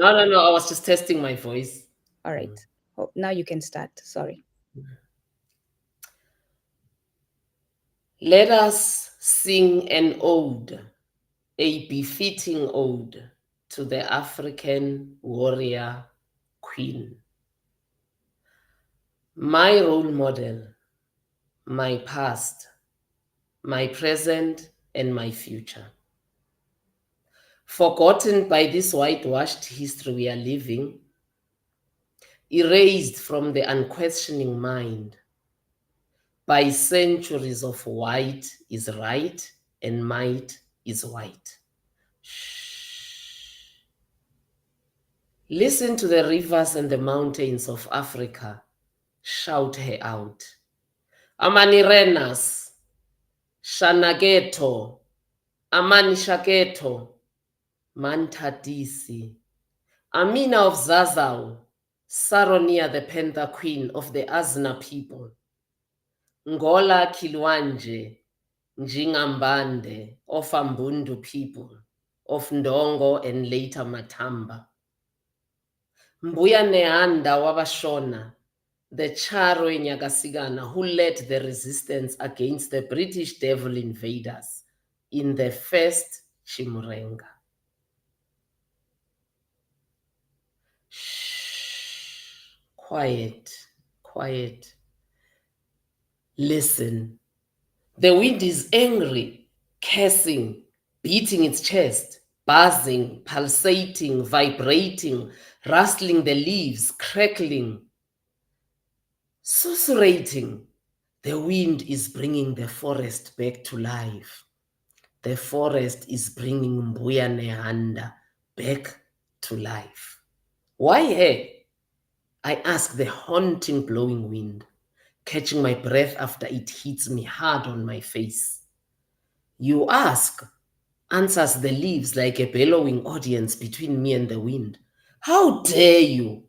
No. I was just testing my voice. All right. Oh, now you can start. Sorry. Let us sing an ode, a befitting ode to the African warrior queen. My role model, my past, my present, and my future. Forgotten by this whitewashed history we are living, erased from the unquestioning mind by centuries of white is right and might is white. Shh. Listen to the rivers and the mountains of Africa shout her out. Amanirenas, Shanageto, Amanishageto, Mantadisi, Amina of Zazau, Saronia the Panther Queen of the Azna people, Ngola Kilwanje, Njingambande of Ambundu people, of Ndongo and later Matamba, Mbuya Neanda Wabashona, the Charo Nyagasigana who led the resistance against the British devil invaders in the first Chimurenga. Shh. Quiet, quiet. Listen. The wind is angry, cursing, beating its chest, buzzing, pulsating, vibrating, rustling the leaves, crackling, susurrating. The wind is bringing the forest back to life. The forest is bringing Mbuya Nehanda back to life. Why her? I ask the haunting blowing wind, catching my breath after it hits me hard on my face. You ask, answers the leaves like a bellowing audience between me and the wind. How dare you?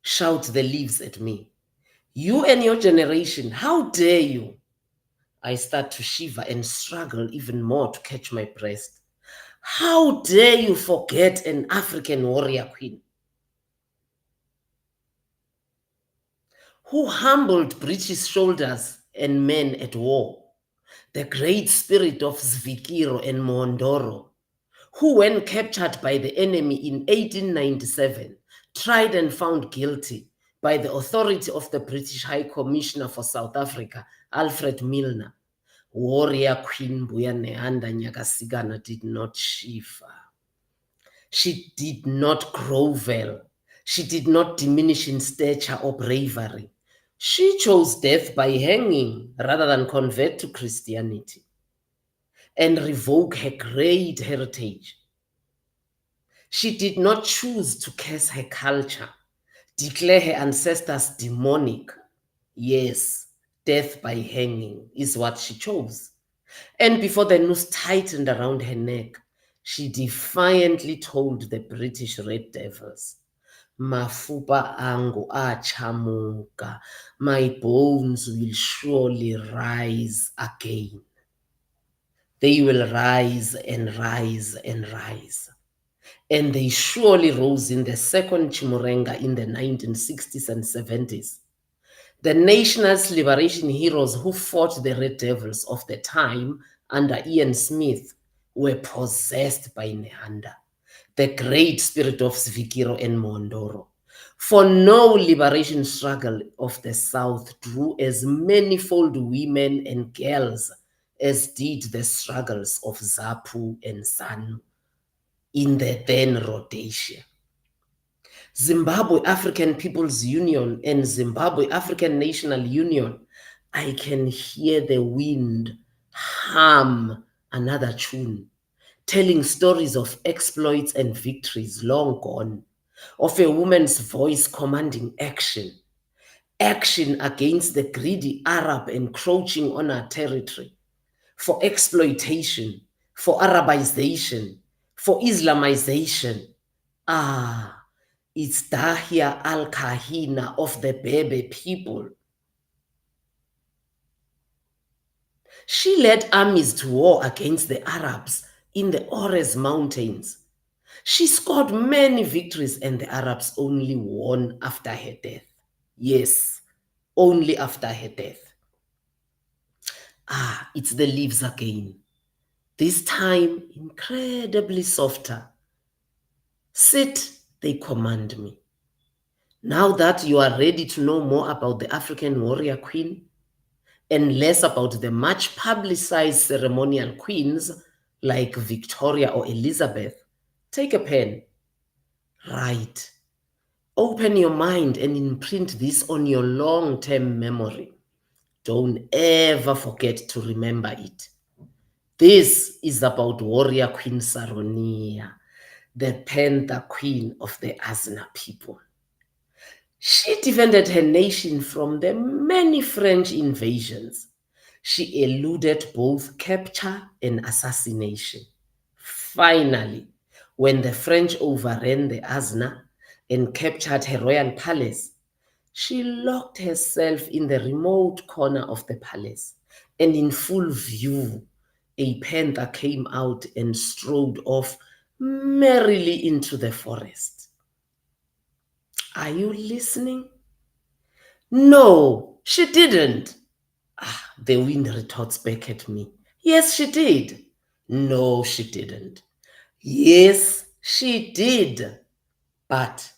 Shout the leaves at me. You and your generation, how dare you? I start to shiver and struggle even more to catch my breath. How dare you forget an African warrior queen who humbled British soldiers and men at war, the great spirit of Zvikiro and Mondoro, who, when captured by the enemy in 1897, tried and found guilty by the authority of the British High Commissioner for South Africa, Alfred Milner. Warrior Queen Mbuya Nehanda Nyagasigana did not shiver. She did not grovel. She did not diminish in stature or bravery. She chose death by hanging rather than convert to Christianity and revoke her great heritage. She did not choose to curse her culture, declare her ancestors demonic. Yes, death by hanging is what she chose. And before the noose tightened around her neck, she defiantly told the British Red Devils, Mafupa angu achamuka, my bones will surely rise again. They will rise and rise and rise. And they surely rose in the second Chimurenga in the 1960s and 70s. The nationalist liberation heroes who fought the Red Devils of the time under Ian Smith were possessed by Nehanda, the great spirit of Zvikiro and Mondoro. For no liberation struggle of the South drew as manifold women and girls as did the struggles of Zapu and Sanu in the then Rhodesia. Zimbabwe African People's Union and Zimbabwe African National Union, I can hear the wind hum another tune, telling stories of exploits and victories long gone, of a woman's voice commanding action, action against the greedy Arab encroaching on our territory, for exploitation, for Arabization, for Islamization. Ah, it's Dahia al-Kahina of the Bebe people. She led armies to war against the Arabs in the Ores Mountains. She scored many victories and the Arabs only won after her death. Yes, only after her death. Ah, it's the leaves again. This time incredibly softer. Sit, they command me. Now that you are ready to know more about the African warrior queen and less about the much publicized ceremonial queens like Victoria or Elizabeth, take a pen. Write. Open your mind and imprint this on your long-term memory. Don't ever forget to remember it. This is about warrior Queen Saronia, the Panther Queen of the Azna people. She defended her nation from the many French invasions. She eluded both capture and assassination. Finally, when the French overran the Azna and captured her royal palace, she locked herself in the remote corner of the palace, and in full view, a panther came out and strode off merrily into the forest. Are you listening? No, she didn't. Ah, the wind retorts back at me. Yes, she did. No, she didn't. Yes, she did. But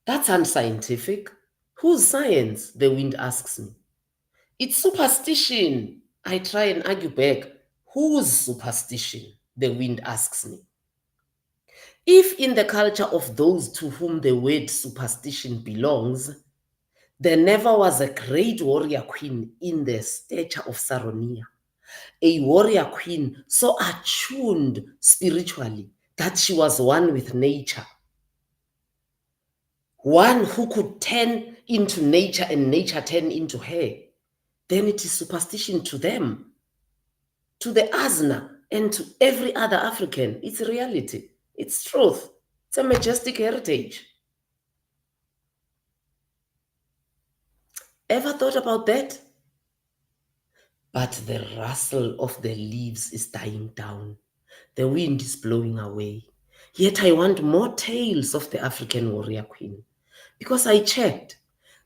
that's unscientific. Whose science? The wind asks me. It's superstition. I try and argue back. Whose superstition? The wind asks me. If in the culture of those to whom the word superstition belongs, there never was a great warrior queen in the stature of Saronia, a warrior queen so attuned spiritually that she was one with nature, one who could turn into nature and nature turn into her, then it is superstition to them, to the Azna, and to every other African. It's reality. It's truth. It's a majestic heritage. Ever thought about that? But the rustle of the leaves is dying down. The wind is blowing away. Yet I want more tales of the African warrior queen. Because I checked,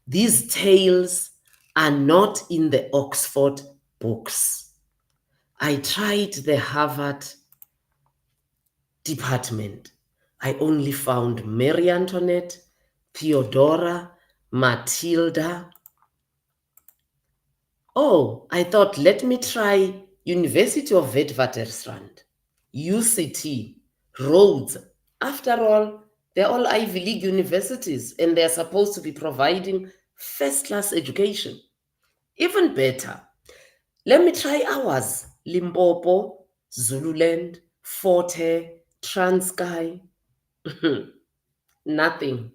these tales are not in the Oxford books. I tried the Harvard department. I only found Marie Antoinette, Theodora, Matilda. Oh, I thought, let me try University of Witwatersrand, UCT, Rhodes. After all, they're all Ivy League universities and they're supposed to be providing first-class education. Even better, let me try ours, Limpopo, Zululand, Forte, Transkei. Nothing.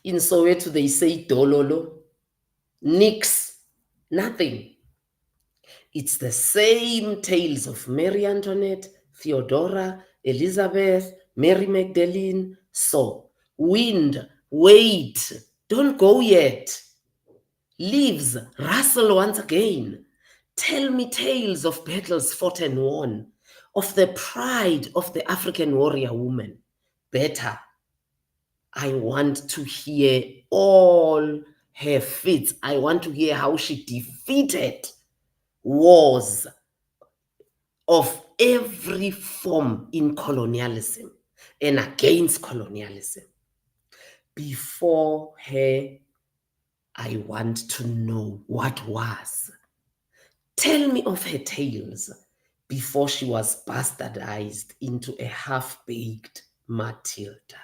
In Soweto, they say Dololo. Nix. Nothing. It's the same tales of Marie Antoinette, Theodora, Elizabeth, Mary Magdalene. So, wind, wait, don't go yet. Leaves, rustle once again. Tell me tales of battles fought and won, of the pride of the African warrior woman. Better, I want to hear all her feats. I want to hear how she defeated wars of every form in colonialism and against colonialism. Before her, I want to know what was. Tell me of her tales before she was bastardized into a half-baked Matilda.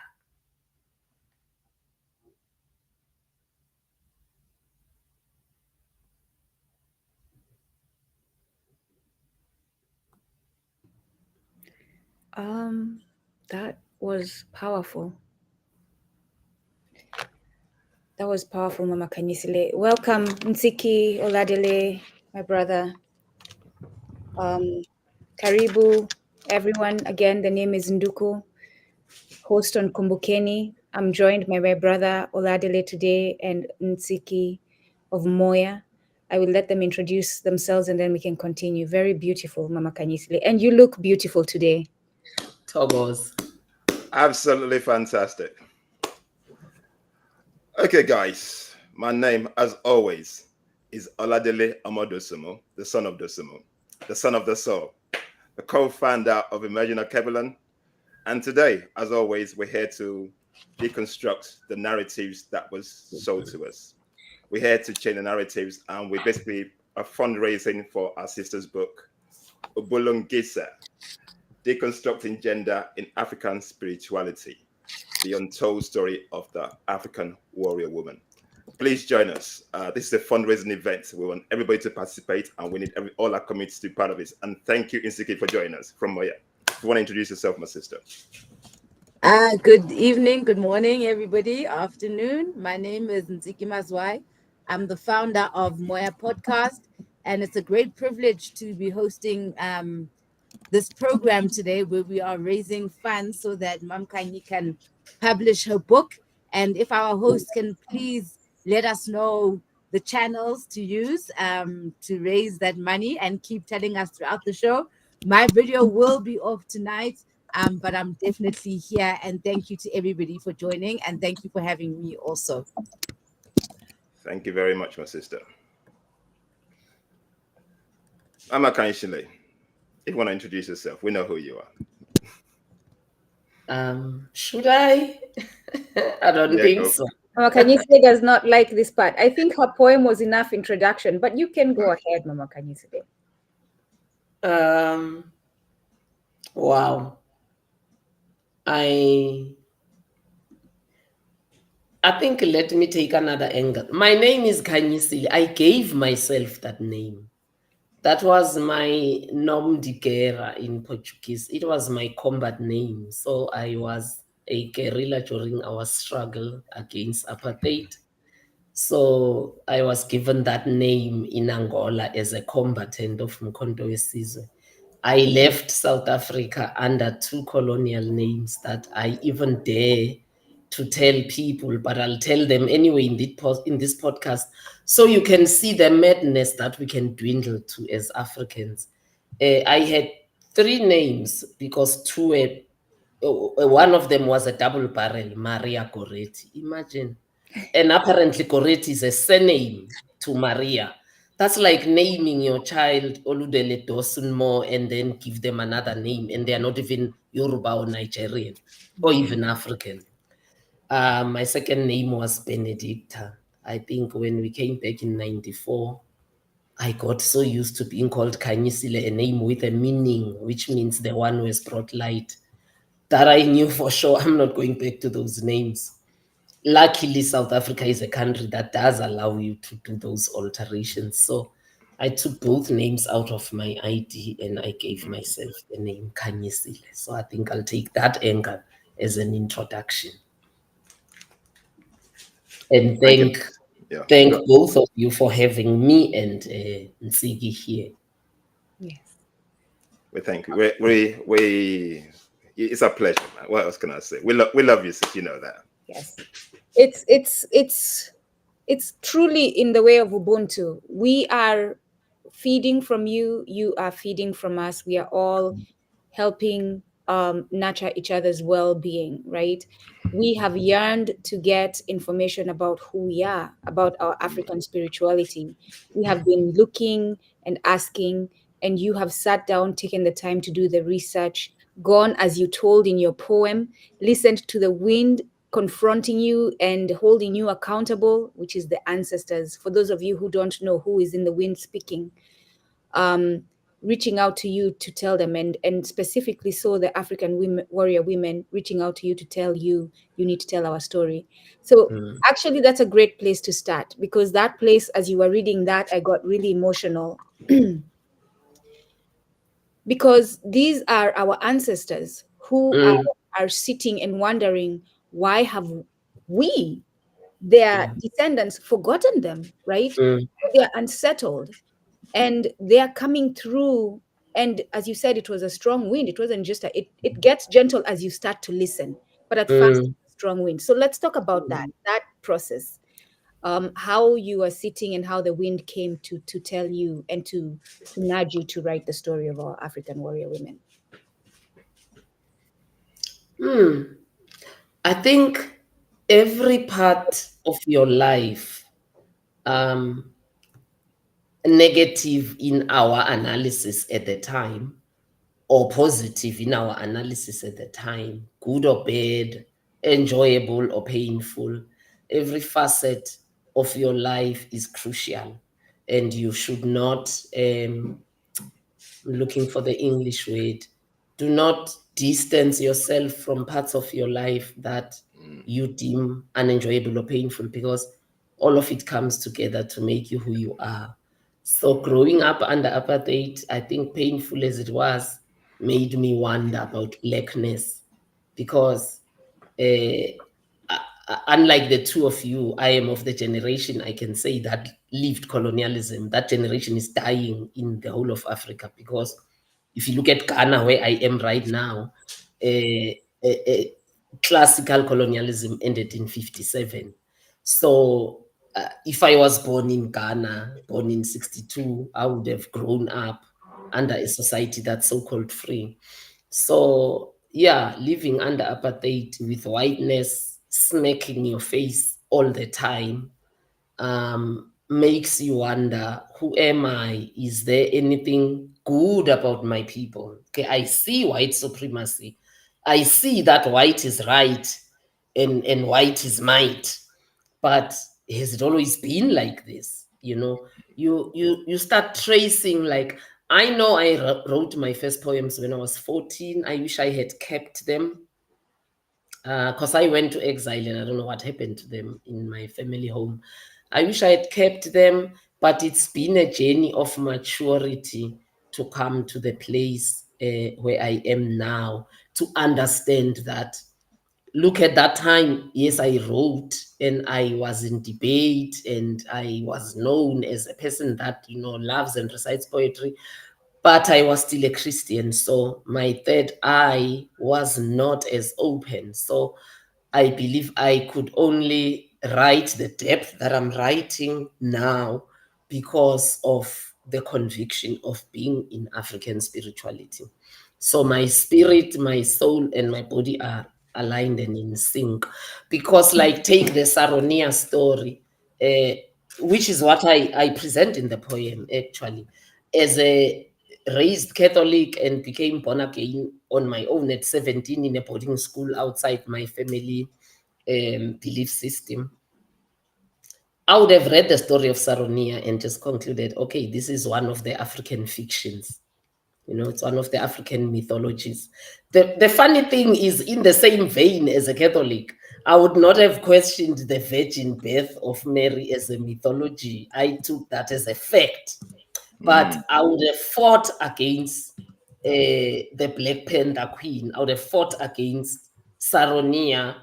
That was powerful. That was powerful, Mama Khanyisile. Welcome, Nsiki Oladele, my brother. Karibu, everyone. Again, the name is Nduku, host on Kumbukeni. I'm joined by my brother Oladele today and Nsiki of Moya. I will let them introduce themselves and then we can continue. Very beautiful, Mama Khanyisile. And you look beautiful today. Togos. Absolutely fantastic. Okay, guys, my name, as always, is Oladele Amodosumo, the son of Dosumo, the son of the soul, the co-founder of Emerging Kebulan. And today, as always, we're here to deconstruct the narratives that was sold to us. We're here to change the narratives, and we basically are fundraising for our sister's book, UBULUNGISA, Deconstructing Gender in African Spirituality, the untold story of the African warrior woman. Please join us. This is a fundraising event. We want everybody to participate, and we need all our communities to be part of it. And thank you, Insiki, for joining us from Moya. If you want to introduce yourself, my sister. Good evening, good morning, everybody. Afternoon. My name is Nziki Mazwai. I'm the founder of Moya Podcast, and it's a great privilege to be hosting this program today where we are raising funds so that Mam Kanye can publish her book. And if our host can please let us know the channels to use to raise that money and keep telling us throughout the show. My video will be off tonight, but I'm definitely here. And thank you to everybody for joining. And thank you for having me also. Thank you very much, my sister. I'm Khanyisile. If you want to introduce yourself, we know who you are. Should I? I don't Yeah, think go. so. Mama Khanyisile does not like this part. I think her poem was enough introduction, but you can go ahead, Mama Khanyisile. Wow. I think let me take another angle. My name is Khanyisile. I gave myself that name. That was my nom de guerre in Portuguese. It was my combat name. So I was a guerrilla during our struggle against apartheid. So I was given that name in Angola as a combatant of Mkhonto Wesizwe. I left South Africa under two colonial names that I even dare to tell people, but I'll tell them anyway in this podcast, so you can see the madness that we can dwindle to as Africans. I had three names because one of them was a double barrel, Maria Goretti. Imagine. And apparently Goretti is a surname to Maria. That's like naming your child Oludele Dosunmo and then give them another name, and they are not even Yoruba or Nigerian or even African. My second name was Benedicta. I think when we came back in 94, I got so used to being called Khanyisile, a name with a meaning, which means the one who has brought light, that I knew for sure I'm not going back to those names. Luckily, South Africa is a country that does allow you to do those alterations. So I took both names out of my ID and I gave myself the name Khanyisile. So I think I'll take that angle as an introduction. And Thank you. Yeah, thank go. both of you for having me and Nsigi here. Yes. We thank you. It's a pleasure, man. What else can I say? We love you, sis. You know that. Yes. It's truly in the way of Ubuntu. We are feeding from you, you are feeding from us. We are all helping nurture each other's well-being, right? We have yearned to get information about who we are, about our African spirituality. We have been looking and asking, and you have sat down, taken the time to do the research, gone as you told in your poem, listened to the wind confronting you and holding you accountable, which is the ancestors. For those of you who don't know who is in the wind speaking, um, reaching out to you to tell them, and specifically so the African women, warrior women, reaching out to you to tell you, you need to tell our story. So actually, that's a great place to start, because that place, as you were reading that, I got really emotional because these are our ancestors who are sitting and wondering, why have we, their descendants, forgotten them, right? They're unsettled and they're coming through. And as you said, it was a strong wind. It wasn't just it gets gentle as you start to listen, but at first it's a strong wind. So let's talk about that process, how you are sitting and how the wind came to tell you and to nudge you to write the story of our African warrior women. I think every part of your life, negative in our analysis at the time, or positive in our analysis at the time, good or bad, enjoyable or painful, every facet of your life is crucial. And you should not, looking for the English word, do not distance yourself from parts of your life that you deem unenjoyable or painful, because all of it comes together to make you who you are. So growing up under apartheid, I think painful as it was, made me wonder about blackness, because unlike the two of you, I am of the generation, I can say, that lived colonialism. That generation is dying in the whole of Africa, because if you look at Ghana, where I am right now, classical colonialism ended in 57. So if I was born in Ghana, born in 62, I would have grown up under a society that's so-called free. So yeah, living under apartheid with whiteness smacking your face all the time, makes you wonder, who am I? Is there anything good about my people? Okay, I see white supremacy. I see that white is right and white is might. But has it always been like this? You start tracing, like, I know I wrote my first poems when I was 14. I wish I had kept them, because I went to exile and I don't know what happened to them in my family home. I wish I had kept them, but it's been a journey of maturity to come to the place where I am now, to understand that, look, at that time, yes, I wrote and I was in debate and I was known as a person that, loves and recites poetry, but I was still a Christian. So my third eye was not as open. So I believe I could only write the depth that I'm writing now because of the conviction of being in African spirituality. So my spirit, my soul, and my body are aligned and in sync. Because, like, take the Saronia story, uh, which is what I present in the poem, actually. As a raised Catholic and became born again on my own at 17 in a boarding school outside my family belief system, I would have read the story of Saronia and just concluded, okay, this is one of the African fictions. It's one of the African mythologies. The funny thing is, in the same vein as a Catholic, I would not have questioned the virgin birth of Mary as a mythology. I took that as a fact. But I would have fought against the Black Panther Queen. I would have fought against Saronia,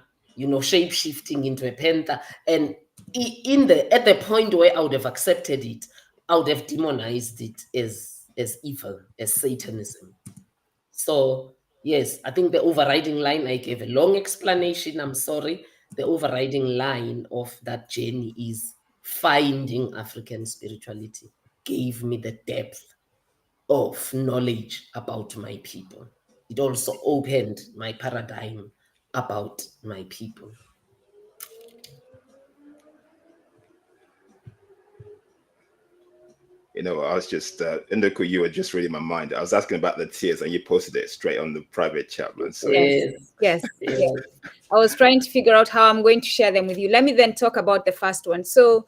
shape shifting into a panther. And at the point where I would have accepted it, I would have demonized it as evil, as Satanism. So yes, I think the overriding line, I gave a long explanation. I'm sorry. The overriding line of that journey is finding African spirituality gave me the depth of knowledge about my people. It also opened my paradigm about my people. I was just Ndoko, you were just reading my mind. I was asking about the tears, and you posted it straight on the private chat, man. So Yes, yes, Yes. yes. I was trying to figure out how I'm going to share them with you. Let me then talk about the first one. So,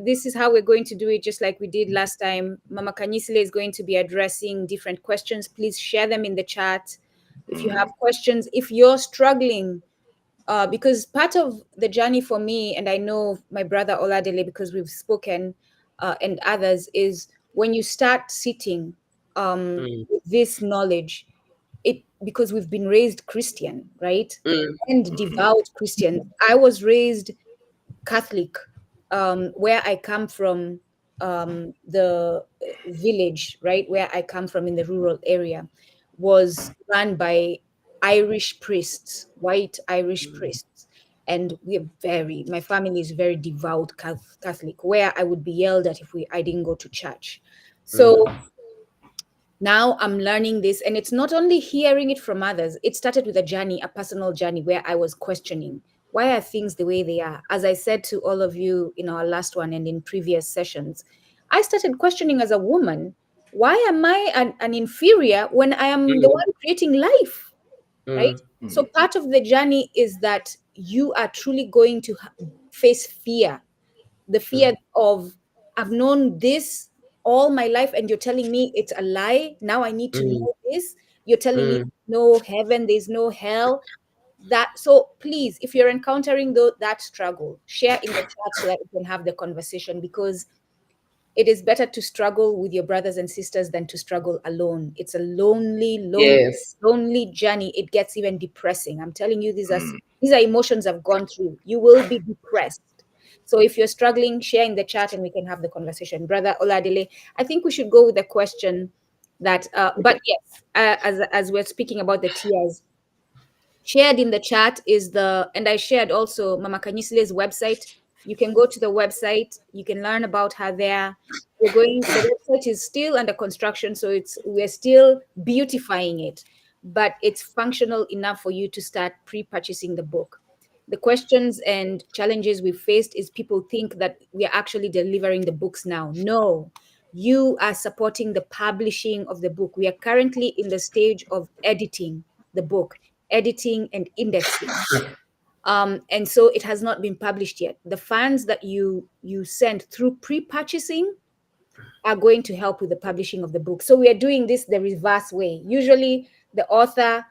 this is how we're going to do it, just like we did last time. Mama Khanyisile is going to be addressing different questions. Please share them in the chat. If you have questions, if you're struggling, because part of the journey for me, and I know my brother Oladele, because we've spoken, and others, is when you start sitting with this knowledge, it, because we've been raised Christian, right? Mm, And devout Christian. I was raised Catholic, where I come from, the village, right, where I come from in the rural area, was run by Irish priests, white Irish priests. And my family is very devout Catholic, where I would be yelled at if I didn't go to church. So mm, Now I'm learning this, and it's not only hearing it from others. It started with a personal journey where I was questioning, why are things the way they are? As I said to all of you in our last one and in previous sessions, I started questioning as a woman, why am I an inferior when I am the one creating life, right? So part of the journey is that you are truly going to face fear, the fear of, I've known this all my life and you're telling me it's a lie. Now I need to know this. You're telling me no heaven, there's no hell. That, so please, if you're encountering that struggle, share in the chat so that we can have the conversation, because it is better to struggle with your brothers and sisters than to struggle alone. It's a lonely journey. It gets even depressing. I'm telling you, these are emotions I've gone through. You will be depressed. So if you're struggling, share in the chat and we can have the conversation. Brother Oladile, I think we should go with the question that, but yes, as we're speaking about the tears, shared in the chat is and I shared also Mama Khanyisile's website. You can go to the website, you can learn about her there. The website is still under construction, so we're still beautifying it, but it's functional enough for you to start pre-purchasing the book. The questions and challenges we've faced is people think that we are actually delivering the books now. No, you are supporting the publishing of the book. We are currently in the stage of editing the book, editing and indexing. And so it has not been published yet. The funds that you send through pre-purchasing are going to help with the publishing of the book. So we are doing this the reverse way. Usually the author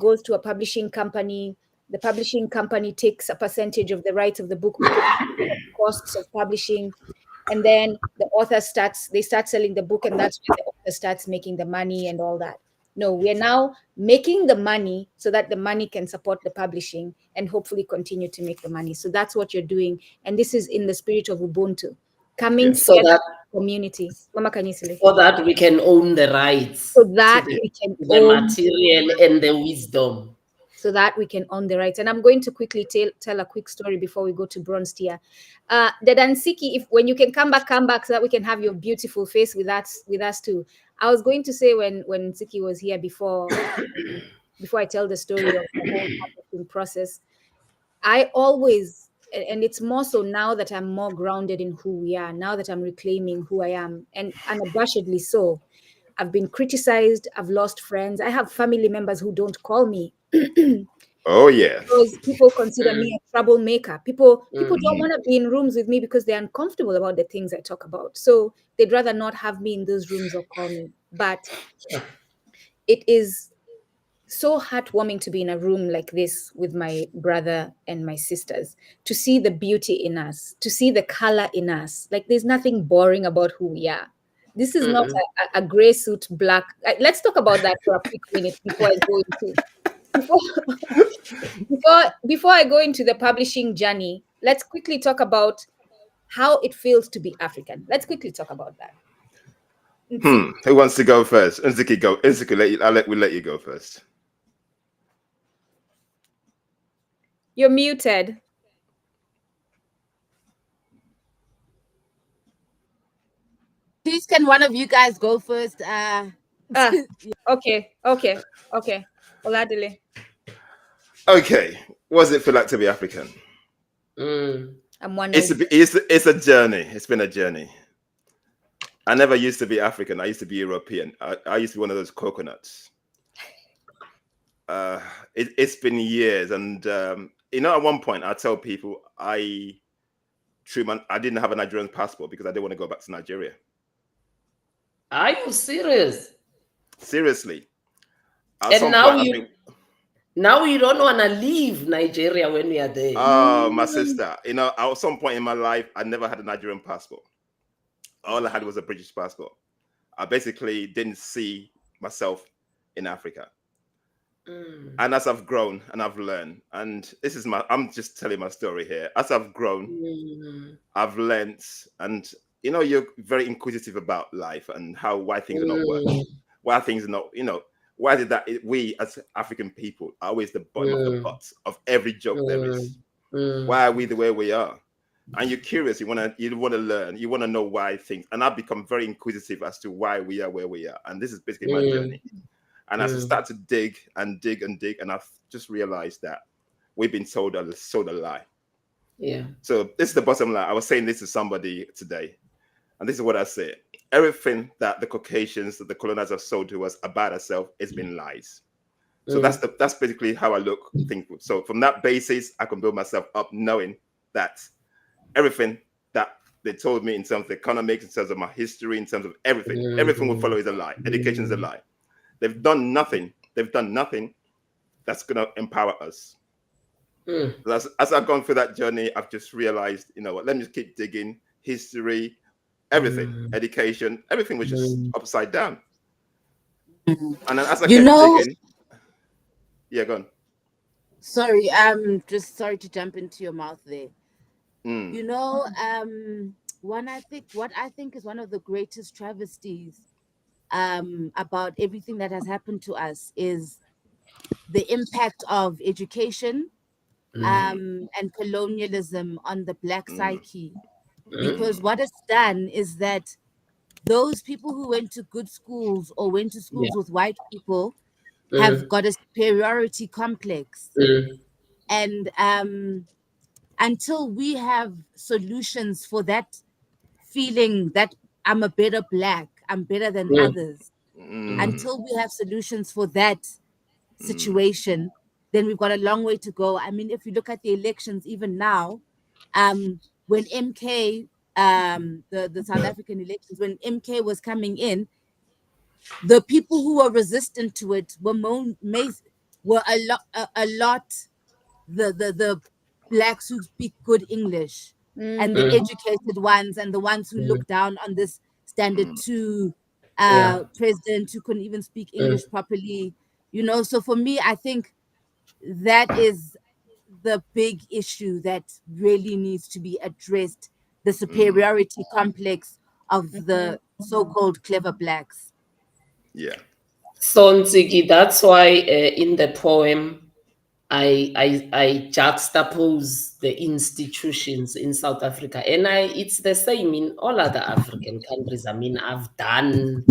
goes to a publishing company. The publishing company takes a percentage of the rights of the book because of costs of publishing. And then the author they start selling the book, and that's when the author starts making the money and all that. No, we're now making the money so that the money can support the publishing and hopefully continue to make the money. So that's what you're doing. And this is in the spirit of Ubuntu, coming so together that community. Mama Khanyisile. so that we can own the rights So that we can to the own material and the wisdom. so that we can own the rights. And I'm going to quickly tell a quick story before we go to Bronze Tier. The Dansiki, when you can come back so that we can have your beautiful face with us too. I was going to say when Siki was here before I tell the story of the whole publishing process, I always, and it's more so now that I'm more grounded in who we are, now that I'm reclaiming who I am, and unabashedly so. I've been criticized. I've lost friends. I have family members who don't call me. Oh yeah. Because people consider me a troublemaker. People don't want to be in rooms with me because they're uncomfortable about the things I talk about. So they'd rather not have me in those rooms or call me. But it is so heartwarming to be in a room like this with my brother and my sisters, to see the beauty in us, to see the color in us. Like, there's nothing boring about who we are. This is not a gray suit, black. Let's talk about that for a quick minute before I go into before I go into the publishing journey. Let's quickly talk about how it feels to be African. Let's quickly talk about that. Who wants to go first? Nziki, go. Nziki, we'll let you go first. You're muted. Please, can one of you guys go first? Okay. Oladile. Okay. What does it feel like to be African? It's a journey. It's been a journey. I never used to be African. I used to be European. I used to be one of those coconuts. It's been years, and at one point I tell people I didn't have a Nigerian passport because I didn't want to go back to Nigeria. Are you serious? Seriously. And now you don't want to leave Nigeria when we are there. Oh, my sister. At some point in my life, I never had a Nigerian passport. All I had was a British passport. I basically didn't see myself in Africa. And as I've grown and I've learned, and I'm just telling my story here. As I've grown, I've learned, and you're very inquisitive about life and why things are not working, why things are not, why did that we as African people are always the bottom of the pot of every joke there is. Why are we the way we are? and you're curious, you want to learn, you want to know why things, and I've become very inquisitive as to why we are where we are, and this is basically my journey. And as I start to dig and dig and dig, and I've just realized that we've been sold a lie. Yeah. So this is the bottom line. I was saying this to somebody today, and this is what I said: everything that the Caucasians, that the colonizers have sold to us about ourselves, has been lies. So that's basically how I think. So from that basis, I can build myself up, knowing that everything that they told me in terms of economics, in terms of my history, in terms of everything will follow is a lie. Education is a lie. They've done nothing. They've done nothing that's going to empower us. As I've gone through that journey, I've just realized, you know what, let me just keep digging. History, everything, education, everything was just upside down. And then as I kept digging, yeah, go on. Sorry, just sorry to jump into your mouth there. You know, what I think is one of the greatest travesties about everything that has happened to us is the impact of education and colonialism on the Black psyche. Because what it's done is that those people who went to good schools or went to schools with white people have got a superiority complex. And until we have solutions for that feeling that I'm a better Black, I'm better than others, until we have solutions for that situation, then we've got a long way to go. I mean, if you look at the elections, even now, when MK, the South African elections, when MK was coming in, the people who were resistant to it were a lot the Blacks who speak good English and the educated ones and the ones who look down on this standard 2 president who couldn't even speak English properly. You know, so for me, I think that is the big issue that really needs to be addressed, the superiority complex of the so-called clever Blacks. Yeah. So Ntsiki, that's why in the poem I juxtapose the institutions in South Africa, and it's the same in all other African countries. I mean, I've done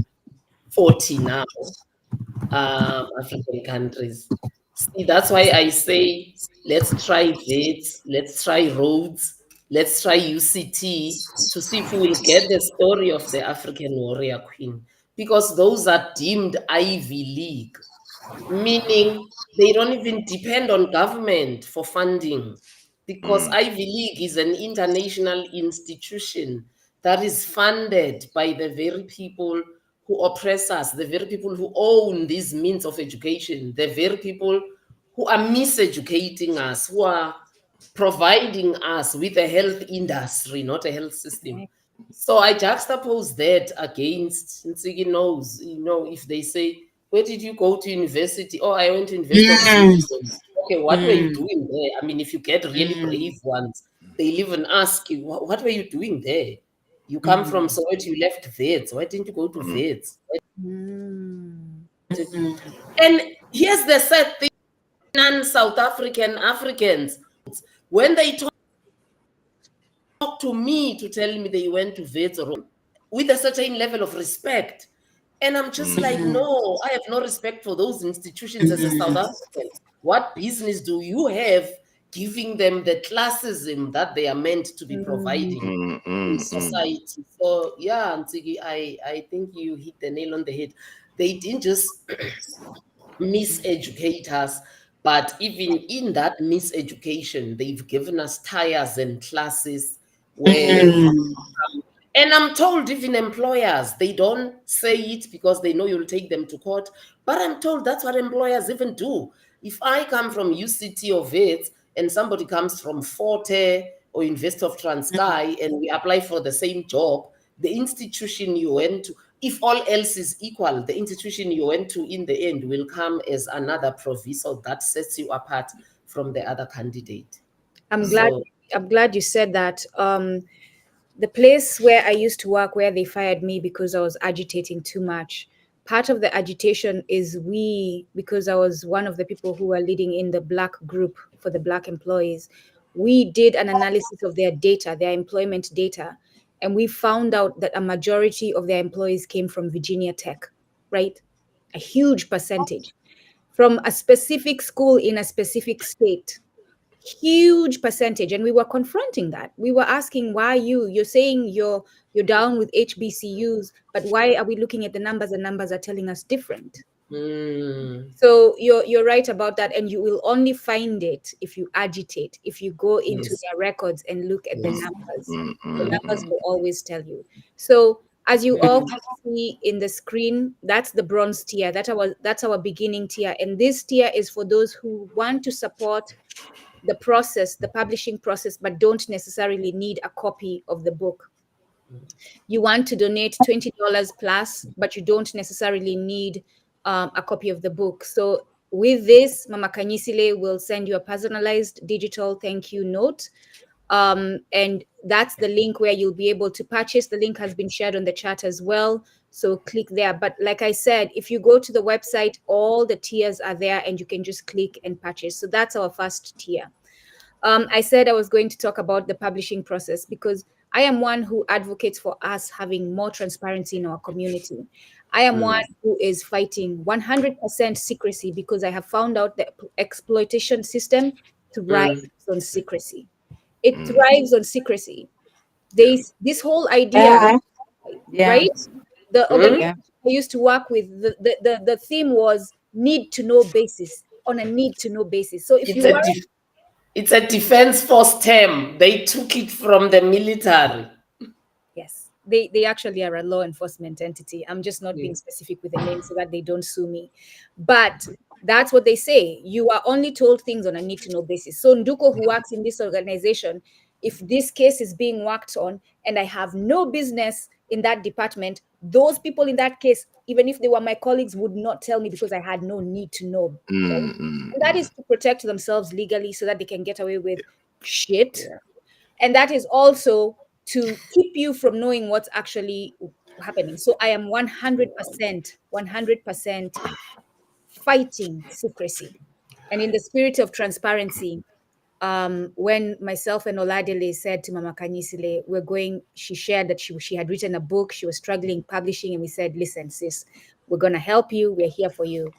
40 now, African countries. See, that's why I say let's try VETS, let's try roads, let's try UCT to see if we will get the story of the African warrior queen, because those are deemed Ivy League, meaning they don't even depend on government for funding, because Ivy League is an international institution that is funded by the very people who oppress us, the very people who own these means of education, the very people who are miseducating us, who are providing us with a health industry, not a health system. So I juxtapose that against Nsiki knows, you know, if they say, where did you go to university? Oh, I went to University of Sweden. Okay, what were you doing there? I mean, if you get really brave ones, they even ask you, what were you doing there? You come from Soweto, you left VETS. Why didn't you go to VETS? And here's the sad thing, non-South African Africans, when they talk to me to tell me they went to VETS or with a certain level of respect. And I'm just like, no, I have no respect for those institutions as a South African. What business do you have giving them the classism that they are meant to be providing in society? So yeah, Ntigi, I think you hit the nail on the head. They didn't just miseducate us, but even in that miseducation, they've given us tires and classes where and I'm told even employers, they don't say it because they know you'll take them to court. But I'm told that's what employers even do. If I come from UCT or VETS and somebody comes from Forte or University of Transkei and we apply for the same job, the institution you went to, if all else is equal, the institution you went to in the end will come as another proviso that sets you apart from the other candidate. I'm glad you said that. The place where I used to work, where they fired me because I was agitating too much. Part of the agitation is because I was one of the people who were leading in the Black group for the Black employees. we did an analysis of their data, their employment data, and we found out that a majority of their employees came from Virginia Tech, right? A huge percentage from a specific school in a specific state. Huge percentage. And we were confronting that. We were asking, why you're saying you're down with HBCUs, but why are we looking at the numbers? The numbers are telling us different. So you're right about that, and you will only find it if you agitate, if you go into Yes. their records and look at the Yes. numbers. The numbers will always tell you. So as you all can see in the screen, that's the bronze tier. That's our beginning tier, and this tier is for those who want to support the process, the publishing process, but don't necessarily need a copy of the book. You want to donate $20 plus, but you don't necessarily need a copy of the book. So with this, Mama Khanyisile will send you a personalized digital thank you note. And that's the link where you'll be able to purchase. The link has been shared on the chat as well. So click there. But like I said, if you go to the website, all the tiers are there and you can just click and purchase. So that's our first tier. I said I was going to talk about the publishing process because I am one who advocates for us having more transparency in our community. I am one who is fighting 100% secrecy because I have found out that exploitation system thrives on secrecy. It thrives on secrecy. This whole idea, right? The organization I used to work with, the theme was need to know basis, on a need to know basis. So if It's a defense force term. They took it from the military. yes, they actually are a law enforcement entity. I'm just not being specific with the name so that they don't sue me. But that's what they say. You are only told things on a need to know basis. So Nduko, who works in this organization, if this case is being worked on and I have no business in that department, those people in that case, even if they were my colleagues, would not tell me because I had no need to know. Right? And that is to protect themselves legally so that they can get away with shit. And that is also to keep you from knowing what's actually happening. So I am 100% fighting secrecy. And in the spirit of transparency, when myself and Oladele said to Mama Khanyisile, she shared that she had written a book, she was struggling publishing, and we said, listen, sis, we're going to help you, we're here for you.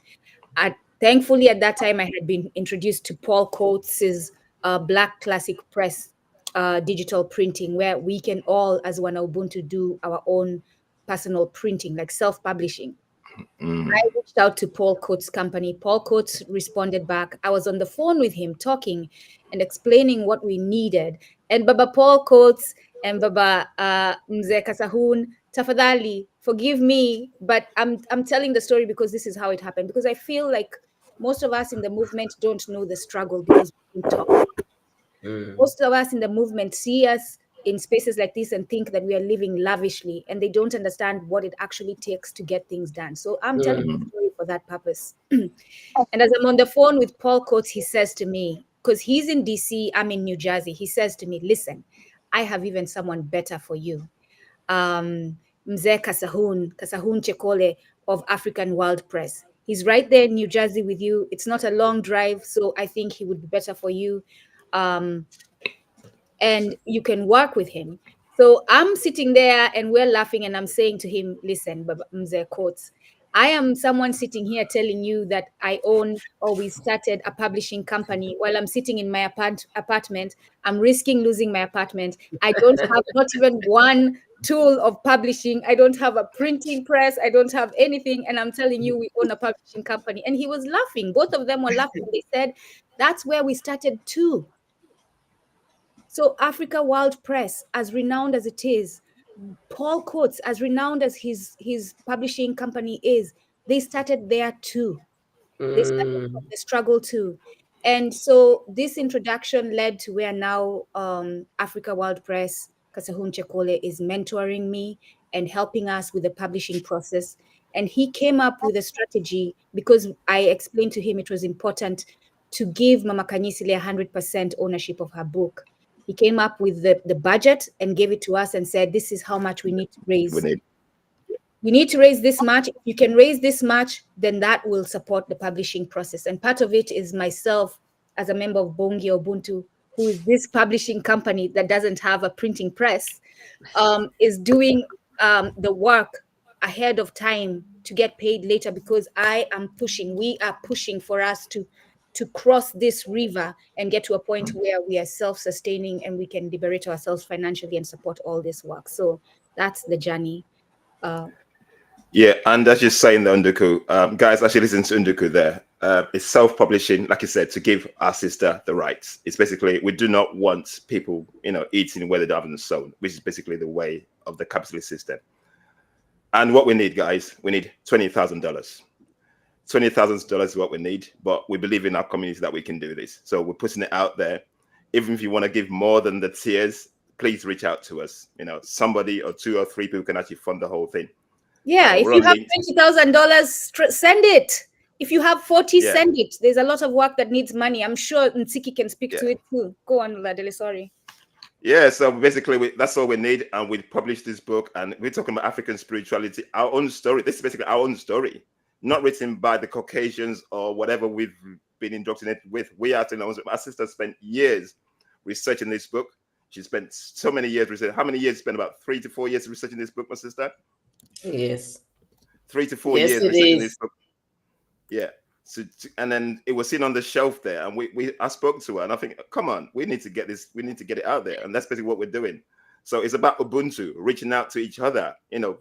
Thankfully, at that time, I had been introduced to Paul Coates's Black Classic Press digital printing, where we can all, as one Ubuntu, do our own personal printing, like self-publishing. I reached out to Paul Coates' company. Paul Coates responded back. I was on the phone with him talking and explaining what we needed. And Baba Paul Coates and Baba Mzee Kasahun, tafadhali, forgive me, but I'm telling the story because this is how it happened. Because I feel like most of us in the movement don't know the struggle because we don't talk. Most of us in the movement see us in spaces like this and think that we are living lavishly, and they don't understand what it actually takes to get things done. So I'm telling the story for that purpose. And as I'm on the phone with Paul Coates, he says to me, because he's in DC, I'm in New Jersey, he says to me, listen, I have even someone better for you. Mzee Kasahun Chekole of African World Press. He's right there in New Jersey with you. It's not a long drive, so I think he would be better for you. And you can work with him. So I'm sitting there and we're laughing, and I'm saying to him, listen, Mzee Coates, I am someone sitting here telling you that I own, or we started a publishing company while I'm sitting in my apartment. I'm risking losing my apartment. I don't have not even one tool of publishing. I don't have a printing press. I don't have anything. And I'm telling you, we own a publishing company. And he was laughing. Both of them were laughing. They said, that's where we started too. So Africa World Press, as renowned as it is, Paul Coates, as renowned as his publishing company is, they started there too. They started from the struggle too. And so this introduction led to where now Africa World Press, Kasahun Chekole, is mentoring me and helping us with the publishing process. And he came up with a strategy because I explained to him it was important to give Mama Khanyisile 100% ownership of her book. He came up with the budget and gave it to us and said, this is how much we need to raise. We need to raise this much. If you can raise this much, then that will support the publishing process. And part of it is myself, as a member of Bongi Ubuntu, who is this publishing company that doesn't have a printing press, is doing the work ahead of time to get paid later, because we are pushing for us to cross this river and get to a point where we are self-sustaining and we can liberate ourselves financially and support all this work. So that's the journey. Yeah, and as you're saying, the Unduku, guys, actually listen to Unduku there. It's self-publishing, like I said, to give our sister the rights. It's basically, we do not want people, eating where they haven't sown, which is basically the way of the capitalist system. And what we need, guys, we need $20,000. $20,000 is what we need, but we believe in our community that we can do this. So we're putting it out there. Even if you want to give more than the tiers, please reach out to us. Somebody or 2 or 3 people can actually fund the whole thing. Yeah, if you have $20,000, send it. If you have 40, send it. There's a lot of work that needs money. I'm sure Nsiki can speak to it too. Go on, Ladele, sorry. Yeah, so basically that's all we need, and we published this book, and we're talking about African spirituality, our own story. This is basically our own story, not written by the Caucasians or whatever we've been indoctrinated with. We are telling our sister spent years researching this book. She spent so many years researching. How many years? Spent about 3 to 4 years researching this book, my sister. Yes. 3 to 4 years researching this book. Yeah. So, and then it was sitting on the shelf there, and I spoke to her, and I think, come on, we need to get this, we need to get it out there, and that's basically what we're doing. So it's about Ubuntu, reaching out to each other,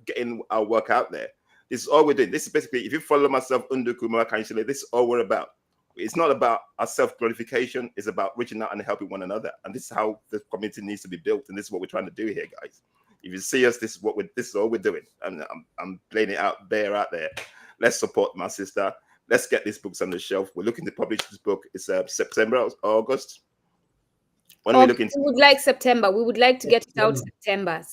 getting our work out there. This is all we're doing. This is basically, if you follow myself, Unduku Khanyisile, this is all we're about. It's not about our self-glorification. It's about reaching out and helping one another, and this is how the community needs to be built, and this is what we're trying to do here, guys. If you see us, this is all we're doing. I'm playing it out there. Let's support my sister. Let's get these books on the shelf. We're looking to publish this book. It's September or August. When are we looking? We would like September. We would like to get it out September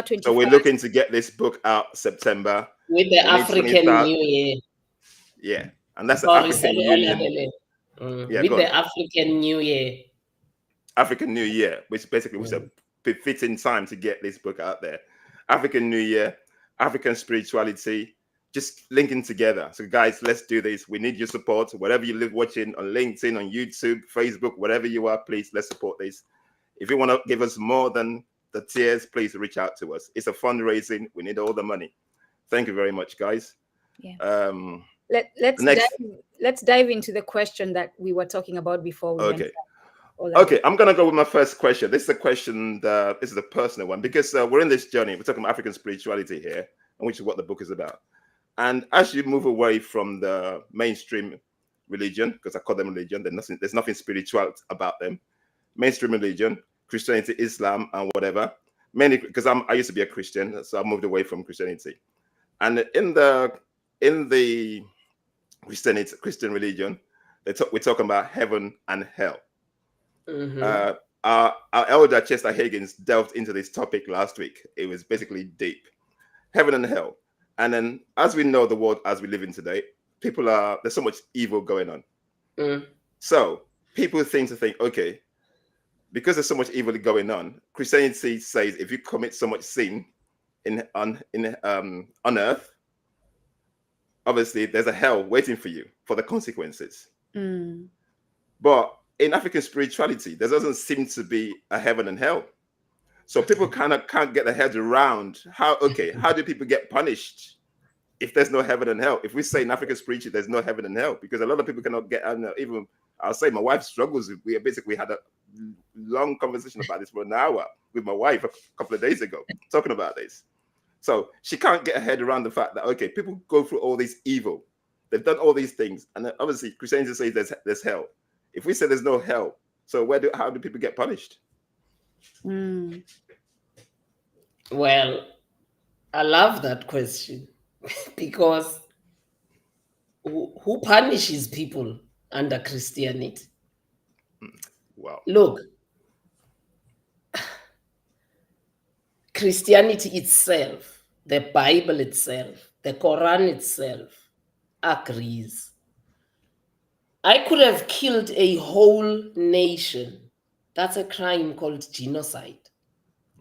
25th. So we're looking to get this book out September. With the African New Year. Yeah, and that's the African New Year. With the African New Year. African New Year, which basically was a fitting time to get this book out there. African New Year, African spirituality, just linking together. So guys, let's do this. We need your support. Whatever you live watching on LinkedIn, on YouTube, Facebook, whatever you are, please, let's support this. If you want to give us more than the tiers, please reach out to us. It's a fundraising. We need all the money. Thank you very much, guys. Yeah. Let's dive into the question that we were talking about before. Okay, I'm going to go with my first question. This is a question, this is a personal one, because we're in this journey. We're talking about African spirituality here, and which is what the book is about. And as you move away from the mainstream religion, because I call them religion, there's nothing spiritual about them. Mainstream religion, Christianity, Islam, and whatever. Mainly because I used to be a Christian, so I moved away from Christianity. And in the Christian religion, we're talking about heaven and hell. Mm-hmm. Our elder Chester Higgins delved into this topic last week. It was basically deep. Heaven and hell. And then, as we know the world as we live in today, there's so much evil going on. Mm. So people think, okay, because there's so much evil going on, Christianity says if you commit so much sin on earth, obviously there's a hell waiting for you for the consequences. Mm. But in African spirituality, there doesn't seem to be a heaven and hell. So people kind of can't get their heads around how do people get punished if there's no heaven and hell? If we say in African spirituality, there's no heaven and hell, because a lot of people cannot get, even I'll say my wife struggles. We basically had a long conversation about this for an hour with my wife a couple of days ago, talking about this. So she can't get her head around the fact that, okay, people go through all this evil. They've done all these things. And obviously Christianity says there's hell. If we say there's no hell, so how do people get punished? Mm. Well, I love that question because who punishes people under Christianity? Wow. Look, Christianity itself, the Bible itself, the Quran itself agrees. I could have killed a whole nation. That's a crime called genocide.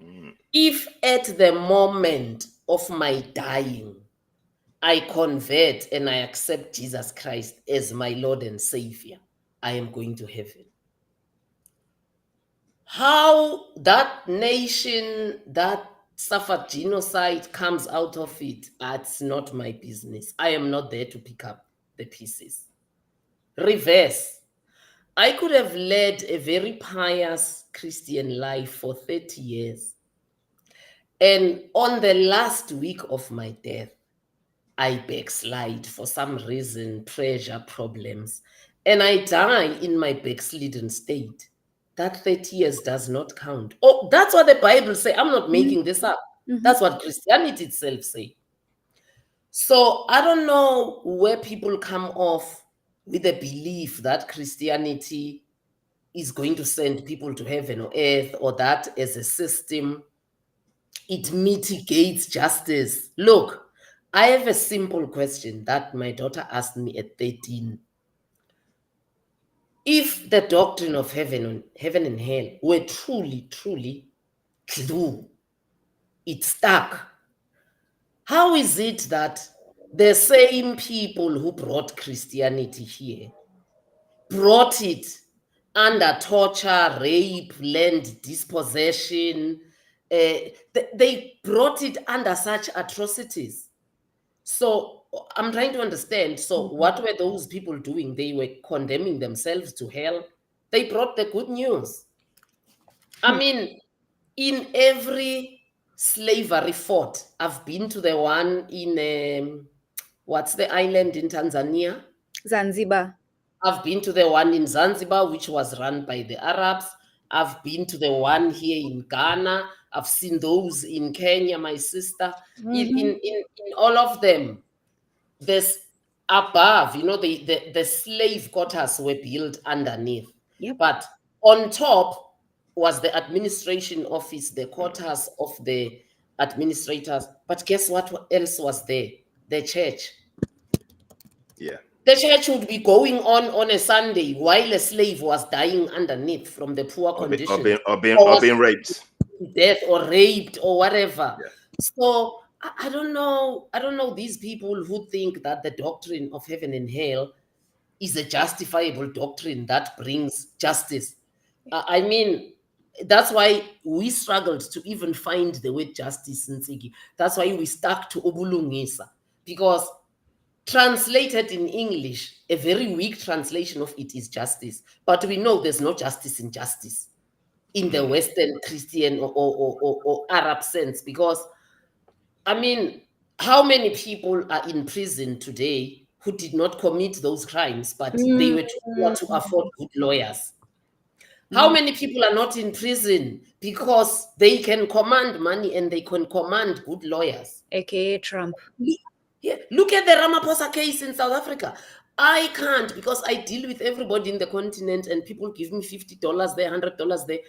Mm. If at the moment of my dying, I convert and I accept Jesus Christ as my Lord and Savior, I am going to heaven. How that nation that suffered genocide comes out of it, that's not my business. I am not there to pick up the pieces. Reverse. I could have led a very pious Christian life for 30 years. And on the last week of my death, I backslide for some reason, pressure, problems, and I die in my backslidden state. That 30 years does not count. Oh, that's what the Bible says. I'm not making this up. That's what Christianity itself says. So I don't know where people come off with the belief that Christianity is going to send people to heaven or earth, or that as a system, it mitigates justice. Look, I have a simple question that my daughter asked me at 13. If the doctrine of heaven and hell were truly, truly true, it stuck, how is it that the same people who brought Christianity here brought it under torture, rape, land dispossession? They brought it under such atrocities. So I'm trying to understand. So what were those people doing? They were condemning themselves to hell. They brought the good news. I mean, in every slavery fort, I've been to the one in, what's the island in Tanzania? Zanzibar. I've been to the one in Zanzibar, which was run by the Arabs. I've been to the one here in Ghana. I've seen those in Kenya, my sister. In all of them, there's above, the slave quarters were built underneath. Yep. But on top was the administration office, the quarters of the administrators. But guess what else was there? The church. Yeah. The church would be going on a Sunday while a slave was dying underneath from the poor conditions, Or being raped. death or raped or whatever. Yeah. So I don't know. I don't know these people who think that the doctrine of heaven and hell is a justifiable doctrine that brings justice. I mean, that's why we struggled to even find the word justice in Tsigi. That's why we stuck to UBULUNGISA, because translated in English, a very weak translation of it is justice. But we know there's no justice in justice in the Western Christian or Arab sense, because, I mean, how many people are in prison today who did not commit those crimes, but they were too poor to afford good lawyers? How many people are not in prison because they can command money and they can command good lawyers? AKA Trump. Yeah, look at the Ramaphosa case in South Africa. I can't, because I deal with everybody in the continent and people give me $50 there, $100 there.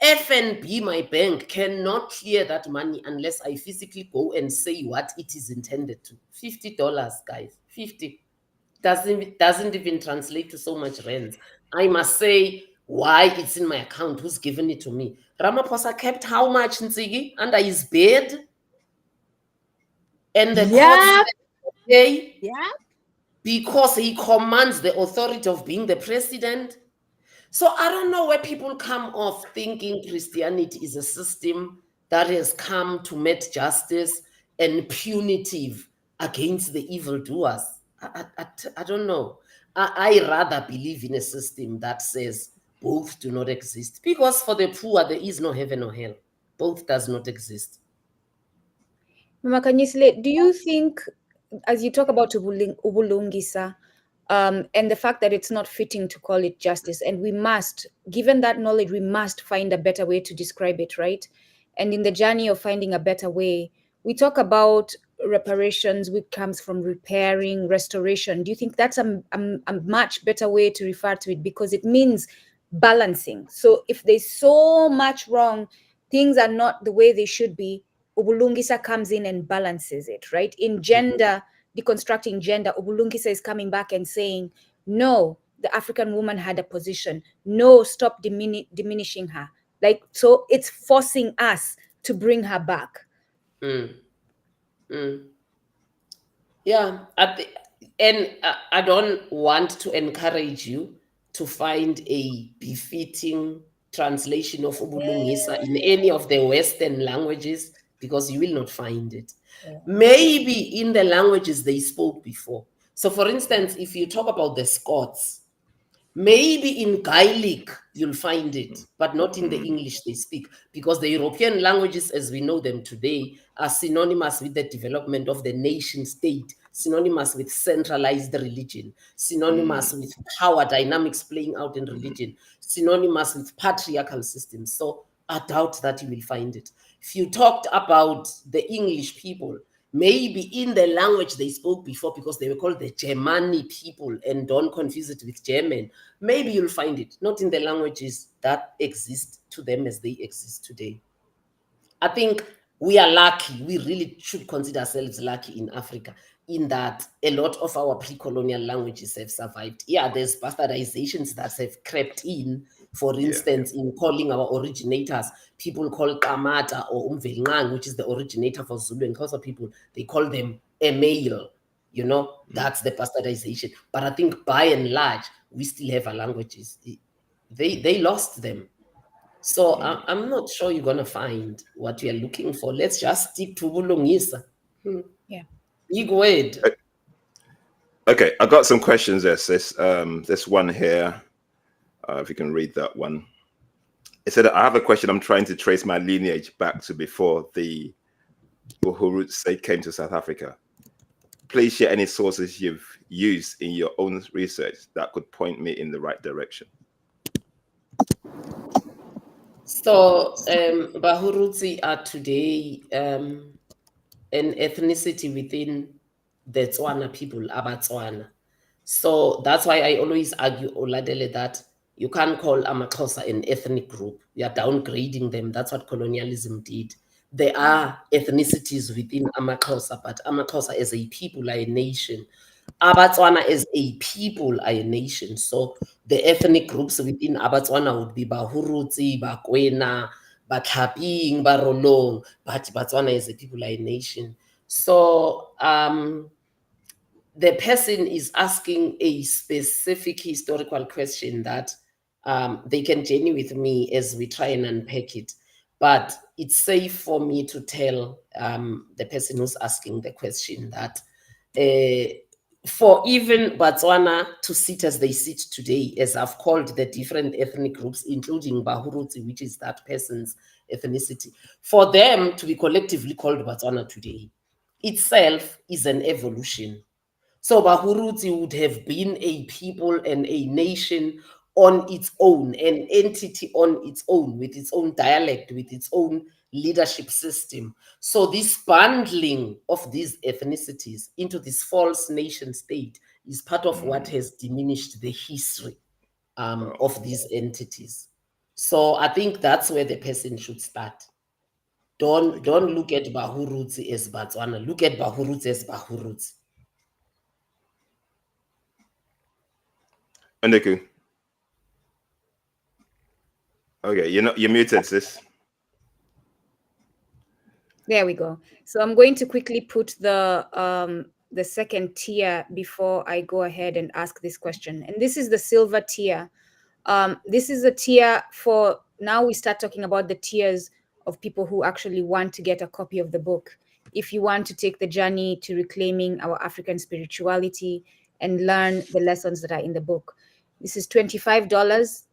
FNB, my bank, cannot clear that money unless I physically go and say what it is intended to. $50, guys, 50. Doesn't even translate to so much rent. I must say why it's in my account, who's given it to me. Ramaphosa kept how much, Ntsigi, under his bed? And the courts pay because he commands the authority of being the president. So I don't know where people come off thinking Christianity is a system that has come to meet justice and punitive against the evildoers. I don't know. I rather believe in a system that says both do not exist, because for the poor there is no heaven or hell. Both does not exist. Mama Khanyisile, do you think, as you talk about UBULUNGISA, and the fact that it's not fitting to call it justice, and we must, given that knowledge, we must find a better way to describe it, right? And in the journey of finding a better way, we talk about reparations, which comes from repairing, restoration. Do you think that's a much better way to refer to it? Because it means balancing. So if there's so much wrong, things are not the way they should be, UBULUNGISA comes in and balances it, right? In gender, deconstructing gender, UBULUNGISA is coming back and saying, no, the African woman had a position. No, stop diminishing her. Like, so it's forcing us to bring her back. Yeah, and I don't want to encourage you to find a befitting translation of UBULUNGISA in any of the Western languages, because you will not find it. Maybe in the languages they spoke before. So, for instance, if you talk about the Scots, maybe in Gaelic you'll find it, but not in the English they speak, because the European languages as we know them today are synonymous with the development of the nation state, synonymous with centralized religion, synonymous with power dynamics playing out in religion, synonymous with patriarchal systems. So I doubt that you will find it. If you talked about the English people, maybe in the language they spoke before, because they were called the Germanic people, and don't confuse it with German, maybe you'll find it, not in the languages that exist to them as they exist today. I think we are lucky. We really should consider ourselves lucky in Africa, in that a lot of our pre-colonial languages have survived. Yeah, there's bastardizations that have crept in. For instance, in calling our originators, people call Kamata or Umvelngang, which is the originator for Zulu and Xhosa people, they call them a male. You know, that's the bastardization. But I think by and large, we still have our languages. They lost them. So I'm not sure you're gonna find what you're looking for. Let's just stick to Bulungisa. Yeah. Big word. Okay, I got some questions. This one here. If you can read that one. It said, I have a question. I'm trying to trace my lineage back to before the Uhuru came to South Africa. Please share any sources you've used in your own research that could point me in the right direction. So Bahurutsi are today an ethnicity within the Tswana people, Abatswana. So that's why I always argue, Oladele, that you can't call AmaXhosa an ethnic group. You are downgrading them. That's what colonialism did. There are ethnicities within AmaXhosa, but AmaXhosa as a people are a nation. Abatswana as a people are a nation. So the ethnic groups within Abatswana would be Bahurutsi, Bakwena, Batlaping, Barolong, but Batswana as a people are a nation. So the person is asking a specific historical question that they can journey with me as we try and unpack it. But it's safe for me to tell the person who's asking the question that for even Botswana to sit as they sit today, as I've called the different ethnic groups, including Bahurutsi, which is that person's ethnicity, for them to be collectively called Botswana today itself is an evolution. So Bahurutsi would have been a people and a nation on its own, an entity on its own, with its own dialect, with its own leadership system. So this bundling of these ethnicities into this false nation state is part of what has diminished the history of these entities. So I think that's where the person should start. Don't look at Bahurutsi as Botswana. Look at Bahurutsi as Bahurutsi. Andiku. Okay, you're muted, sis. There we go. So I'm going to quickly put the second tier before I go ahead and ask this question. And this is the silver tier. This is a tier for, now we start talking about the tiers of people who actually want to get a copy of the book. If you want to take the journey to reclaiming our African spirituality and learn the lessons that are in the book, this is $25.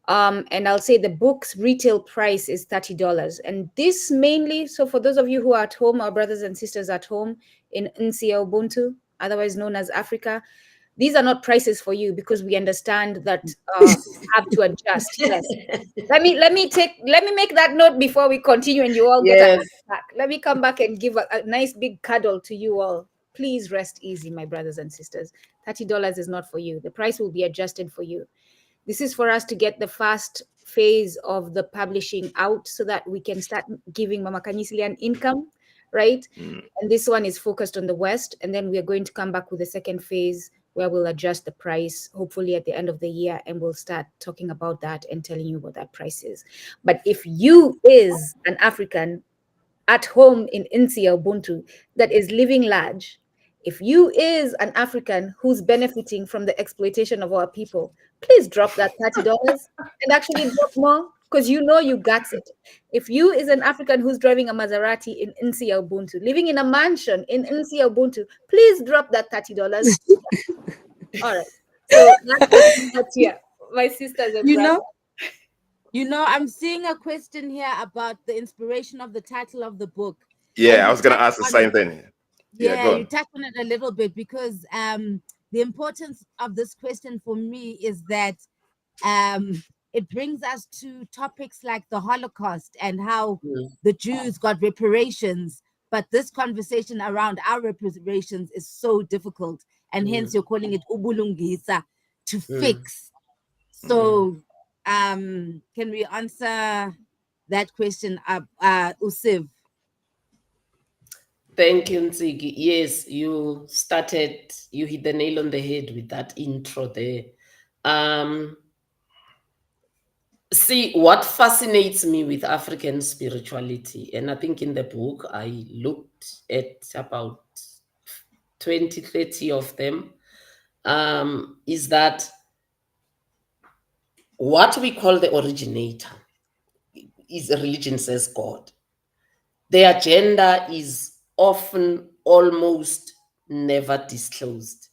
And I'll say the book's retail price is $30. And this mainly, so for those of you who are at home, our brothers and sisters at home in Nsia Ubuntu, otherwise known as Africa, these are not prices for you, because we understand that have to adjust. Yes. Let me make that note before we continue and you all get a back. Let me come back and give a nice big cuddle to you all. Please rest easy, my brothers and sisters. $30 is not for you. The price will be adjusted for you. This is for us to get the first phase of the publishing out so that we can start giving Mama Khanyisile an income, right? And this one is focused on the West. And then we are going to come back with the second phase where we'll adjust the price, hopefully at the end of the year, and we'll start talking about that and telling you what that price is. But if you is an African at home in Nsia Ubuntu that is living large, if you is an African who's benefiting from the exploitation of our people, please drop that $30 and actually drop more. because you know you got it. If you is an African who's driving a Maserati in Nsi Ubuntu, living in a mansion in Nsi Ubuntu, please drop that $30. All right. So that's what here, my sisters and brothers. I'm seeing a question here about the inspiration of the title of the book. Yeah, I was going to ask the same thing. Yeah, go you on. touched on it a little bit, because the importance of this question for me is that it brings us to topics like the Holocaust and how the Jews got reparations, but this conversation around our reparations is so difficult, and hence you're calling it UBULUNGISA, to fix. So can we answer that question, Usiv? Thank you, Ntsiki. Yes, you hit the nail on the head with that intro there. See, what fascinates me with African spirituality, and I think in the book I looked at about 20, 30 of them, is that what we call the originator is a religion says God. Their gender is often almost never disclosed.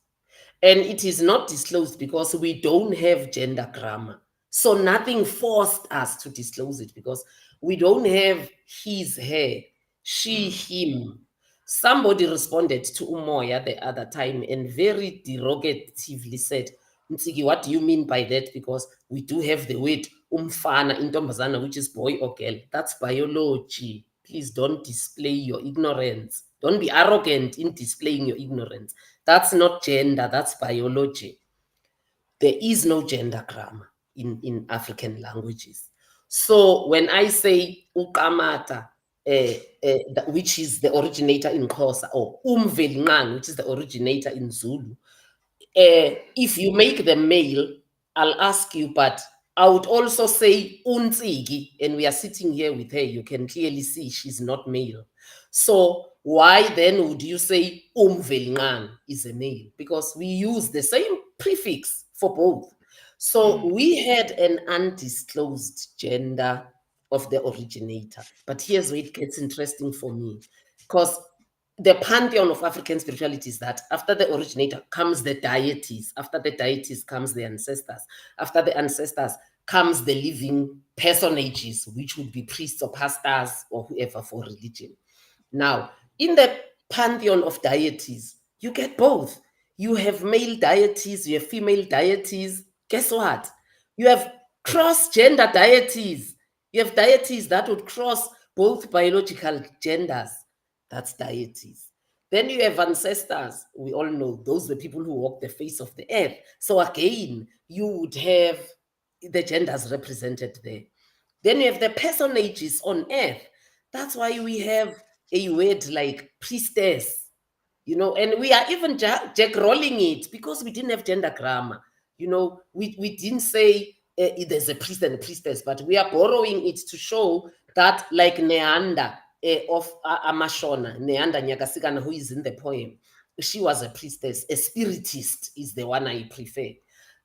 And it is not disclosed because we don't have gender grammar. So nothing forced us to disclose it because we don't have his, her, she, him. Somebody responded to Umoya the other time and very derogatively said, Ntsiki, what do you mean by that? Because we do have the word umfana, intombazana, which is boy or girl. That's biology. Please don't display your ignorance. Don't be arrogant in displaying your ignorance. That's not gender, that's biology. There is no gender grammar in African languages. So when I say uqamata, which is the originator in Xhosa, or umvelinqangi, which is the originator in Zulu, if you make them male, I'll ask you, but I would also say uNtsiki, and we are sitting here with her. You can clearly see she's not male. So why then would you say umvelinqangi is a male? Because we use the same prefix for both. So we had an undisclosed gender of the originator. But here's where it gets interesting for me, because the pantheon of African spirituality is that after the originator comes the deities, after the deities comes the ancestors, after the ancestors comes the living personages, which would be priests or pastors or whoever for religion. Now, in the pantheon of deities, you get both. You have male deities, you have female deities. Guess what? You have cross-gender deities. You have deities that would cross both biological genders. That's deities. Then you have ancestors. We all know those are the people who walk the face of the earth. So again, you would have the genders represented there. Then you have the personages on earth. That's why we have a word like priestess, and we are even jack rolling it because we didn't have gender grammar. We didn't say there's a priest and a priestess, but we are borrowing it to show that, like Neander of Amashona, Neander Nyagasikana, who is in the poem, she was a priestess. A spiritist is the one I prefer.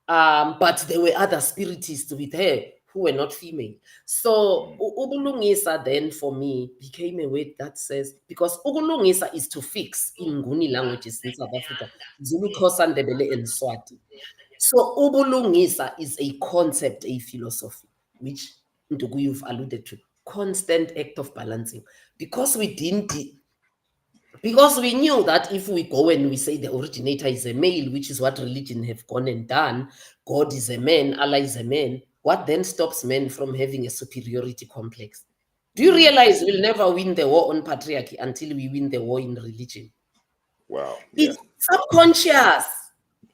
But there were other spiritists with her who were not female. So ubulungisa then for me became a word that says, because ubulungisa is to fix in Nguni languages in South Africa, Zulu, Xhosa, Ndebele, and Swati. So ubulungisa is a concept, a philosophy, which Ndugu you've alluded to, constant act of balancing. Because we knew that if we go and we say the originator is a male, which is what religion have gone and done, God is a man, Allah is a man, what then stops men from having a superiority complex? Do you realize we'll never win the war on patriarchy until we win the war in religion? Wow. Yeah. It's subconscious.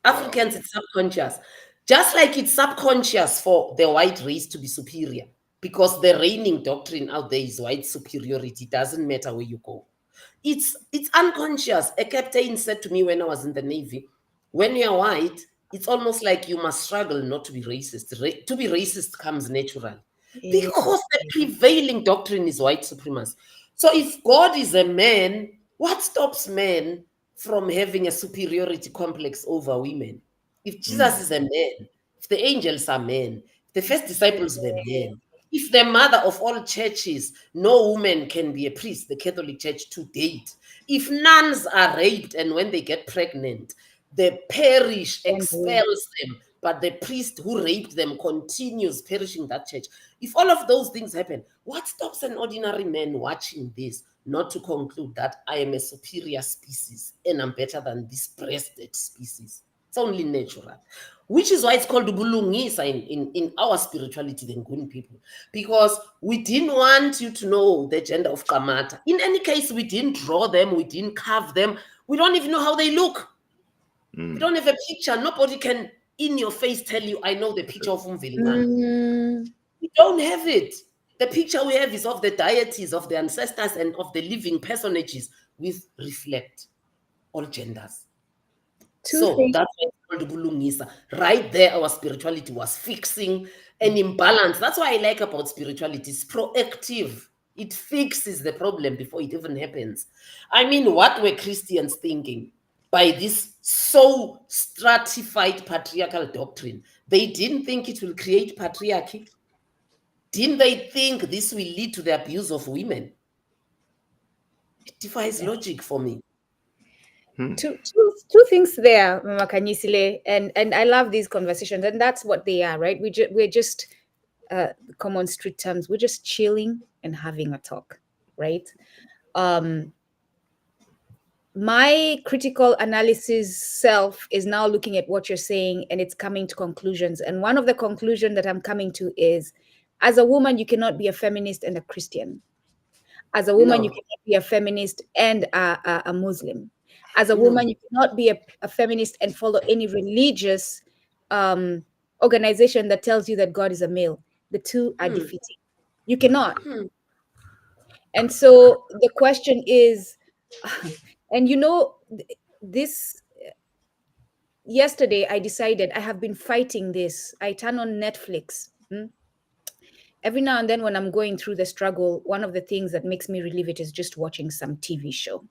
Africans, it's subconscious. Just like it's subconscious for the white race to be superior, because the reigning doctrine out there is white superiority. It doesn't matter where you go. It's unconscious. A captain said to me when I was in the Navy, when you're white, it's almost like you must struggle not to be racist. To be racist comes naturally. Because the prevailing doctrine is white supremacy. So if God is a man, what stops men from having a superiority complex over women? If Jesus is a man, if the angels are men, if the first disciples were men, If the mother of all churches, no woman can be a priest, the Catholic Church to date. If nuns are raped and when they get pregnant, the parish expels them, but the priest who raped them continues perishing that church. If all of those things happen, what stops an ordinary man watching this not to conclude that I am a superior species and I'm better than this breasted species? It's only natural. Which is why it's called UBULUNGISA in our spirituality, the Nguni people, because we didn't want you to know the gender of Kamata. In any case, we didn't draw them, we didn't carve them, we don't even know how they look. We don't have a picture. Nobody can, in your face, tell you, I know the picture of Umvelingana. We don't have it. The picture we have is of the deities, of the ancestors, and of the living personages with reflect all genders. So that's why it's called Bulungisa. Right there, our spirituality was fixing an imbalance. That's why I like about spirituality. It's proactive. It fixes the problem before it even happens. I mean, what were Christians thinking by this so stratified patriarchal doctrine? They didn't think it will create patriarchy. Didn't they think this will lead to the abuse of women? It defies logic for me. Two things there, Mama Khanyisile, and I love these conversations, and that's what they are, right? We're just common street terms. We're just chilling and having a talk, right? My critical analysis self is now looking at what you're saying, and it's coming to conclusions. And one of the conclusions that I'm coming to is, as a woman, you cannot be a feminist and a Christian. As a woman, you cannot be a feminist and a Muslim. As a woman, you cannot be a feminist and follow any religious organization that tells you that God is a male. The two are defeating. You cannot. And so the question is, and this yesterday I decided I have been fighting this. I turn on Netflix. Every now and then when I'm going through the struggle, one of the things that makes me relieve it is just watching some TV show.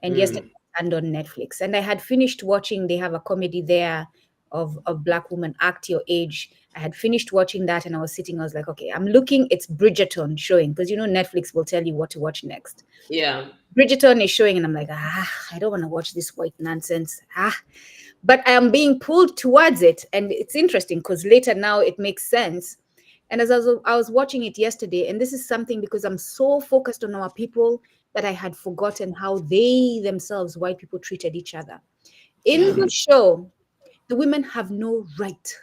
And yesterday I turned on Netflix and I had finished watching, they have a comedy there of a Black woman, Act Your Age. I had finished watching that and I was like, okay, I'm looking, it's Bridgerton showing, because Netflix will tell you what to watch next. Yeah. Bridgerton is showing and I'm like, I don't want to watch this white nonsense. But I am being pulled towards it. And it's interesting because later now it makes sense. And as I was watching it yesterday, and this is something because I'm so focused on our people that I had forgotten how they themselves, white people, treated each other. In the show, the women have no right.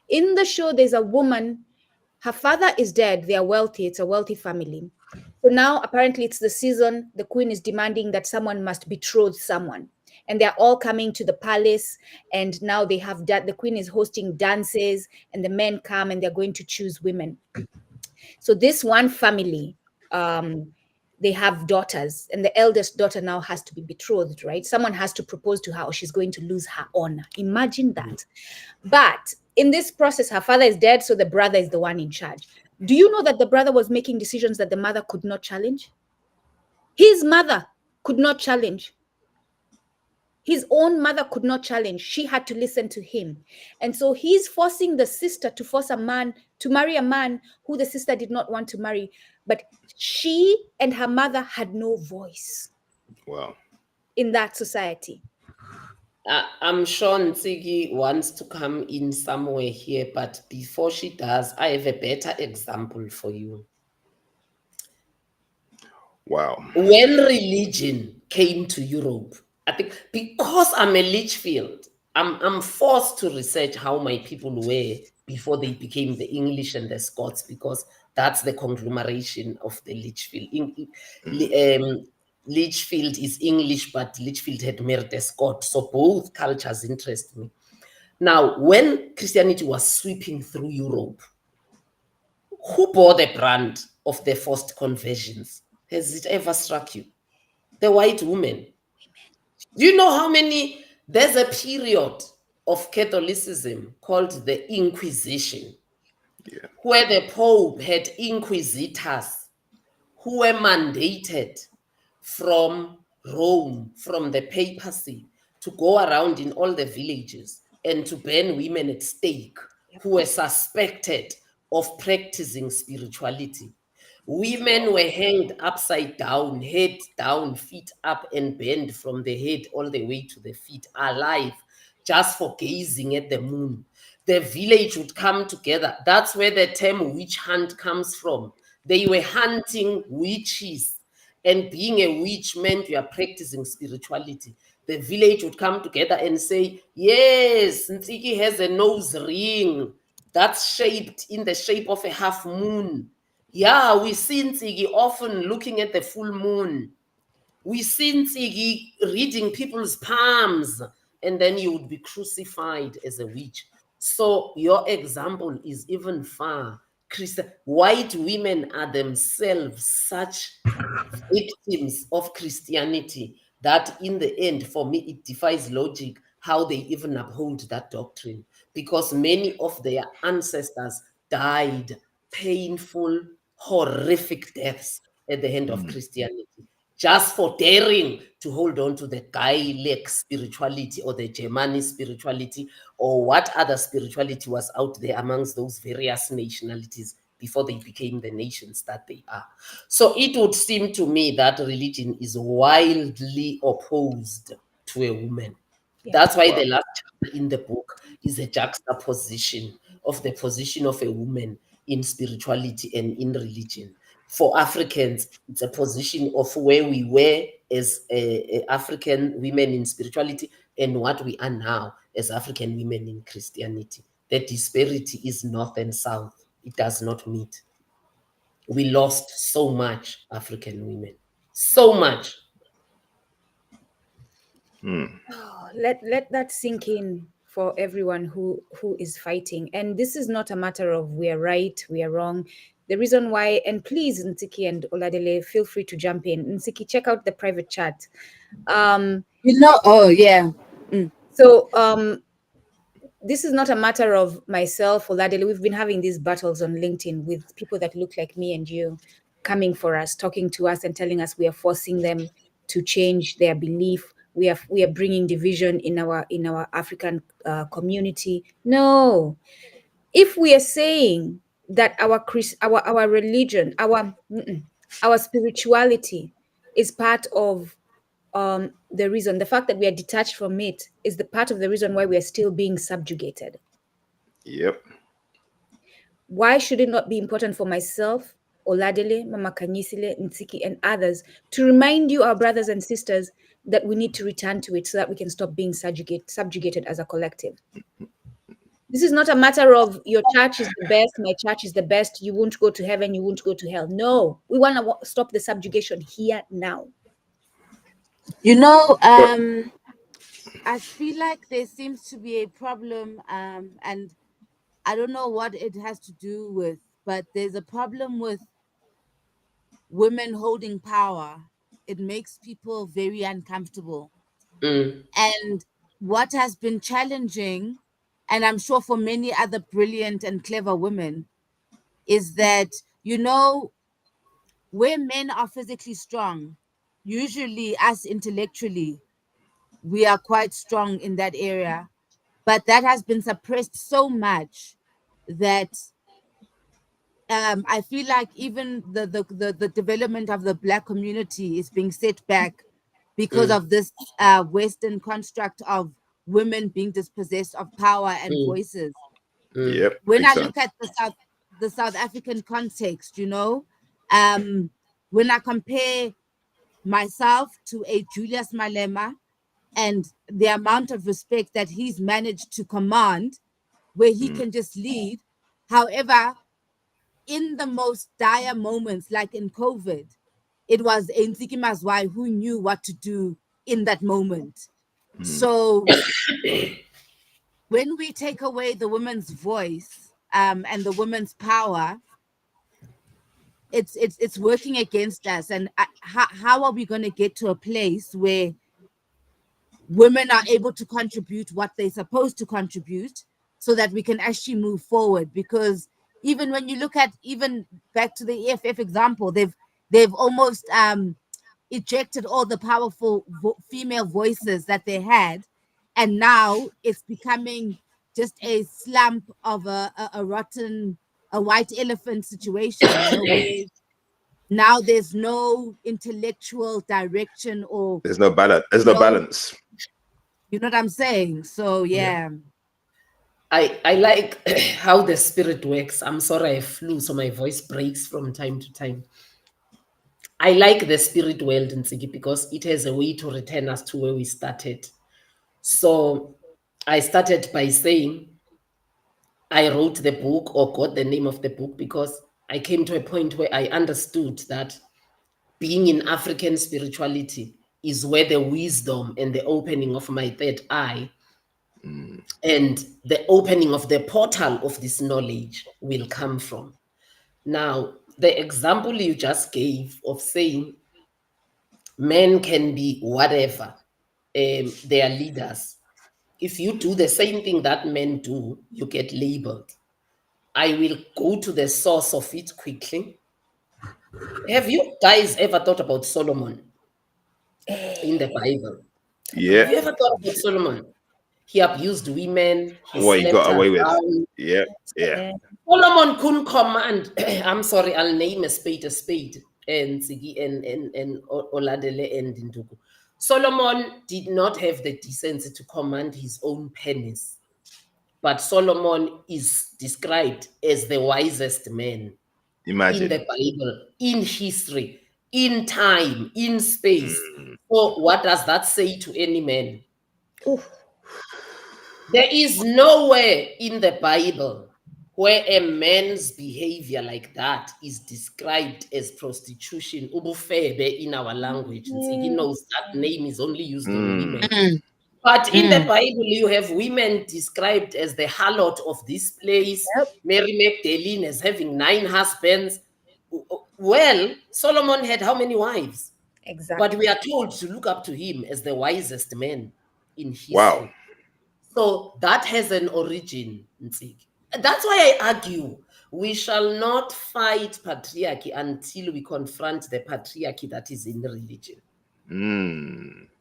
In the show, there's a woman, her father is dead, they are wealthy, it's a wealthy family. So now apparently it's the season, the queen is demanding that someone must betroth someone. And they're all coming to the palace, and now they have the queen is hosting dances, and the men come and they're going to choose women. So this one family, they have daughters, and the eldest daughter now has to be betrothed, right? Someone has to propose to her or she's going to lose her honor. Imagine that. But in this process, her father is dead, so the brother is the one in charge. Do you know that the brother was making decisions that the mother could not challenge? His mother could not challenge. His own mother could not challenge. She had to listen to him. And so he's forcing the sister to force a man to marry a man who the sister did not want to marry. But she and her mother had no voice. Wow. In that society. I'm sure Ntsiki wants to come in somewhere here, but before she does, I have a better example for you. Wow. When religion came to Europe, I think because I'm a Litchfield, I'm forced to research how my people were before they became the English and the Scots, because that's the conglomeration of the Litchfield. Litchfield is English, but Litchfield had married a Scot, so both cultures interest me. Now, when Christianity was sweeping through Europe, who bore the brunt of the forced conversions? Has it ever struck you? The white woman. Do you know how many? There's a period of Catholicism called the Inquisition, where the Pope had inquisitors who were mandated from Rome, from the papacy, to go around in all the villages and to burn women at stake who were suspected of practicing spirituality. Women were hanged upside down, head down, feet up, and bent from the head all the way to the feet, alive, just for gazing at the moon. The village would come together. That's where the term witch hunt comes from. They were hunting witches, and being a witch meant you are practicing spirituality. The village would come together and say, yes, Ntsiki has a nose ring that's shaped in the shape of a half moon. Yeah, we see Ntsiki often looking at the full moon. We see Ntsiki reading people's palms, and then you would be crucified as a witch. So your example is even far. White women are themselves such victims of Christianity that in the end, for me, it defies logic how they even uphold that doctrine, because many of their ancestors died painful, horrific deaths at the hand of Christianity, just for daring to hold on to the Gaelic spirituality or the Germanic spirituality or what other spirituality was out there amongst those various nationalities before they became the nations that they are. So it would seem to me that religion is wildly opposed to a woman. Yeah. That's why Wow. the last chapter in the book is a juxtaposition of the position of a woman in spirituality and in religion. For Africans, it's a position of where we were as African women in spirituality and what we are now as African women in Christianity. The disparity is north and south. It does not meet. We lost so much, African women. So much. Let that sink in for everyone who is fighting. And this is not a matter of we are right, we are wrong. The reason why, and please, Nsiki and Oladele, feel free to jump in. Nsiki, check out the private chat. Oh yeah. So this is not a matter of myself or Ladele. We've been having these battles on LinkedIn with people that look like me and you, coming for us, talking to us and telling us we are forcing them to change their belief. We are bringing division in our African community. No, if we are saying that our religion, our spirituality is part of the reason, the fact that we are detached from it is the part of the reason why we are still being subjugated. Yep. Why should it not be important for myself, Oladele, Mama Khanyisile, Nsiki, and others to remind you, our brothers and sisters, that we need to return to it so that we can stop being subjugated as a collective? This is not a matter of your church is the best, my church is the best, you won't go to heaven, you won't go to hell. No, we want to stop the subjugation here now. I feel like there seems to be a problem, and I don't know what it has to do with, but there's a problem with women holding power. It makes people very uncomfortable. Mm, And what has been challenging, and I'm sure for many other brilliant and clever women, is that, where men are physically strong, usually us intellectually, we are quite strong in that area. But that has been suppressed so much that I feel like even the development of the Black community is being set back because mm, of this Western construct of women being dispossessed of power and mm, voices. mm, Yep. When Big I time. look at the South African context, when I compare myself to a Julius Malema and the amount of respect that he's managed to command, where he can just lead. However, in the most dire moments, like in COVID, it was Nsiki Mazwai who knew what to do in that moment. So when we take away the woman's voice and the woman's power, it's working against us. And how are we going to get to a place where women are able to contribute what they're supposed to contribute so that we can actually move forward? Because even when you look at, even back to the EFF example, they've almost ejected all the powerful female voices that they had, and now it's becoming just a slump of a rotten a white elephant situation, where now there's no intellectual direction or There's no balance. There's no balance. You know what I'm saying? So yeah. I like how the spirit works. I'm sorry I flew, so my voice breaks from time to time. I like the spirit world in Tsiki because it has a way to return us to where we started. So I started by saying I wrote the book or got the name of the book because I came to a point where I understood that being in African spirituality is where the wisdom and the opening of my third eye and the opening of the portal of this knowledge will come from. Now, the example you just gave of saying men can be whatever, they are leaders. If you do the same thing that men do, you get labeled. I will go to the source of it quickly. Have you guys ever thought about Solomon in the Bible? Yeah. Have you ever thought about Solomon? He abused women, he What you slept got away with? around. Yeah. Solomon couldn't command. I'm sorry, I'll name a spade, and Sigi and Oladele and Ndugu. Solomon did not have the decency to command his own pennies, but Solomon is described as the wisest man in the Bible, in history, in time, in space. So, what does that say to any man? Oof. There is nowhere in the Bible where a man's behavior like that is described as prostitution, ubufebe in our language. He knows that name is only used on women. But in the Bible, you have women described as the harlot of this place, Mary Magdalene as having 9 husbands. Well, Solomon had how many wives? Exactly. But we are told to look up to him as the wisest man in history. Wow. So that has an origin, Ntsiki. That's why I argue we shall not fight patriarchy until we confront the patriarchy that is in the religion.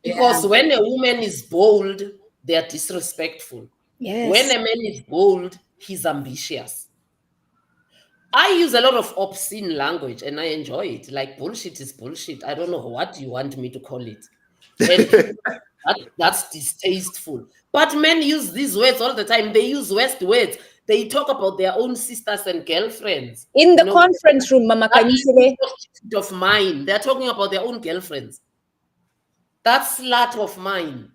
Because when a woman is bold, they are disrespectful. Yes. When a man is bold, he's ambitious. I use a lot of obscene language and I enjoy it. Like bullshit is bullshit. I don't know what you want me to call it. And people, that's distasteful. But men use these words all the time. They use West words. They talk about their own sisters and girlfriends. In the conference room, Mama Khanyisile. Of mine. They're talking about their own girlfriends. That's slut of mine.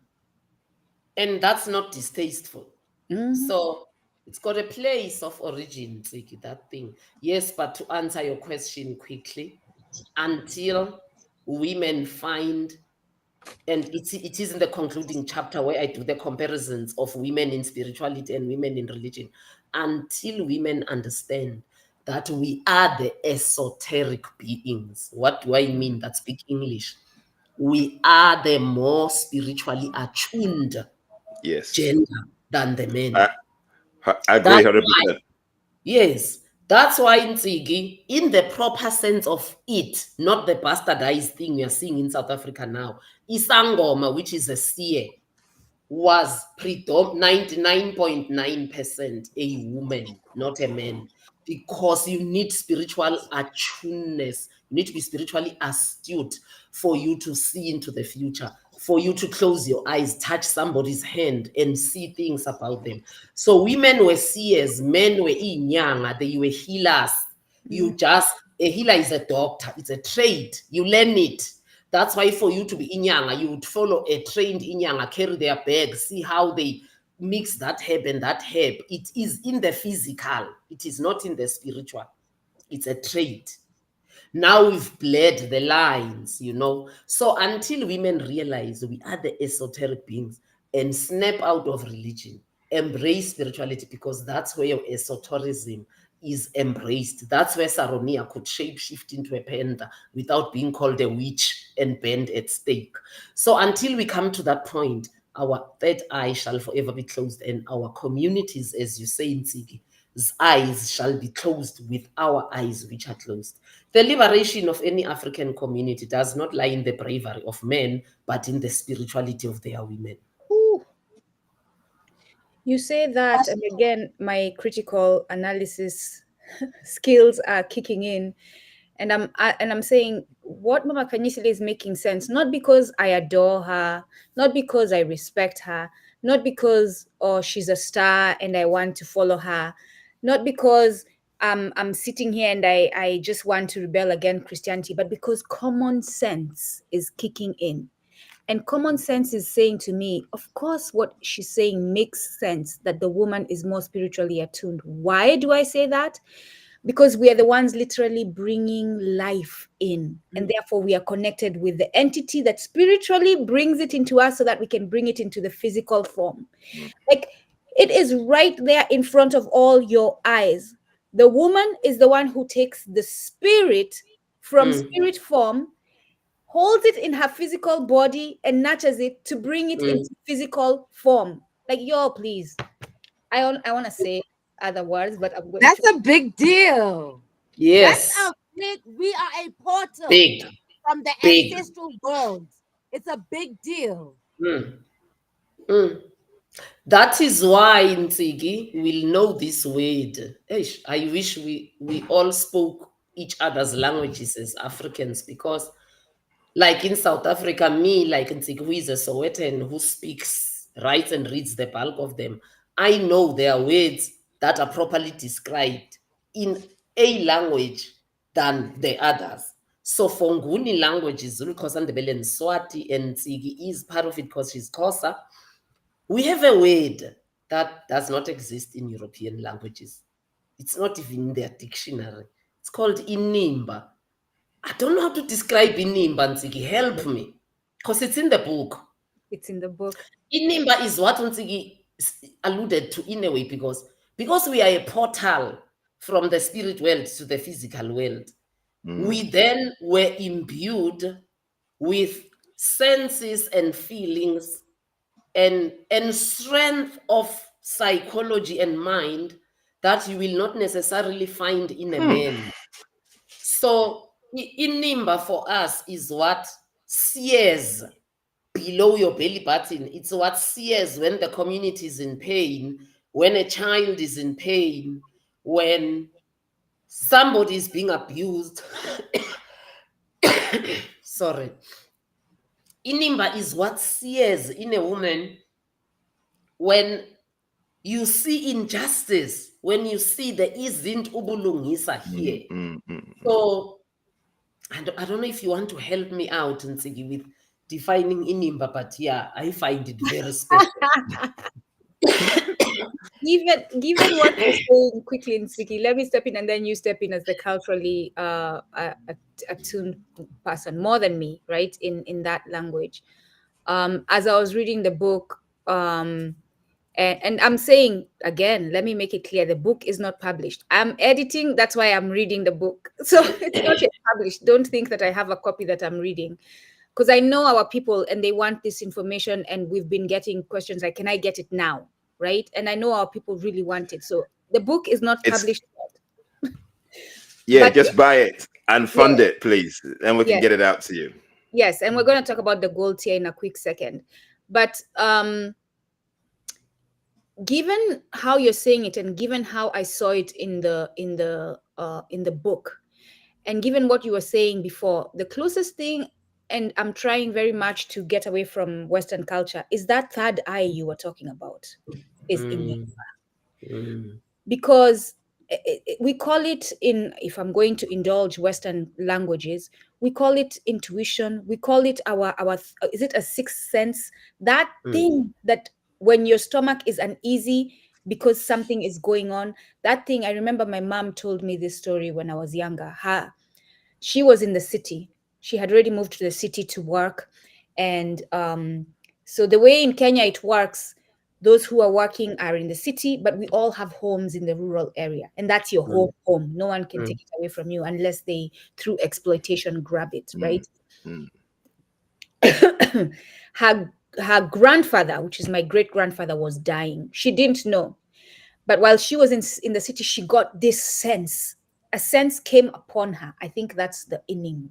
And that's not distasteful. So it's got a place of origin, Tsiki, that thing. Yes, but to answer your question quickly, until women find, and it is in the concluding chapter where I do the comparisons of women in spirituality and women in religion, until women understand that we are the esoteric beings. What do I mean that speak English? We are the more spiritually attuned gender than the men. I agree 100%. Yes, that's why in Tsigi, in the proper sense of it, not the bastardized thing we are seeing in South Africa now, Isangoma, which is a seer, was 99.9% a woman, not a man. Because you need spiritual attuneness. You need to be spiritually astute for you to see into the future, for you to close your eyes, touch somebody's hand, and see things about them. So women were seers, men were inyanga, they were healers. A healer is a doctor, it's a trade, you learn it. That's why for you to be inyanga, you would follow a trained inyanga, carry their bag, see how they mix that herb and that herb. It is in the physical. It is not in the spiritual. It's a trade. Now we've blurred the lines, So until women realize we are the esoteric beings and snap out of religion, embrace spirituality, because that's where your esotericism is embraced. That's where Saronia could shapeshift into a panda without being called a witch and burned at stake. So until we come to that point, our third eye shall forever be closed, and our communities, as you say in Tsigi's eyes, shall be closed with our eyes which are closed. The liberation of any African community does not lie in the bravery of men, but in the spirituality of their women. Ooh. You say that, and again, my critical analysis skills are kicking in, and I'm saying what Mama Khanyisile is making sense, not because I adore her, not because I respect her, not because she's a star and I want to follow her, not because I'm sitting here and I just want to rebel against Christianity, but because common sense is kicking in. And common sense is saying to me, of course, what she's saying makes sense, that the woman is more spiritually attuned. Why do I say that? Because we are the ones literally bringing life in, and therefore we are connected with the entity that spiritually brings it into us so that we can bring it into the physical form. Like, it is right there in front of all your eyes. The woman is the one who takes the spirit from spirit form, holds it in her physical body, and nurtures it to bring it into physical form. Like, yo, please, I want to say other words, but I'm going to. That's a big deal. That's Yes. a big, we are a portal Big. from the Big. ancestral world. It's a big deal. That is why Nsigi will know this word. Eish, I wish we all spoke each other's languages as Africans, because like in South Africa, me, like Nsigi, who is a Sowetan, who speaks, writes and reads the bulk of them, I know there are words that are properly described in a language than the others. So for Nguni languages, Zulu, Xhosa, Ndebele, and Swati, and Nsigi is part of it because she's Xhosa. We have a word that does not exist in European languages. It's not even in their dictionary. It's called inimba. I don't know how to describe inimba, Nsigi. Help me. Because it's in the book. It's in the book. Inimba is what Nsigi alluded to in a way, because we are a portal from the spirit world to the physical world. We then were imbued with senses and feelings and strength of psychology and mind that you will not necessarily find in a man. So inimba for us is what sears below your belly button. It's what sears when the community is in pain, when a child is in pain, when somebody is being abused. Sorry. Inimba is what sears in a woman when you see injustice, when you see there isn't ubulungisa here. So I don't know if you want to help me out, Nsigi, with defining inimba, but yeah, I find it very special. Given what you're saying quickly, Nsiki, let me step in and then you step in as the culturally attuned person, more than me, right? In that language. As I was reading the book, and I'm saying again, let me make it clear: the book is not published. I'm editing, that's why I'm reading the book. So it's not yet published. Don't think that I have a copy that I'm reading, because I know our people and they want this information, and we've been getting questions like, can I get it now? Right? And I know our people really want it. So the book is not published yet. Yeah, But just buy it and fund it, please, and we can yes, get it out to you. yes, and we're going to talk about the gold tier in a quick second. But given how you're saying it, and given how I saw it in the book, and given what you were saying before, the closest thing, and I'm trying very much to get away from Western culture, is that third eye you were talking about, is in, because we call it, in, if I'm going to indulge Western languages, we call it intuition, we call it our is it a sixth sense, that thing that when your stomach is uneasy because something is going on, that thing. I remember my mom told me this story when I was younger. She was in the city, she had already moved to the city to work, and so the way in Kenya it works, those who are working are in the city, but we all have homes in the rural area, and that's your home. No one can take it away from you unless they, through exploitation, grab it, right? Her grandfather, which is my great grandfather, was dying. She didn't know, but while she was in the city, she got this sense. A sense came upon her. I think that's the inimba.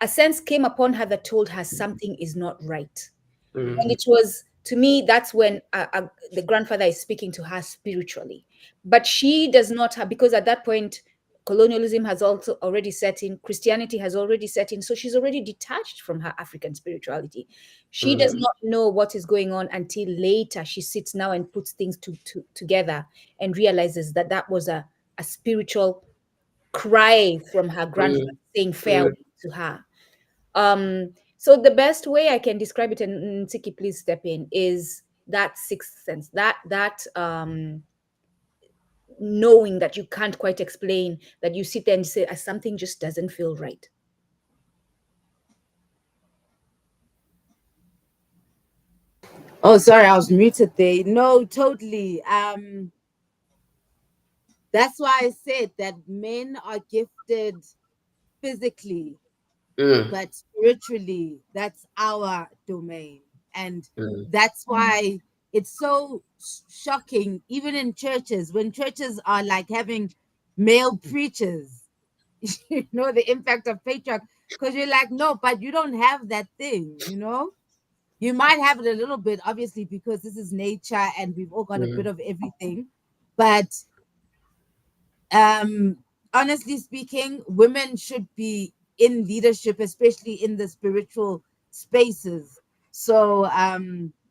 A sense came upon her that told her something is not right. And it was To me, that's when the grandfather is speaking to her spiritually. But she does not have, because at that point, colonialism has also already set in, Christianity has already set in, so she's already detached from her African spirituality. She does not know what is going on until later she sits now and puts things together and realizes that that was a spiritual cry from her grandfather saying farewell to her. So the best way I can describe it, and Nsiki, please step in, is that sixth sense, that knowing that you can't quite explain, that you sit there and say, something just doesn't feel right. Oh, sorry, I was muted there. No, totally. That's why I said that men are gifted physically, but spiritually, that's our domain. And that's why it's so shocking, even in churches, when churches are like having male preachers, you know, the impact of patriarchy, because you're like, no, but you don't have that thing, you know? You might have it a little bit, obviously, because this is nature and we've all got a bit of everything. But honestly speaking, women should be in leadership, especially in the spiritual spaces. So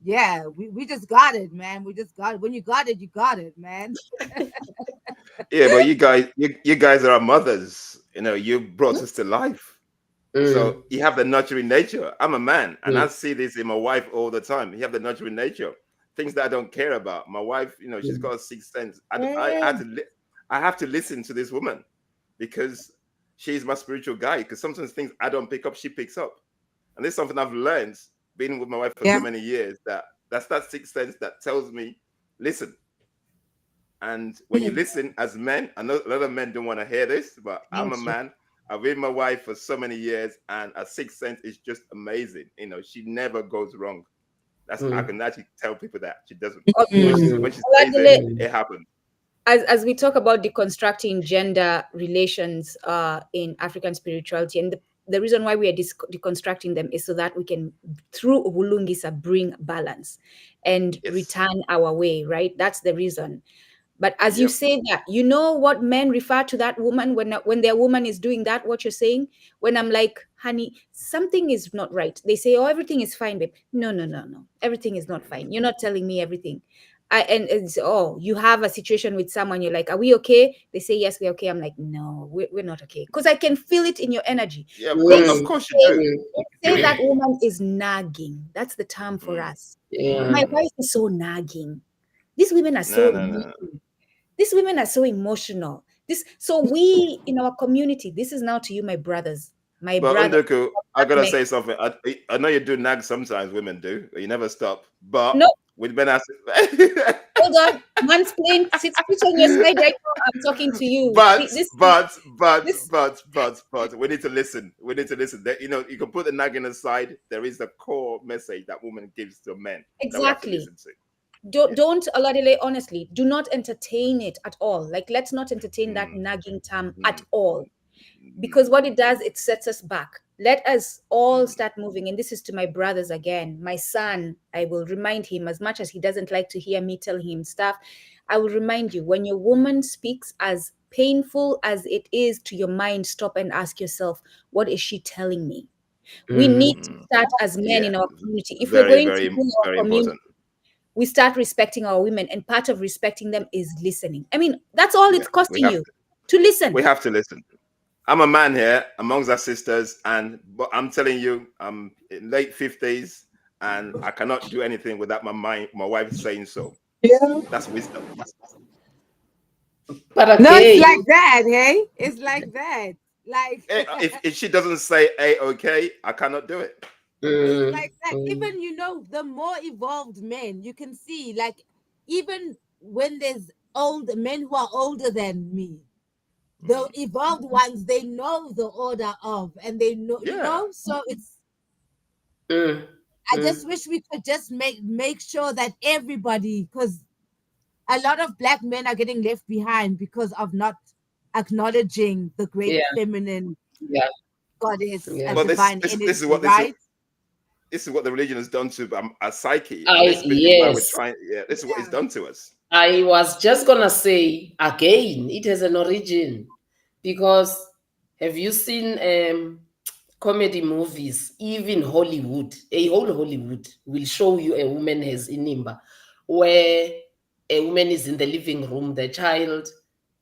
yeah, we just got it, man. We just got it. When you got it, you got it, man. Yeah, but you guys are our mothers. You know, you brought us to life. So you have the nurturing nature. I'm a man, and I see this in my wife all the time. You have the nurturing nature, things that I don't care about. My wife, you know, she's got a sixth sense. I have to listen to this woman because she's my spiritual guide. Because sometimes things I don't pick up, she picks up, and this is something I've learned being with my wife for so many years. That's that sixth sense that tells me, listen. And when you listen as men, I know a lot of men don't want to hear this, but I'm a man. I've been with my wife for so many years, and a sixth sense is just amazing. You know, she never goes wrong. That's I can actually tell people that she doesn't. When she says it happens. As we talk about deconstructing gender relations in African spirituality, and the reason why we are deconstructing them is so that we can, through UBULUNGISA, bring balance and return our way, right? That's the reason. But as you say that, you know what men refer to that woman when their woman is doing that, what you're saying? When I'm like, honey, something is not right. They say, oh, everything is fine, babe. No. Everything is not fine. You're not telling me everything. And it's, oh, you have a situation with someone, you're like, are we okay? They say, yes, we're okay. I'm like, no, we're not okay. Because I can feel it in your energy. Yeah, of course you do. Say that woman is nagging. That's the term for us. My wife is so nagging. These women are so nagging. These women are so emotional. So we in our community, this is now to you, my brothers, my brother. Unduku, I gotta say something. I know you do nag sometimes, women do. You never stop. But no, with men, hold on, mansplain. Sit on your side right now. I'm talking to you. But we need to listen. We need to listen. You know, you can put the nagging aside. There is the core message that woman gives to men. Exactly. That we have to listen to. Don't Oladele, honestly, do not entertain it at all. Like, let's not entertain that nagging term at all, because what it does, it sets us back. Let us all start moving. And this is to my brothers again. My son, I will remind him, as much as he doesn't like to hear me tell him stuff, I will remind you, when your woman speaks, as painful as it is to your mind, stop and ask yourself, what is she telling me? We need to start as men in our community. If we're going to do our community, we start respecting our women, and part of respecting them is listening. I mean, that's all it's costing you to listen. We have to listen. I'm a man here amongst our sisters, but I'm telling you, I'm in late 50s, and I cannot do anything without my wife saying so. Yeah, that's wisdom. But no, it's like that, hey? It's like that. Like if she doesn't say okay, I cannot do it. It's like that. Even, you know, the more evolved men, you can see, like, even when there's old men who are older than me, the evolved ones, they know the order of, and they know, you know, so it's I just wish we could just make sure that everybody, because a lot of Black men are getting left behind because of not acknowledging the great feminine goddess and divine energy, this is what right? this is what the religion has done to our psyche, and this is why we're trying. Yeah, this is what it's done to us. I was just gonna say again, it has an origin, because have you seen comedy movies? Even Hollywood, a whole Hollywood will show you a woman has inimba, where a woman is in the living room, the child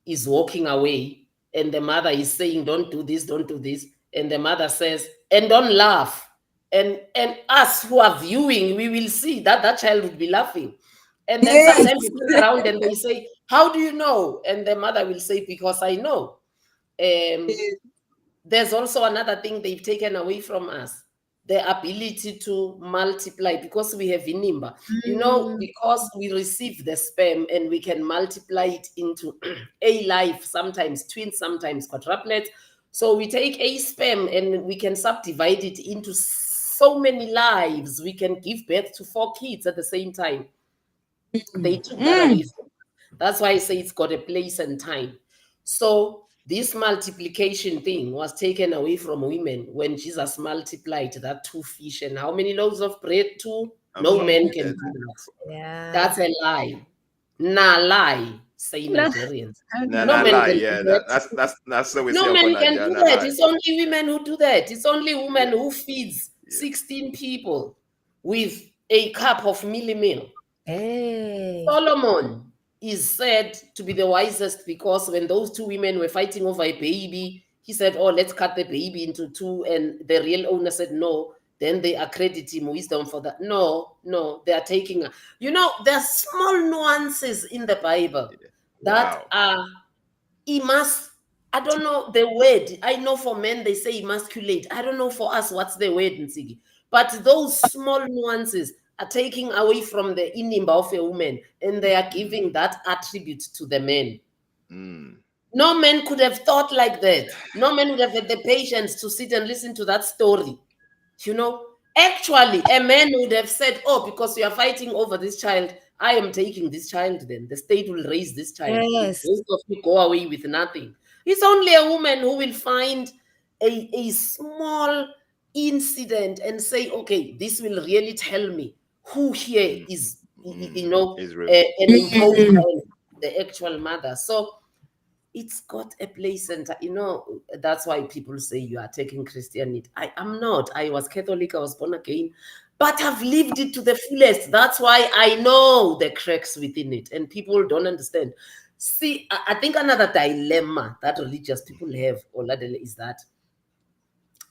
is walking away, and the mother is saying, "Don't do this, don't do this," and the mother says, "And don't laugh." And us who are viewing, we will see that that child would be laughing. And then sometimes you turn around and they say, "How do you know?" And the mother will say, "Because I know." There's also another thing they've taken away from us, the ability to multiply, because we have inimba. You know, because we receive the sperm and we can multiply it into a life, sometimes twins, sometimes quadruplets. So we take a sperm and we can subdivide it into so many lives. We can give birth to 4 kids at the same time. They took that away from us. That's why I say it's got a place and time. So this multiplication thing was taken away from women when Jesus multiplied that 2 fish and how many loaves of bread? 2. No man can do that. Yeah. That's a lie. Nah, lie, say Nigerians. No, No man lie. can Yeah, do that. that's so we No say man upon can Nigeria. do No, that. lie. It's only women who do that. It's only women who feeds 16 people with a cup of meal. Hey. Solomon is said to be the wisest because when those 2 women were fighting over a baby, he said, "Oh, let's cut the baby into 2." And the real owner said, "No." Then they accredit him wisdom for that. No, they are taking. There are small nuances in the Bible that are I don't know the word. I know for men they say emasculate. I don't know for us what's the word, Nsigi. But those small nuances are taking away from the inimba of a woman, and they are giving that attribute to the men. No man could have thought like that. No man would have had the patience to sit and listen to that story. Actually, a man would have said, "Oh, because you are fighting over this child, I am taking this child then. The state will raise this child. Yes. Both of you go away with nothing." It's only a woman who will find a small incident and say, "Okay, this will really tell me who here is, an imposter, the actual mother." So it's got a place, and that's why people say you are taking Christianity. I am not. I was Catholic, I was born again, but I've lived it to the fullest. That's why I know the cracks within it, and people don't understand. See, I think another dilemma that religious people have, Oladele, is that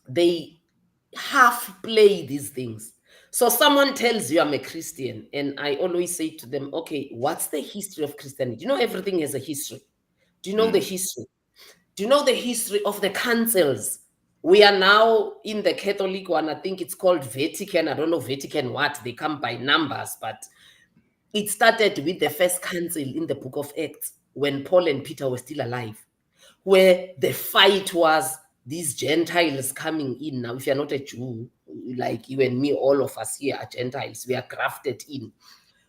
they half play these things. So someone tells you I'm a Christian, and I always say to them, "Okay, what's the history of Christianity?" Everything has a history. Do you know the history? Do you know the history of the councils? We are now in the Catholic one. I think it's called Vatican. I don't know Vatican what. They come by numbers, but it started with the first council in the book of Acts when Paul and Peter were still alive, where the fight was these Gentiles coming in. Now, if you're not a Jew, like you and me, all of us here are Gentiles. We are grafted in.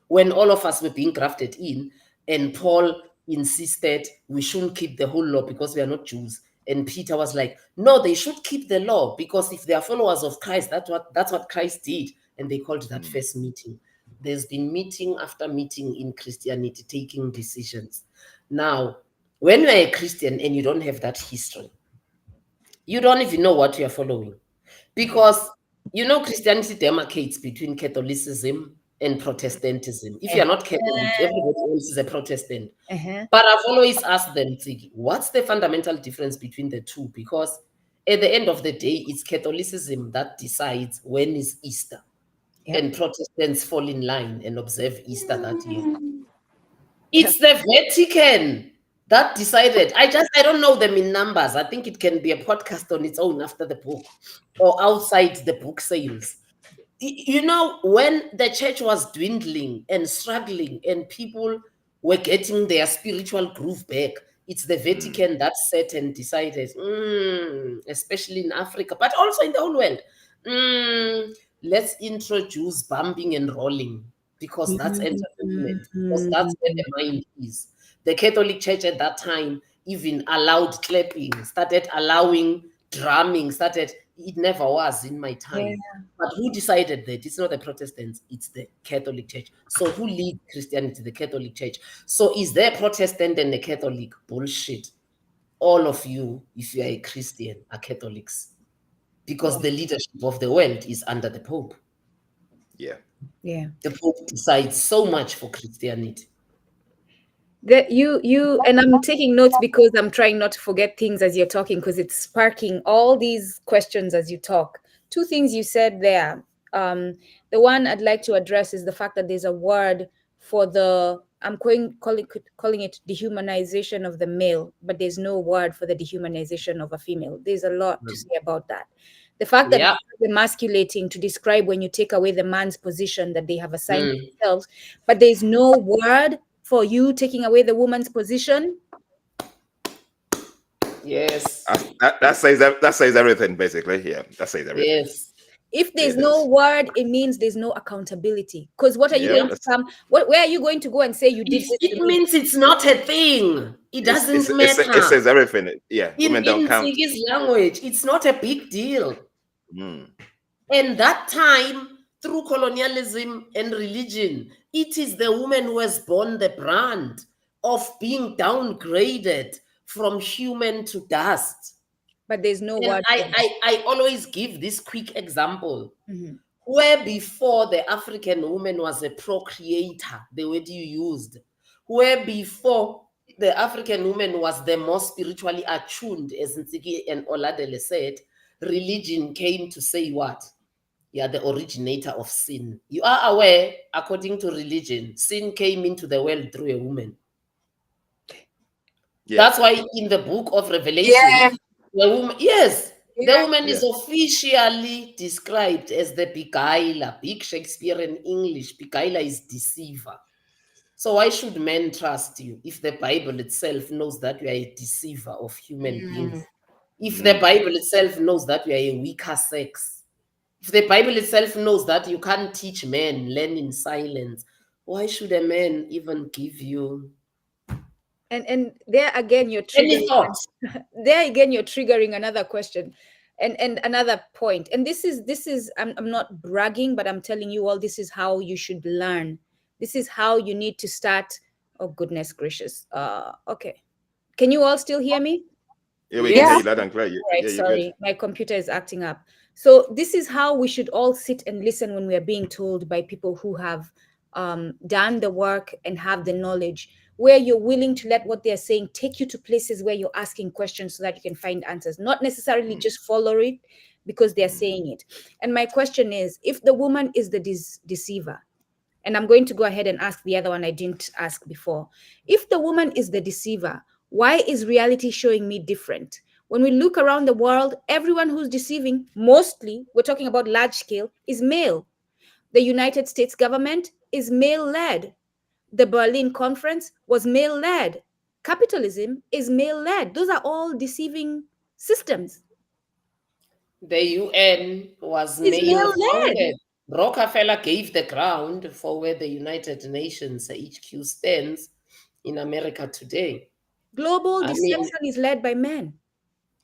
When all of us were being grafted in, and Paul insisted we shouldn't keep the whole law because we are not Jews. And Peter was like, "No, they should keep the law because if they are followers of Christ, that's what Christ did." And they called that first meeting. There's been meeting after meeting in Christianity taking decisions. Now, when you're a Christian and you don't have that history, you don't even know what you're following. Because Christianity demarcates between Catholicism and Protestantism. If you're not Catholic, everybody else is a Protestant. But I've always asked them, Tsiki, what's the fundamental difference between the two? Because at the end of the day, it's Catholicism that decides when is Easter. And Protestants fall in line and observe Easter that year. It's the Vatican that decided. I don't know them in numbers. I think it can be a podcast on its own after the book or outside the book sales. When the church was dwindling and struggling and people were getting their spiritual groove back, it's the Vatican that sat and decided, especially in Africa, but also in the whole world, let's introduce bumping and rolling because that's entertainment, because that's where the mind is. The Catholic Church at that time even allowed clapping, started allowing drumming, started It never was in my time. Yeah. But who decided that? It's not the Protestants, it's the Catholic Church. So who leads Christianity? The Catholic Church. So is there Protestant and a Catholic? Bullshit. All of you, if you are a Christian, are Catholics. Because the leadership of the world is under the Pope. Yeah. Yeah. The Pope decides so much for Christianity. That you and I'm taking notes because I'm trying not to forget things as you're talking, because it's sparking all these questions as you talk. Two things you said there. The one I'd like to address is the fact that there's a word for the calling it dehumanization of the male, but there's no word for the dehumanization of a female. There's a lot to say about that. The fact that they're emasculating to describe when you take away the man's position that they have assigned themselves, but there's no word for you taking away the woman's position. Yes. That says everything, basically. Yeah, that says everything. Yes. If there's no word, it means there's no accountability. Because what are you going to come? Where are you going to go and say you did this? It means it's not a thing. It doesn't matter. It says everything. Yeah, women don't count. In Tsiki's language, it's not a big deal. And that time, through colonialism and religion, it is the woman who has borne the brand of being downgraded from human to dust. But there's no word. I always give this quick example. Where before the African woman was a procreator, the word you used, where before the African woman was the most spiritually attuned, as Ntsiki and Oladele said, religion came to say what? You are the originator of sin. You are aware, according to religion, sin came into the world through a woman. Yeah. That's why in the book of Revelation, the woman, the woman is officially described as the beguiler. Big Shakespearean English, beguiler is deceiver. So why should men trust you if the Bible itself knows that you are a deceiver of human beings? If the Bible itself knows that you are a weaker sex? If the Bible itself knows that you can't teach men, learn in silence, why should a man even give you? And there again, you're triggering. Any thoughts? There again, you're triggering another question, and another point. And this is I'm not bragging, but I'm telling you all, this is how you should learn. This is how you need to start. Oh goodness gracious. Okay, can you all still hear me? Yeah, we can hear you loud and clear. Right, sorry, my computer is acting up. So this is how we should all sit and listen when we are being told by people who have done the work and have the knowledge, where you're willing to let what they're saying take you to places where you're asking questions so that you can find answers, not necessarily just follow it because they're saying it. And my question is, if the woman is the deceiver, and I'm going to go ahead and ask the other one I didn't ask before. If the woman is the deceiver, why is reality showing me different? When we look around the world, everyone who's deceiving, mostly, we're talking about large scale, is male. The United States government is male-led. The Berlin Conference was male-led. Capitalism is male-led. Those are all deceiving systems. The UN was male-founded. Rockefeller gave the ground for where the United Nations HQ stands in America today. Global deception is led by men.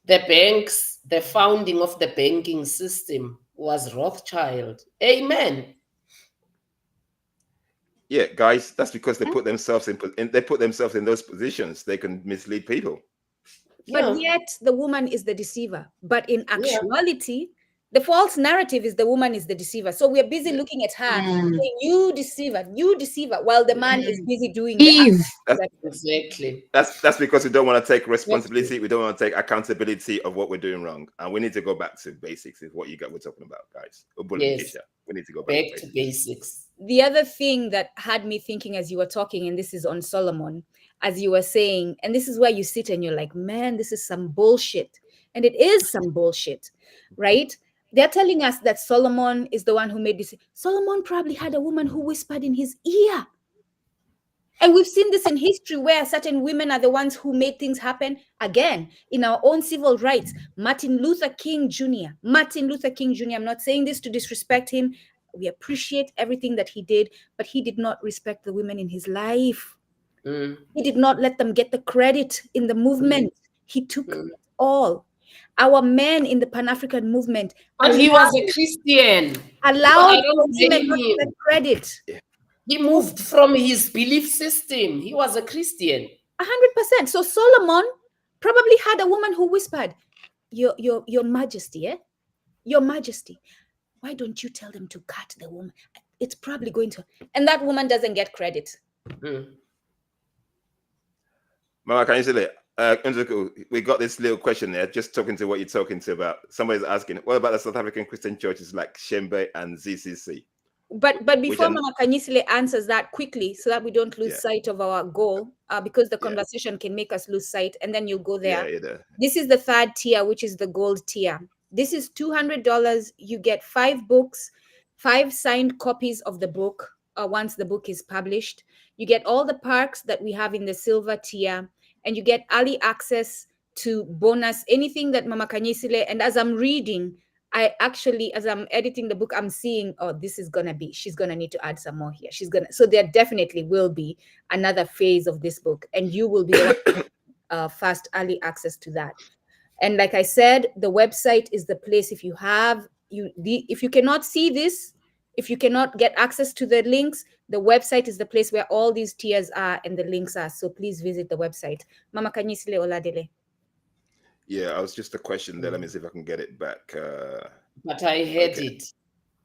The banks, the founding of the banking system was Rothschild. Amen. Yeah, guys, that's because they put themselves in those positions. They can mislead people. But yet the woman is the deceiver. But in actuality, the false narrative is the woman is the deceiver. So we're busy looking at her saying, you deceiver, while the man is busy doing exactly. That's because we don't want to take responsibility. We don't want to take accountability of what we're doing wrong. And we need to go back to basics, is what we're talking about, guys. Yes. We need to go back to basics. The other thing that had me thinking as you were talking, and this is on Solomon, as you were saying, and this is where you sit and you're like, man, this is some bullshit. And it is some bullshit, right? They're telling us that Solomon is the one who made this. Solomon probably had a woman who whispered in his ear. And we've seen this in history where certain women are the ones who made things happen. Again, in our own civil rights, Martin Luther King Jr., I'm not saying this to disrespect him. We appreciate everything that he did, but he did not respect the women in his life. He did not let them get the credit in the movement. He took it all. Our men in the Pan-African movement But he was a Christian. allowed I don't women blame not to him. get credit. He moved from his belief system. He was a Christian. 100%. So Solomon probably had a woman who whispered, your majesty, your majesty, why don't you tell them to cut the woman? It's probably going to, and that woman doesn't get credit. Mama Khanyisile, we got this little question there, just talking to what you're talking to about. Somebody's asking, what about the South African Christian churches like Shembe and ZCC? But before Mama Khanyisile answers that quickly, so that we don't lose sight of our goal, because the conversation can make us lose sight, and then you'll go there. This is the third tier, which is the gold tier. This is $200. You get 5 books, 5 signed copies of the book once the book is published. You get all the perks that we have in the silver tier, and you get early access to bonus, anything that Mama Khanyisile, and as I'm reading, I actually, as I'm editing the book, I'm seeing, oh, this is going to be, she's going to need to add some more here. So there definitely will be another phase of this book, and you will be able to fast early access to that. And like I said, the website is the place. If you have, if you cannot see this, if you cannot get access to the links, the website is the place where all these tiers are and the links are. So please visit the website. Mama Khanyisile Oladele. Yeah, I was just a question there. Let me see if I can get it back. But I had it.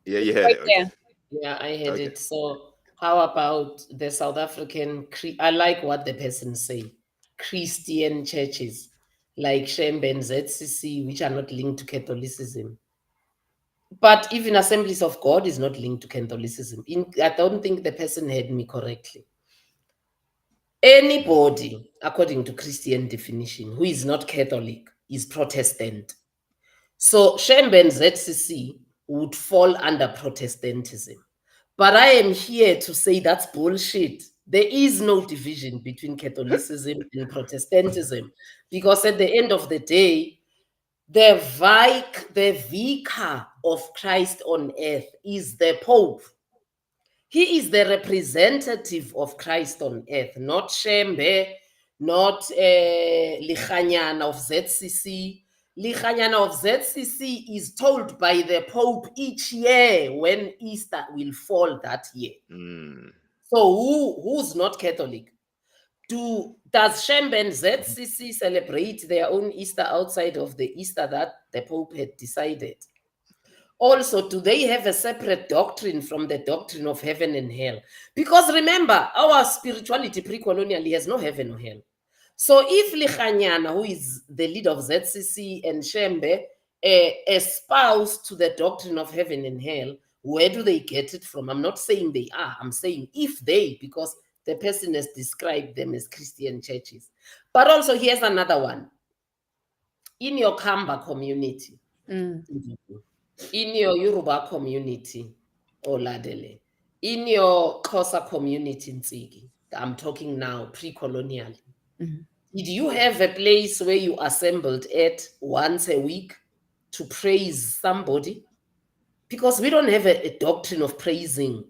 Yeah, you had it. Okay. Yeah, I had it. So how about the South African, I like what the person say, Christian churches like Shembe and ZCC, which are not linked to Catholicism. But even Assemblies of God is not linked to Catholicism. I don't think the person heard me correctly. Anybody, according to Christian definition, who is not Catholic is Protestant. So Shembe and ZCC would fall under Protestantism. But I am here to say that's bullshit. There is no division between Catholicism and Protestantism, because at the end of the day, the vicar of Christ on earth is the Pope. He is the representative of Christ on earth, not Shembe, not Lichanyana of ZCC. Lichanyana of ZCC is told by the Pope each year when Easter will fall that year. So who's not Catholic? Does Shembe and ZCC celebrate their own Easter outside of the Easter that the Pope had decided? Also, do they have a separate doctrine from the doctrine of heaven and hell? Because remember, our spirituality pre-colonially has no heaven or hell. So if Lichanyana, who is the leader of ZCC, and Shembe espouse to the doctrine of heaven and hell, where do they get it from? I'm not saying they are. I'm saying if they, because the person has described them as Christian churches. But also, here's another one. In your Kamba community, in your Yoruba community, Oladele, in your Xhosa community, Ntsiki, I'm talking now pre-colonially, did you have a place where you assembled at once a week to praise somebody? Because we don't have a doctrine of praising.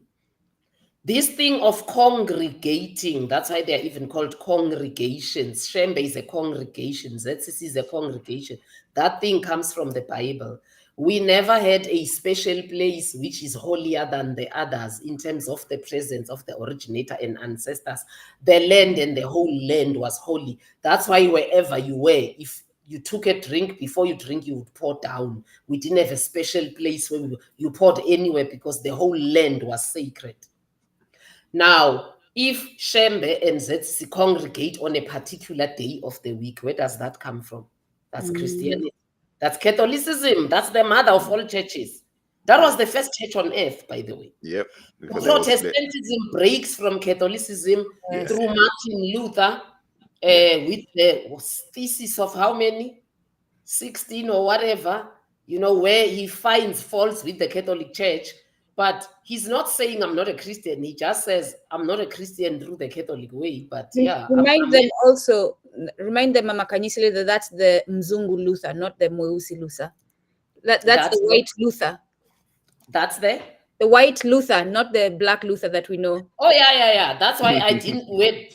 This thing of congregating, that's why they're even called congregations. Shembe is a congregation, ZCC is a congregation. That thing comes from the Bible. We never had a special place which is holier than the others in terms of the presence of the originator and ancestors. The land and the whole land was holy. That's why wherever you were, if you took a drink, before you drink, you would pour down. We didn't have a special place where you poured anywhere because the whole land was sacred. Now, if Shembe and ZCC congregate on a particular day of the week, where does that come from? That's Christianity. That's Catholicism. That's the mother of all churches. That was the first church on earth, by the way. Yep. Protestantism breaks from Catholicism through Martin Luther with the thesis of how many? 16 or whatever, where he finds faults with the Catholic Church. But he's not saying I'm not a Christian. He just says I'm not a Christian through the Catholic way. But yeah. Remind them, Mama Khanyisile, that that's the Mzungu Luther, not the Mweusi Luther. That's the white Luther. That's the white Luther, not the black Luther that we know. Oh, yeah. That's why I didn't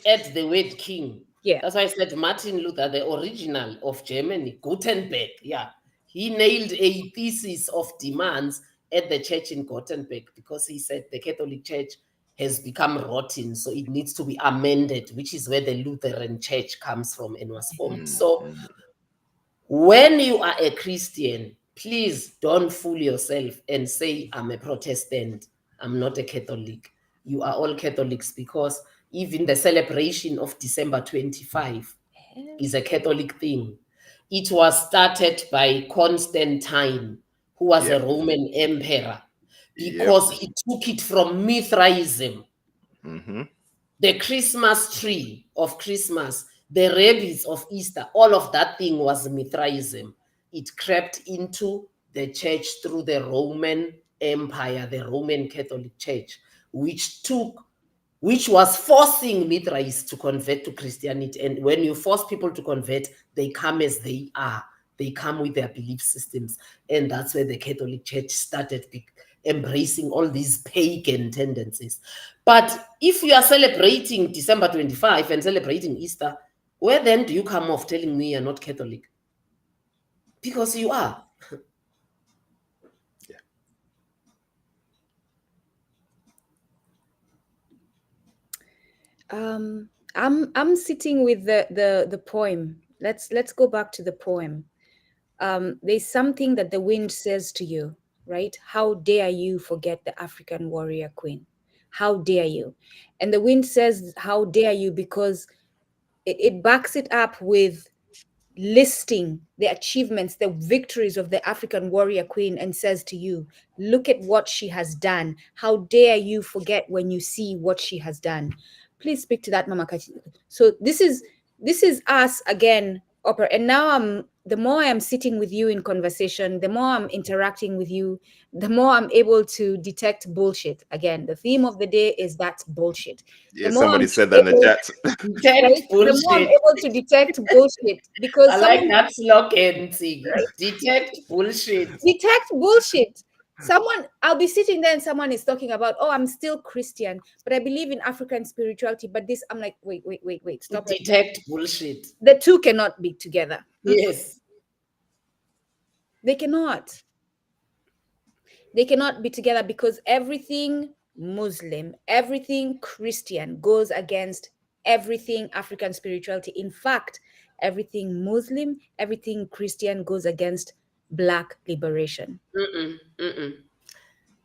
add the word king. Yeah. That's why I said Martin Luther, the original of Germany, Gutenberg. Yeah. He nailed a thesis of demands at the church in Gothenburg because he said the Catholic Church has become rotten, so it needs to be amended, which is where the Lutheran Church comes from and was formed. So when you are a Christian, please don't fool yourself and say, I'm a Protestant, I'm not a Catholic. You are all Catholics because even the celebration of December 25 is a Catholic thing. It was started by Constantine, who was a Roman emperor, because he took it from Mithraism. The Christmas tree of Christmas, the rabbits of Easter, all of that thing was Mithraism. It crept into the church through the Roman Empire, the Roman Catholic Church, which was forcing Mithrais to convert to Christianity. And when you force people to convert, they come as they are. They come with their belief systems. And that's where the Catholic Church started embracing all these pagan tendencies. But if you are celebrating December 25 and celebrating Easter, where then do you come off telling me you're not Catholic? Because you are. I'm sitting with the poem. Let's go back to the poem. There's something that the wind says to you, right? How dare you forget the African warrior queen? How dare you? And the wind says, how dare you? Because it backs it up with listing the achievements, the victories of the African warrior queen, and says to you, look at what she has done. How dare you forget when you see what she has done? Please speak to that, Mama Kati. So this is us again, Oprah. And now the more I'm sitting with you in conversation, the more I'm interacting with you, the more I'm able to detect bullshit. Again, the theme of the day is that's bullshit. Yeah, The more somebody I'm said that in the able, chat. right? Detect The more I'm bullshit. able to detect bullshit, because I like someone, that slogan, Tig. right? Detect bullshit. Detect bullshit. Someone, I'll be sitting there and someone is talking about, oh, I'm still Christian, but I believe in African spirituality. But this, I'm like, wait, stop it. Detect bullshit. The two cannot be together. Yes. They cannot. They cannot be together because everything Muslim, everything Christian goes against everything African spirituality. In fact, everything Muslim, everything Christian goes against Black liberation.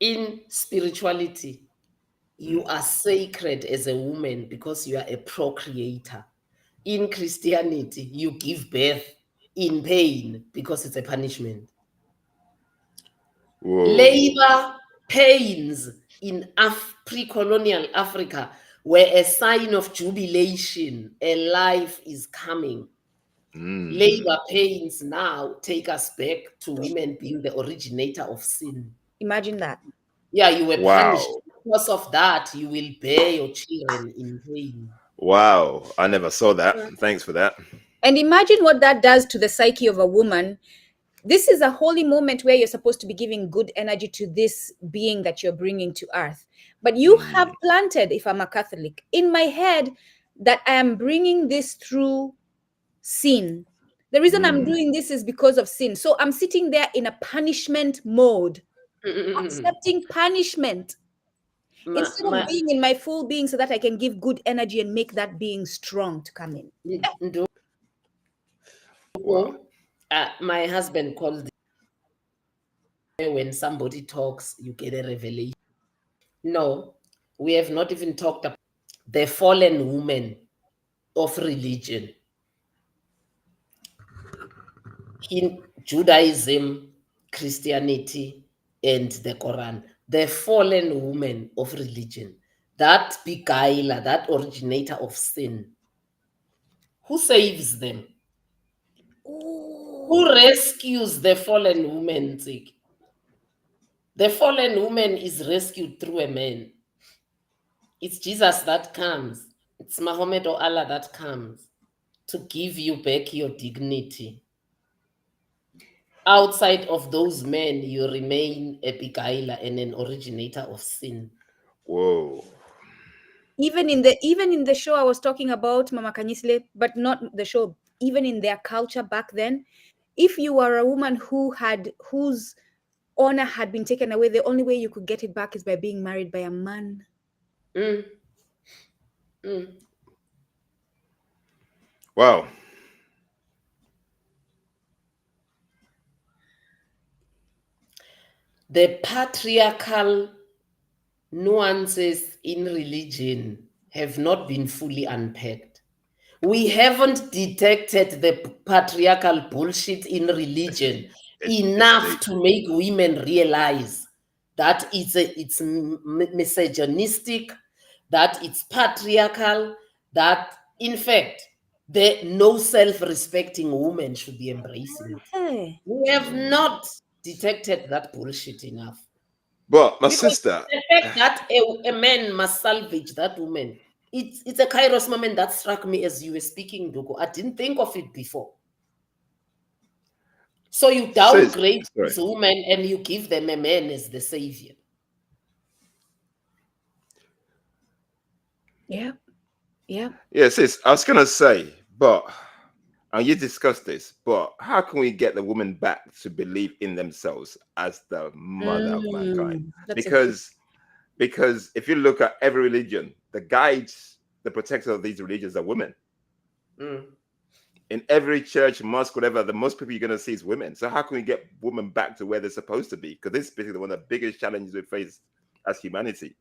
In spirituality, you are sacred as a woman because you are a procreator. In Christianity, you give birth in pain because it's a punishment. Whoa. Labor pains in pre-colonial Africa were a sign of jubilation. A life is coming. Labor pains now take us back to women being the originator of sin. Imagine that. Yeah, you were punished. Wow. Because of that, you will bear your children in pain. Wow. I never saw that. Thanks for that. And imagine what that does to the psyche of a woman. This is a holy moment where you're supposed to be giving good energy to this being that you're bringing to earth. But you have planted, if I'm a Catholic, in my head that I am bringing this through sin. The reason I'm doing this is because of sin. So I'm sitting there in a punishment mode, accepting punishment instead of being in my full being so that I can give good energy and make that being strong to come in. Wow. My husband called it when somebody talks, you get a revelation. No, we have not even talked about the fallen woman of religion. In Judaism, Christianity, and the Quran, the fallen woman of religion, that beguiler, that originator of sin, who saves them? Who rescues the fallen woman? The fallen woman is rescued through a man. It's Jesus that comes. It's Muhammad or Allah that comes to give you back your dignity. Outside of those men, you remain a beguiler and an originator of sin. Whoa. Even in the show I was talking about, Mama Khanyisile, but not the show, even in their culture back then, if you were a woman whose honor had been taken away, the only way you could get it back is by being married by a man. Mm. Mm. Wow. The patriarchal nuances in religion have not been fully unpacked. We haven't detected the patriarchal bullshit in religion enough to make women realize that it's misogynistic, that it's patriarchal, that in fact no self-respecting woman should be embracing it. Hey. We have not detected that bullshit enough. But my Because sister, the fact that a man must salvage that woman, it's a kairos moment that struck me as you were speaking, Dugo. I didn't think of it before. So you downgrade sorry. this woman and you give them a man as the savior. Yeah. Yeah. Yeah, sis, I was gonna say, but and you discussed this, but how can we get the woman back to believe in themselves as the mother of mankind? Because if you look at every religion, the guides, the protectors of these religions are women. Mm. In every church, mosque, whatever, the most people you're going to see is women. So how can we get women back to where they're supposed to be? Because this is basically one of the biggest challenges we face as humanity.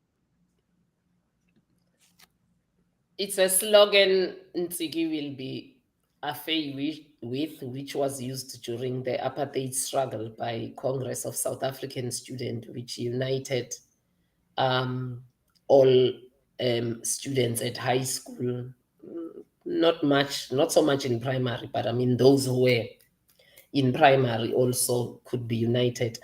It's a slogan Nsigi will be afraid with, which was used during the apartheid struggle by Congress of South African Students, which united all students at high school. Not so much in primary, but I mean those who were in primary also could be united.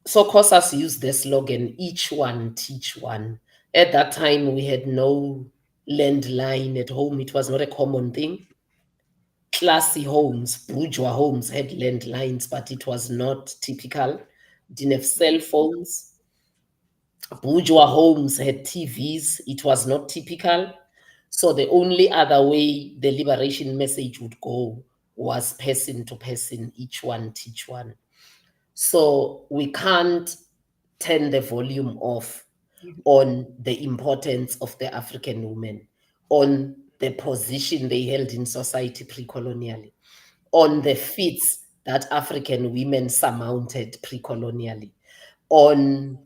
So COSAS used the slogan, each one, teach one. At that time, we had no landline at home. It was not a common thing. Classy homes, bourgeois homes had landlines, but it was not typical. Didn't have cell phones. Bourgeois homes had TVs. It was not typical. So the only other way the liberation message would go was person to person, each one, teach one. So we can't turn the volume off on the importance of the African woman, on the position they held in society pre-colonially, on the feats that African women surmounted pre-colonially, on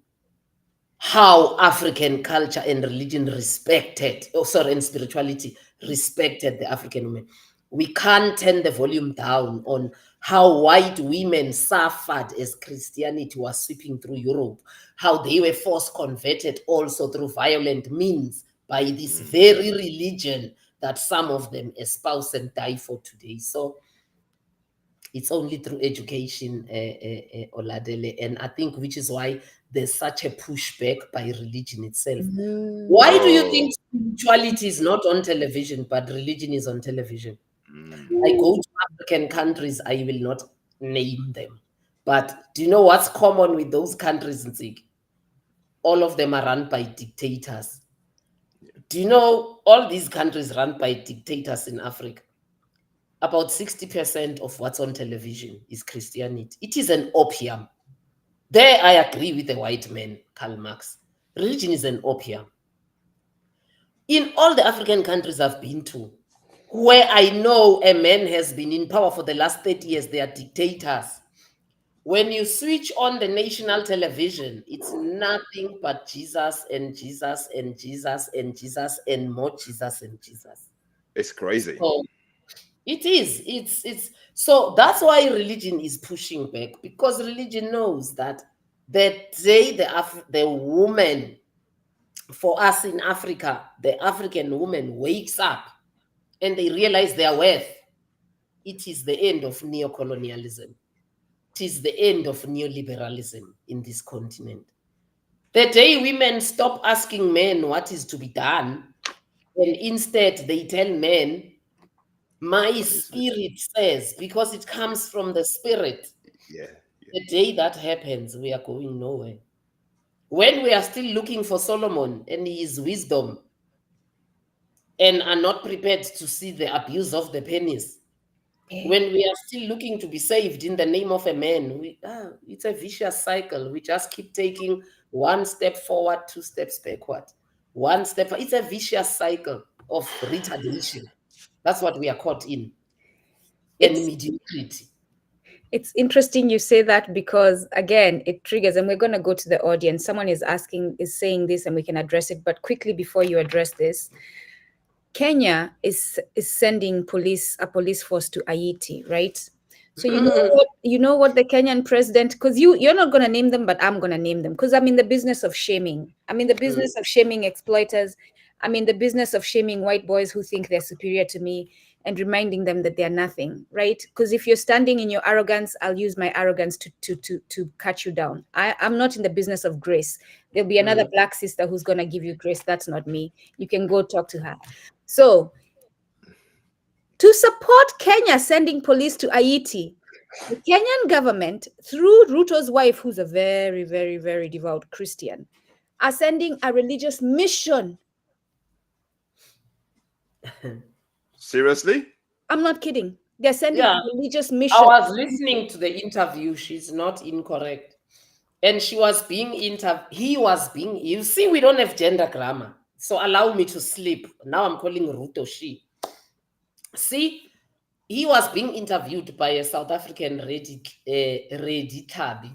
how African culture and religion and spirituality respected the African woman. We can't turn the volume down on how white women suffered as Christianity was sweeping through Europe, how they were forced converted also through violent means by this very religion that some of them espouse and die for today. So it's only through education, Oladele, and I think which is why there's such a pushback by religion itself. Why do you think spirituality is not on television, but religion is on television? I go to African countries, I will not name them. But do you know what's common with those countries, Ntsik? All of them are run by dictators. Do you know all these countries run by dictators in Africa? About 60% of what's on television is Christianity. It is an opium. There, I agree with the white man, Karl Marx. Religion is an opium. In all the African countries I've been to, where I know a man has been in power for the last 30 years, they are dictators. When you switch on the national television, it's nothing but Jesus and Jesus and Jesus and Jesus and more Jesus and Jesus. It's crazy. So it is. It's so that's why religion is pushing back, because religion knows that the day the woman, for us in Africa, the African woman wakes up and they realize their worth, it is the end of neocolonialism. It is the end of neoliberalism in this continent. The day women stop asking men what is to be done, and instead they tell men, my spirit says, because it comes from the spirit. Yeah. The day that happens, we are going nowhere. When we are still looking for Solomon and his wisdom, and are not prepared to see the abuse of the pennies. When we are still looking to be saved in the name of a man, it's a vicious cycle. We just keep taking one step forward, two steps backward. One step, it's a vicious cycle of retardation. That's what we are caught in. And mediocrity. It's interesting you say that, because again, it triggers, and we're going to go to the audience. Someone is saying this, and we can address it. But quickly, before you address this, Kenya is sending a police force to Haiti, right? So you know what the Kenyan president, because you're not going to name them, but I'm going to name them, because I'm in the business of shaming. I'm in the business of shaming exploiters. I'm in the business of shaming white boys who think they're superior to me, and reminding them that they're nothing, right? Because if you're standing in your arrogance, I'll use my arrogance to cut you down. I'm not in the business of grace. There'll be another black sister who's going to give you grace. That's not me. You can go talk to her. So, to support Kenya sending police to Haiti, the Kenyan government, through Ruto's wife, who's a very, very, very devout Christian, are sending a religious mission. Seriously? I'm not kidding. They're sending a religious mission. I was listening to the interview. She's not incorrect. And he was being, you see, we don't have gender grammar. So allow me to sleep. Now I'm calling Ruto she. See, he was being interviewed by a South African Reddy Tabi.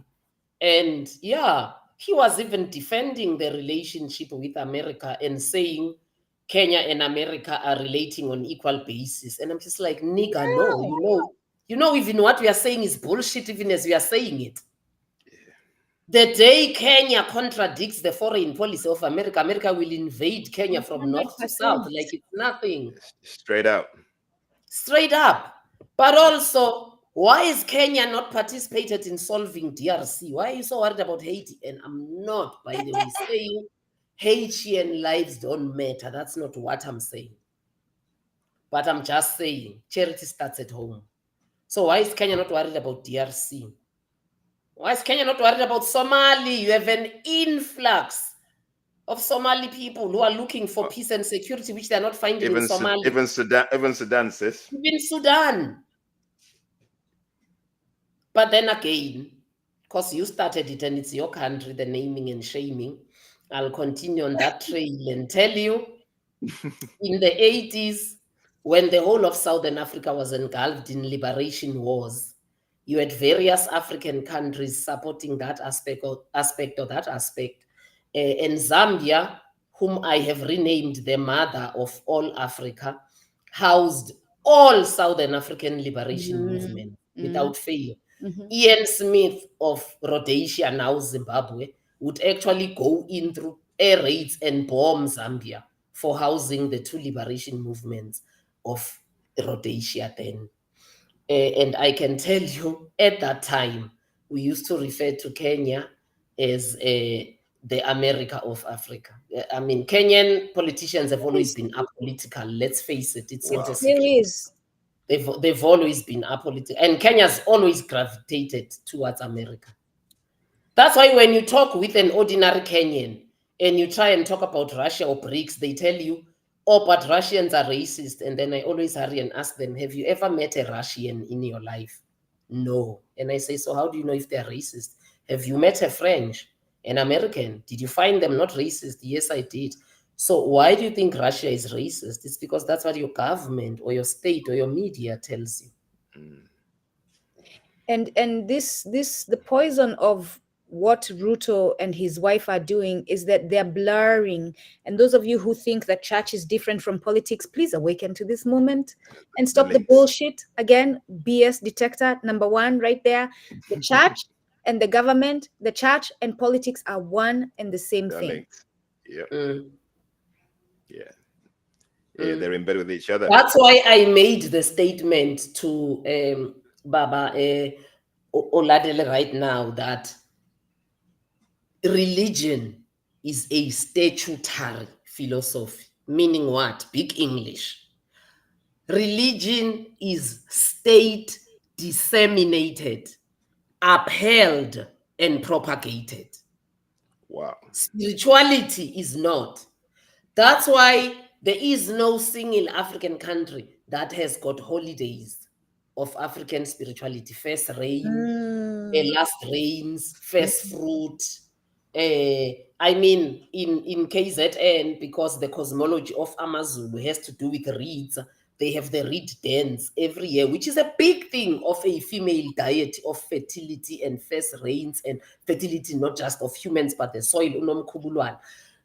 And he was even defending the relationship with America and saying Kenya and America are relating on equal basis. And I'm just like, nigga, no, even what we are saying is bullshit, even as we are saying it. The day Kenya contradicts the foreign policy of America, America will invade Kenya from north to south like it's nothing. Straight up. Straight up. But also, why is Kenya not participated in solving DRC? Why are you so worried about Haiti? And I'm not, by the way, saying Haitian lives don't matter. That's not what I'm saying. But I'm just saying charity starts at home. So why is Kenya not worried about DRC? Why is Kenya not worried about Somali? You have an influx of Somali people who are looking for peace and security, which they're not finding in Somalia. Even Sudan, sis. Even Sudan. But then again, because you started it and it's your country, the naming and shaming, I'll continue on that trail and tell you, in the 80s, when the whole of Southern Africa was engulfed in liberation wars, you had various African countries supporting that aspect. And Zambia, whom I have renamed the mother of all Africa, housed all Southern African liberation movement without fail. Ian Smith of Rhodesia, now Zimbabwe, would actually go in through air raids and bomb Zambia for housing the two liberation movements of Rhodesia then. And I can tell you, at that time, we used to refer to Kenya as the America of Africa. I mean, Kenyan politicians have always been apolitical. Let's face it, it's not a secret. There is. They've always been apolitical. And Kenya's always gravitated towards America. That's why when you talk with an ordinary Kenyan and you try and talk about Russia or BRICS, they tell you, oh, but Russians are racist. And then I always hurry and ask them, have you ever met a Russian in your life? No. And I say, so how do you know if they're racist? Have you met a French, an American? Did you find them not racist? Yes, I did. So why do you think Russia is racist? It's because that's what your government or your state or your media tells you. And this the poison of what Ruto and his wife are doing is that they're blurring. And those of you who think that church is different from politics, please awaken to this moment and stop the bullshit. Again, BS detector number one right there. The church and the government, the church and politics are one and the same thing. Yeah. They're in bed with each other. That's why I made the statement to Baba Oladele right now that religion is a statutory philosophy. Meaning what? Big English. Religion is state disseminated, upheld, and propagated. Wow. Spirituality is not. That's why There is no single African country that has got holidays of African spirituality. First rain, last rains, first fruit. I mean, in KZN, because the cosmology of Amazulu has to do with reeds, they have the reed dance every year, which is a big thing of a female diet of fertility and first rains and fertility, not just of humans, but the soil.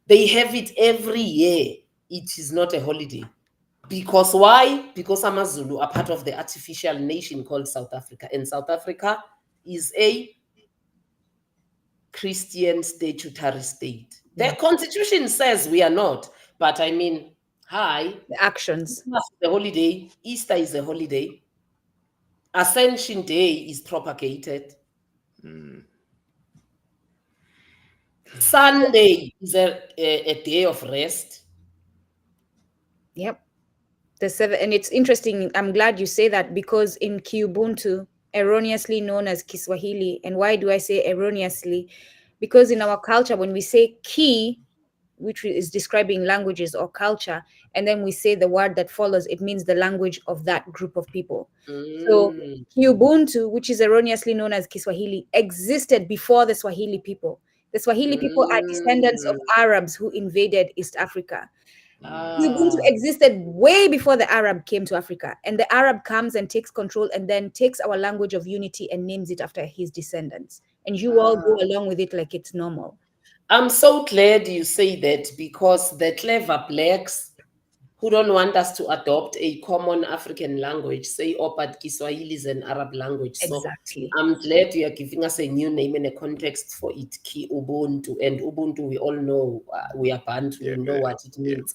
They have it every year. It is not a holiday. Because why? Because Amazulu are part of the artificial nation called South Africa. And South Africa is a Christian statutory state. The constitution says we are not. But I mean, hi. The actions. Christmas is a holiday. Easter is a holiday. Ascension Day is propagated. Sunday is a day of rest. Yep. And it's interesting. I'm glad you say that, because in Kiubuntu, erroneously known as Kiswahili, and why do I say erroneously? Because in our culture, when we say Ki, which is describing languages or culture, and then we say the word that follows, it means the language of that group of people. So Kiubuntu, which is erroneously known as Kiswahili, existed before the Swahili people. The Swahili people are descendants of Arabs who invaded East Africa. Ubuntu existed way before the Arab came to Africa, and the Arab comes and takes control and then takes our language of unity and names it after his descendants. And you all go along with it like it's normal. I'm so glad you say that, because the clever blacks who don't want us to adopt a common African language say, oh, but Kiswahili is an Arab language. Exactly. So I'm glad you are giving us a new name and a context for it, Ki Ubuntu. And Ubuntu, we all know, we are Bantu, we know what it means.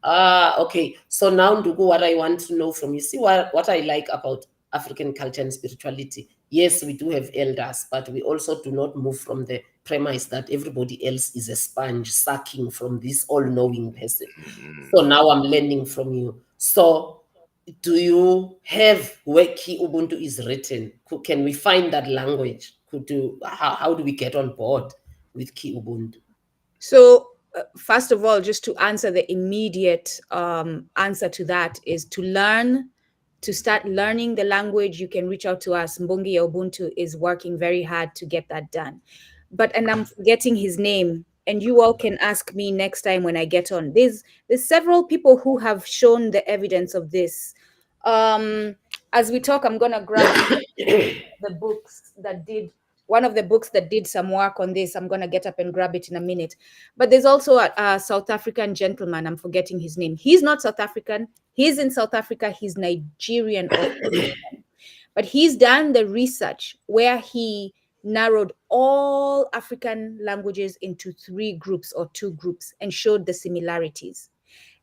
Okay. So now, Ndugu, what I want to know from you, see what I like about African culture and spirituality. Yes, we do have elders, but we also do not move from the premise that everybody else is a sponge sucking from this all-knowing person. So now I'm learning from you. So do you have where Ki Ubuntu is written? Can we find that language? How do we get on board with Ki Ubuntu? So first of all, just to answer the immediate answer to that is to start learning the language. You can reach out to us. Mbongi ya Ubuntu is working very hard to get that done. And I'm forgetting his name, and you all can ask me next time when I get on. There's several people who have shown the evidence of this. As we talk, I'm gonna grab one of the books that did some work on this. I'm gonna get up and grab it in a minute. But there's also a South African gentleman. I'm forgetting his name. He's not South African. He's in South Africa. He's Nigerian, but he's done the research where he narrowed all African languages into 3 groups or 2 groups and showed the similarities.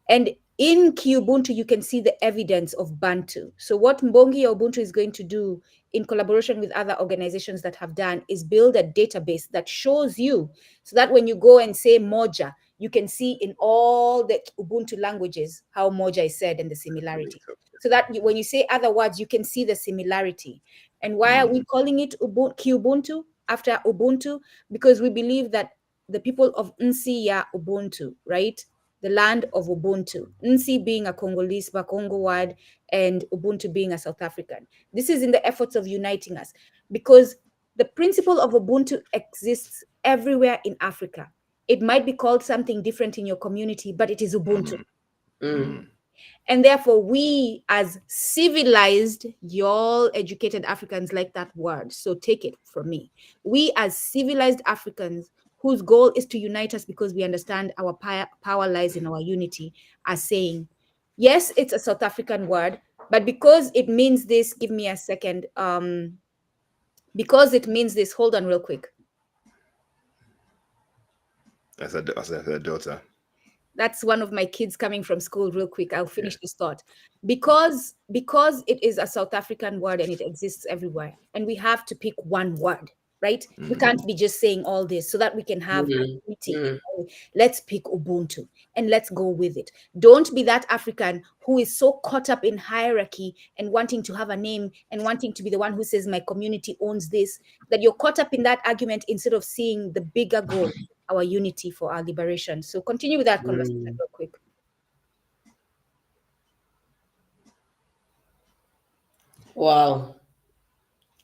And in Kiubuntu, you can see the evidence of Bantu. So what Mbongi Ubuntu is going to do in collaboration with other organizations that have done is build a database that shows you, so that when you go and say Moja, you can see in all the Ubuntu languages how Moja is said and the similarity. So that when you say other words, you can see the similarity. And why are we calling it Kiubuntu after Ubuntu? Because we believe that the people of Nsi ya Ubuntu, right? The land of Ubuntu. Nsi being a Congolese, Bakongo word, and Ubuntu being a South African. This is in the efforts of uniting us, because the principle of Ubuntu exists everywhere in Africa. It might be called something different in your community, but it is Ubuntu. And therefore, we as civilized, y'all educated Africans like that word, so take it from me. We as civilized Africans whose goal is to unite us because we understand our power lies in our unity, are saying, yes, it's a South African word, but because it means this, give me a second. Because it means this, hold on real quick. That's a daughter. That's one of my kids coming from school real quick. I'll finish this thought. Because it is a South African word and it exists everywhere, and we have to pick one word, right? We can't be just saying all this, so that we can have a meeting. Let's pick Ubuntu and let's go with it. Don't be that African who is so caught up in hierarchy and wanting to have a name and wanting to be the one who says my community owns this, that you're caught up in that argument instead of seeing the bigger goal, our unity for our liberation. So continue with that conversation real quick. Wow.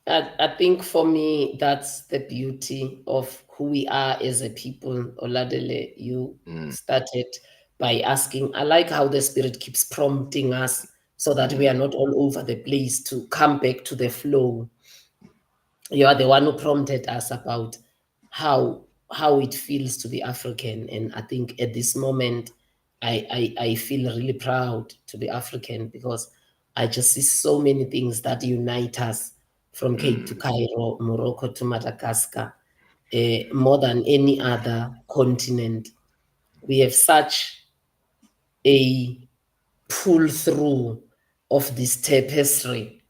I think for me, that's the beauty of who we are as a people. Oladele, you started by asking. I like how the Spirit keeps prompting us so that we are not all over the place, to come back to the flow. You are the one who prompted us about how it feels to be African. And I think at this moment, I feel really proud to be African, because I just see so many things that unite us from Cape to Cairo, Morocco to Madagascar, more than any other continent. We have such a pull through of this tapestry,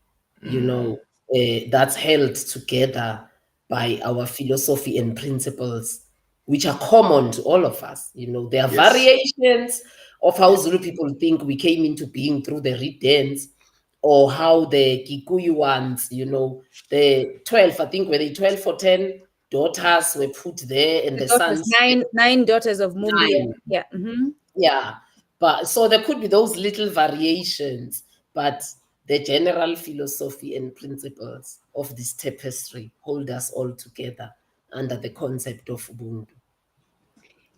that's held together by our philosophy and principles, which are common to all of us. There are Yes. variations of how Zulu people think we came into being through the reed dance, or how the Kikuyu ones, the 12, I think, were they 12 or 10 daughters were put there, and The the daughters, sons, nine daughters of Mumbi. nine. Yeah. Yeah, but so there could be those little variations, but the general philosophy and principles of this tapestry hold us all together under the concept of Ubuntu.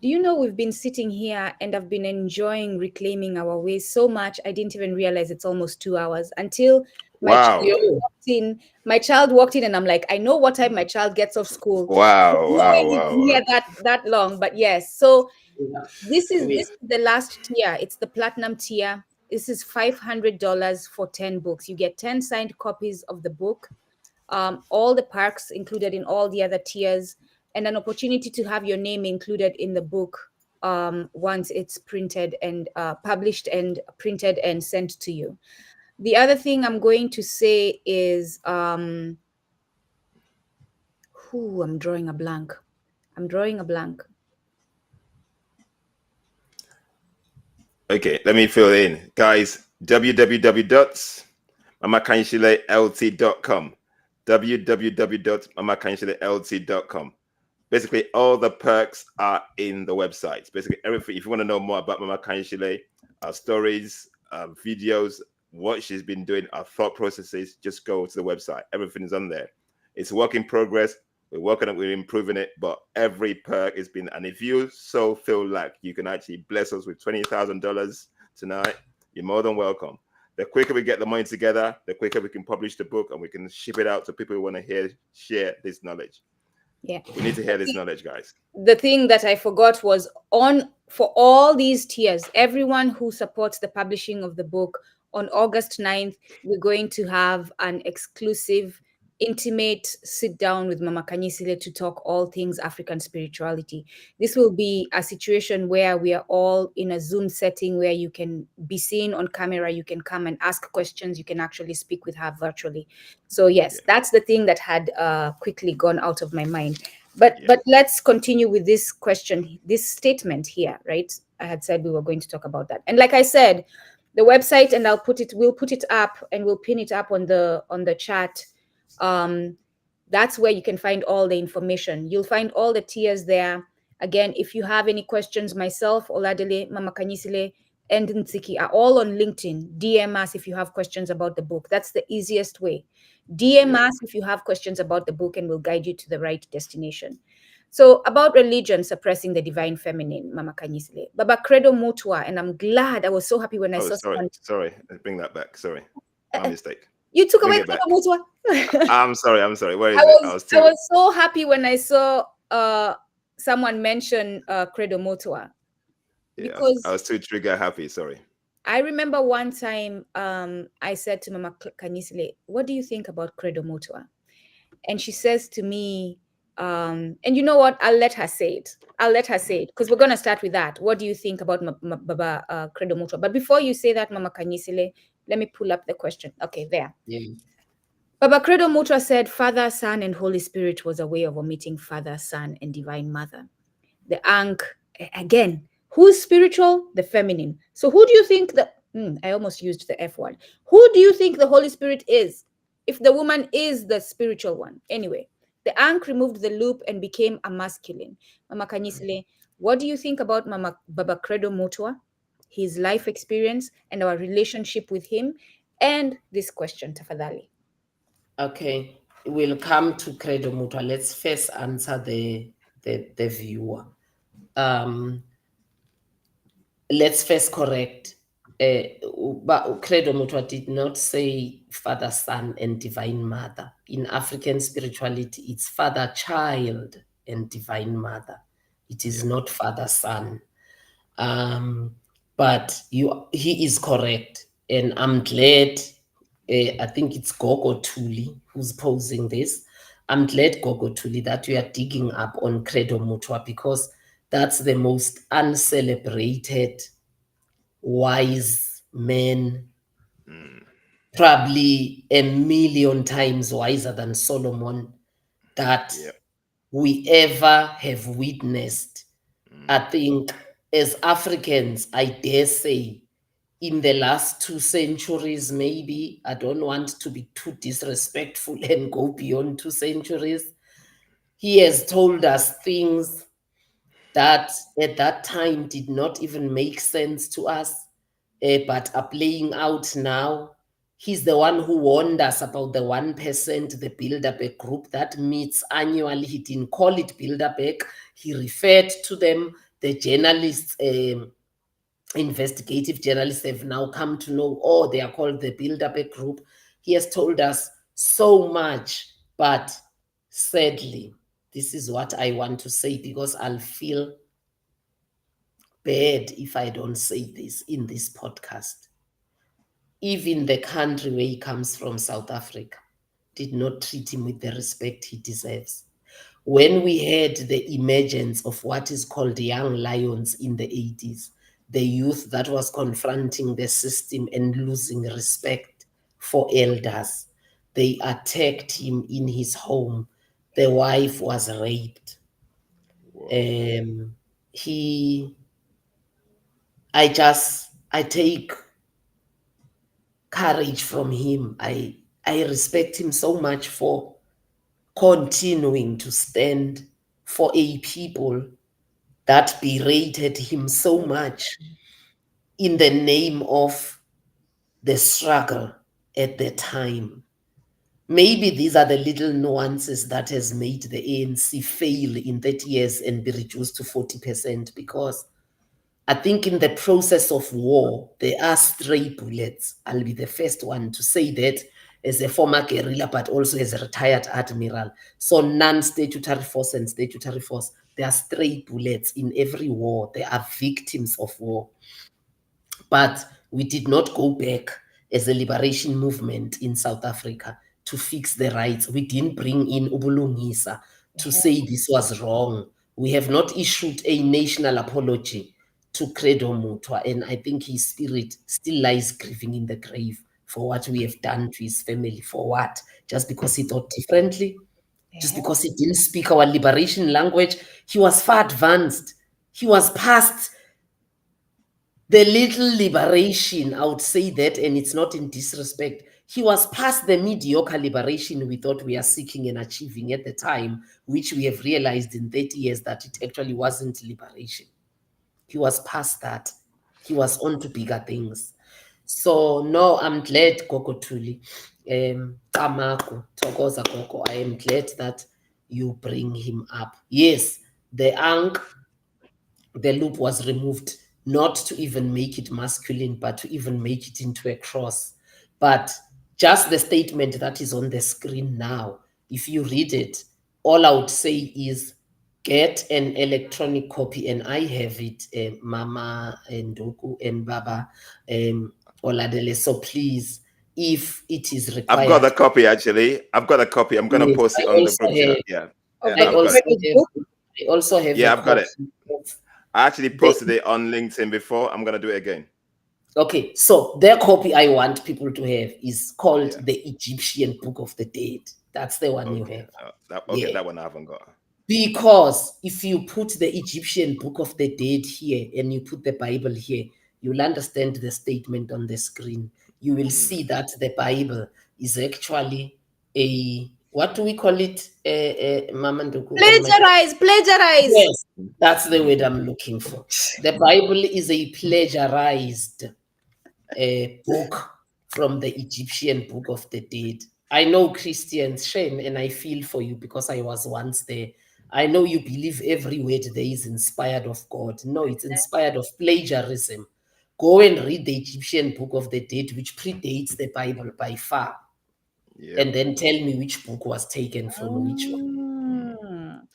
Do you know, we've been sitting here and I've been enjoying reclaiming our ways so much. I didn't even realize it's almost 2 hours until my child Wow. walked in. My child walked in and I'm like, I know what time my child gets off school. Wow. No Wow. way we've Wow. been Wow. here that long, but yes. So Yeah. this is the last tier. It's the platinum tier. This is $500 for 10 books. You get 10 signed copies of the book, all the perks included in all the other tiers, and an opportunity to have your name included in the book once it's printed and published and printed and sent to you. The other thing I'm going to say is, I'm drawing a blank. Okay, let me fill in. Guys, www.mamakanyishilelt.com. www.mamakanyishilelt.com. Basically, all the perks are in the website. Basically, everything. If you want to know more about Mama Khanyisile, our stories, videos, what she's been doing, our thought processes, just go to the website. Everything is on there. It's a work in progress. We're working on it, we're improving it, but every perk has been. And if you so feel like you can actually bless us with $20,000 tonight, you're more than welcome. The quicker we get the money together, the quicker we can publish the book and we can ship it out to people who want to share this knowledge. Yeah. We need to hear this knowledge, guys. The thing that I forgot was, for all these tiers, everyone who supports the publishing of the book, on August 9th, we're going to have an exclusive, intimate sit down with Mama Khanyisile to talk all things African spirituality. This will be a situation where we are all in a Zoom setting where you can be seen on camera, you can come and ask questions, you can actually speak with her virtually. So yes, that's the thing that had quickly gone out of my mind. But let's continue with this question, this statement here, right? I had said we were going to talk about that. And like I said, the website, and we'll put it up and we'll pin it up on the chat. That's where you can find all the information. You'll find all the tiers there. Again, if you have any questions, myself, Oladele, Mama Khanyisile, and Ntsiki are all on LinkedIn. DM us if you have questions about the book. That's the easiest way. DM us if you have questions about the book and we'll guide you to the right destination. So about religion suppressing the divine feminine, Mama Khanyisile, Baba Credo Mutua, and I'm glad, I was so happy when I saw someone. Sorry, bring that back. Sorry, my mistake. You took Bring away it back. Credo Mutua. I'm sorry. Where is it? I was so happy when I saw someone mention Credo Mutua. Yeah, Because I was too trigger happy. Sorry. I remember one time I said to Mama Khanyisile, what do you think about Credo Mutua? And she says to me, and you know what? I'll let her say it because we're going to start with that. What do you think about Baba Credo Mutua? But before you say that, Mama Khanyisile, let me pull up the question. Okay, there. Yeah. Baba Credo Mutua said, Father, Son, and Holy Spirit was a way of omitting Father, Son, and Divine Mother. The Ankh, again, who's spiritual? The feminine. So who do you think I almost used the F word. Who do you think the Holy Spirit is? If the woman is the spiritual one. Anyway, the Ankh removed the loop and became a masculine. Mama Khanyisile, what do you think about Baba Credo Mutua, his life experience and our relationship with him? And this question, tafadhali. Okay, we'll come to Credo Mutua. Let's first answer the viewer. Let's first correct. But Credo Mutua did not say father, son, and divine mother. In African spirituality, it's father, child, and divine mother. It is not father, son. But he is correct, and I'm glad. I think it's Gogo Tuli who's posing this. I'm glad, Gogo Tuli, that you are digging up on Credo Mutua, because that's the most uncelebrated wise man, probably a million times wiser than Solomon, that Yeah. we ever have witnessed. I think as Africans, I dare say, in the last 2 centuries, maybe, I don't want to be too disrespectful and go beyond 2 centuries, he has told us things that at that time did not even make sense to us, but are playing out now. He's the one who warned us about the 1%, the Bilderberg group that meets annually. He didn't call it Bilderberg. He referred to them. The journalists, investigative journalists, have now come to know, oh, they are called the Bilderberg group. He has told us so much, but sadly, this is what I want to say, because I'll feel bad if I don't say this in this podcast. Even the country where he comes from, South Africa, did not treat him with the respect he deserves. When we had the emergence of what is called young lions in the 80s, the youth that was confronting the system and losing respect for elders, they attacked him in his home. The wife was raped. He, I take courage from him. I respect him so much for continuing to stand for a people that berated him so much in the name of the struggle at the time. Maybe these are the little nuances that has made the ANC fail in 30 years and be reduced to 40%, because I think in the process of war, there are stray bullets. I'll be the first one to say that as a former guerrilla, but also as a retired admiral. So non-statutory force and statutory force, there are stray bullets in every war. There are victims of war. But we did not go back as a liberation movement in South Africa to fix the rights. We didn't bring in UBULUNGISA to say this was wrong. We have not issued a national apology to Credo Mutua, and I think his spirit still lies grieving in the grave for what we have done to his family. For what? Just because he thought differently? Just because he didn't speak our liberation language? He was far advanced. He was past the little liberation, I would say that, and it's not in disrespect. He was past the mediocre liberation we thought we are seeking and achieving at the time, which we have realized in 30 years that it actually wasn't liberation. He was past that. He was on to bigger things. So no, I'm glad, Gogo Tuli, Kamako, Tokoza Gogo, I am glad that you bring him up. Yes, the loop was removed, not to even make it masculine, but to even make it into a cross. But just the statement that is on the screen now, if you read it, all I would say is get an electronic copy, and I have it, Mama and Doku and Baba Oladele. So please, if it is required. I've got a copy, actually. I've got a copy. I'm going to post it on the group chat. Yeah. I also have yeah, a I've got it. of I actually posted it on LinkedIn before. I'm going to do it again. Okay, so the copy I want people to have is called the Egyptian Book of the Dead. That's the one you have. That one I haven't got. Because if you put the Egyptian Book of the Dead here and you put the Bible here, you'll understand the statement on the screen. You will see that the Bible is actually what do we call it, Mamanduku? Plagiarize. Yes, that's the word I'm looking for. The Bible is a plagiarized book from the Egyptian Book of the Dead. I know Christians, shame, and I feel for you because I was once there. I know you believe every word there is inspired of God. No, it's inspired of plagiarism. Go and read the Egyptian Book of the Dead, which predates the Bible by far, Yeah. and then tell me which book was taken from which one. Mm.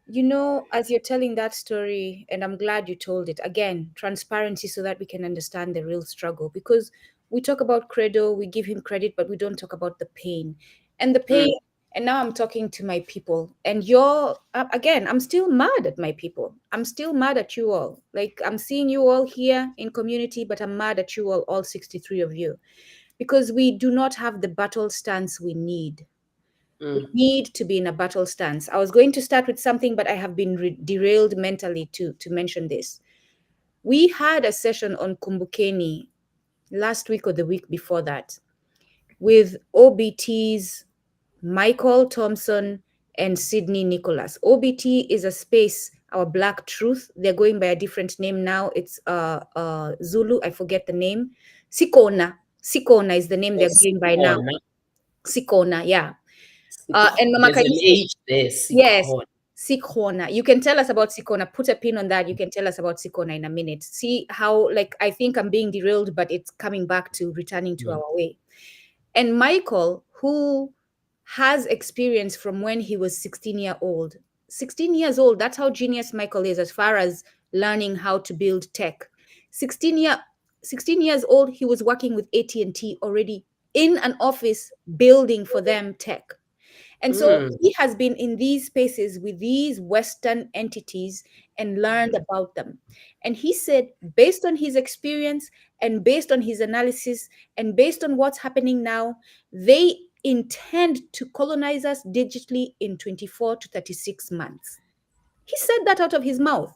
You know, as you're telling that story, and I'm glad you told it, again, transparency so that we can understand the real struggle. Because we talk about Credo, we give him credit, but we don't talk about the pain. And the pain, and now I'm talking to my people. And you're, again, I'm still mad at my people. I'm still mad at you all. Like, I'm seeing you all here in community, but I'm mad at you all 63 of you, because we do not have the battle stance we need. We need to be in a battle stance. I was going to start with something, but I have been derailed mentally to mention this. We had a session on Kumbukeni last week or the week before that with OBT's Michael Thompson and Sydney Nicholas. OBT is a space, our Black Truth. They're going by a different name now. It's Zulu. I forget the name. Sikona. Sikona is the name they're going by now. Sikona, yeah. And Mama There's an Khanyisile, age there, yes, Sikhon. Sikona. You can tell us about Sikona. Put a pin on that. You can tell us about Sikona in a minute. See how, like, I think I'm being derailed, but it's coming back to returning to our way. And Michael, who has experience from when he was 16 old. 16 years old, that's how genius Michael is as far as learning how to build tech. 16 years old, he was working with AT&T already in an office building for them tech. And so he has been in these spaces with these Western entities and learned about them. And he said, based on his experience and based on his analysis and based on what's happening now, they intend to colonize us digitally in 24 to 36 months. He said that out of his mouth.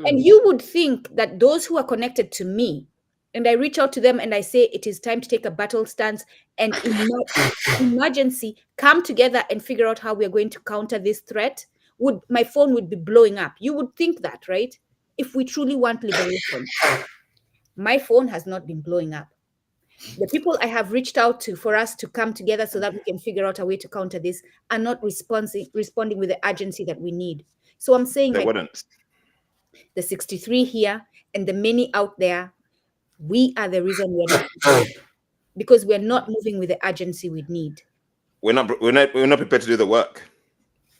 And you would think that those who are connected to me, and I reach out to them and I say, it is time to take a battle stance and emergency, come together and figure out how we're going to counter this threat, my phone would be blowing up. You would think that, right? If we truly want liberation. My phone has not been blowing up. The people I have reached out to for us to come together so that we can figure out a way to counter this are not responding with the urgency that we need. So I'm saying, They wouldn't. the 63 here and the many out there, we are the reason we're not, because we're not moving with the urgency we need. We're not prepared to do the work.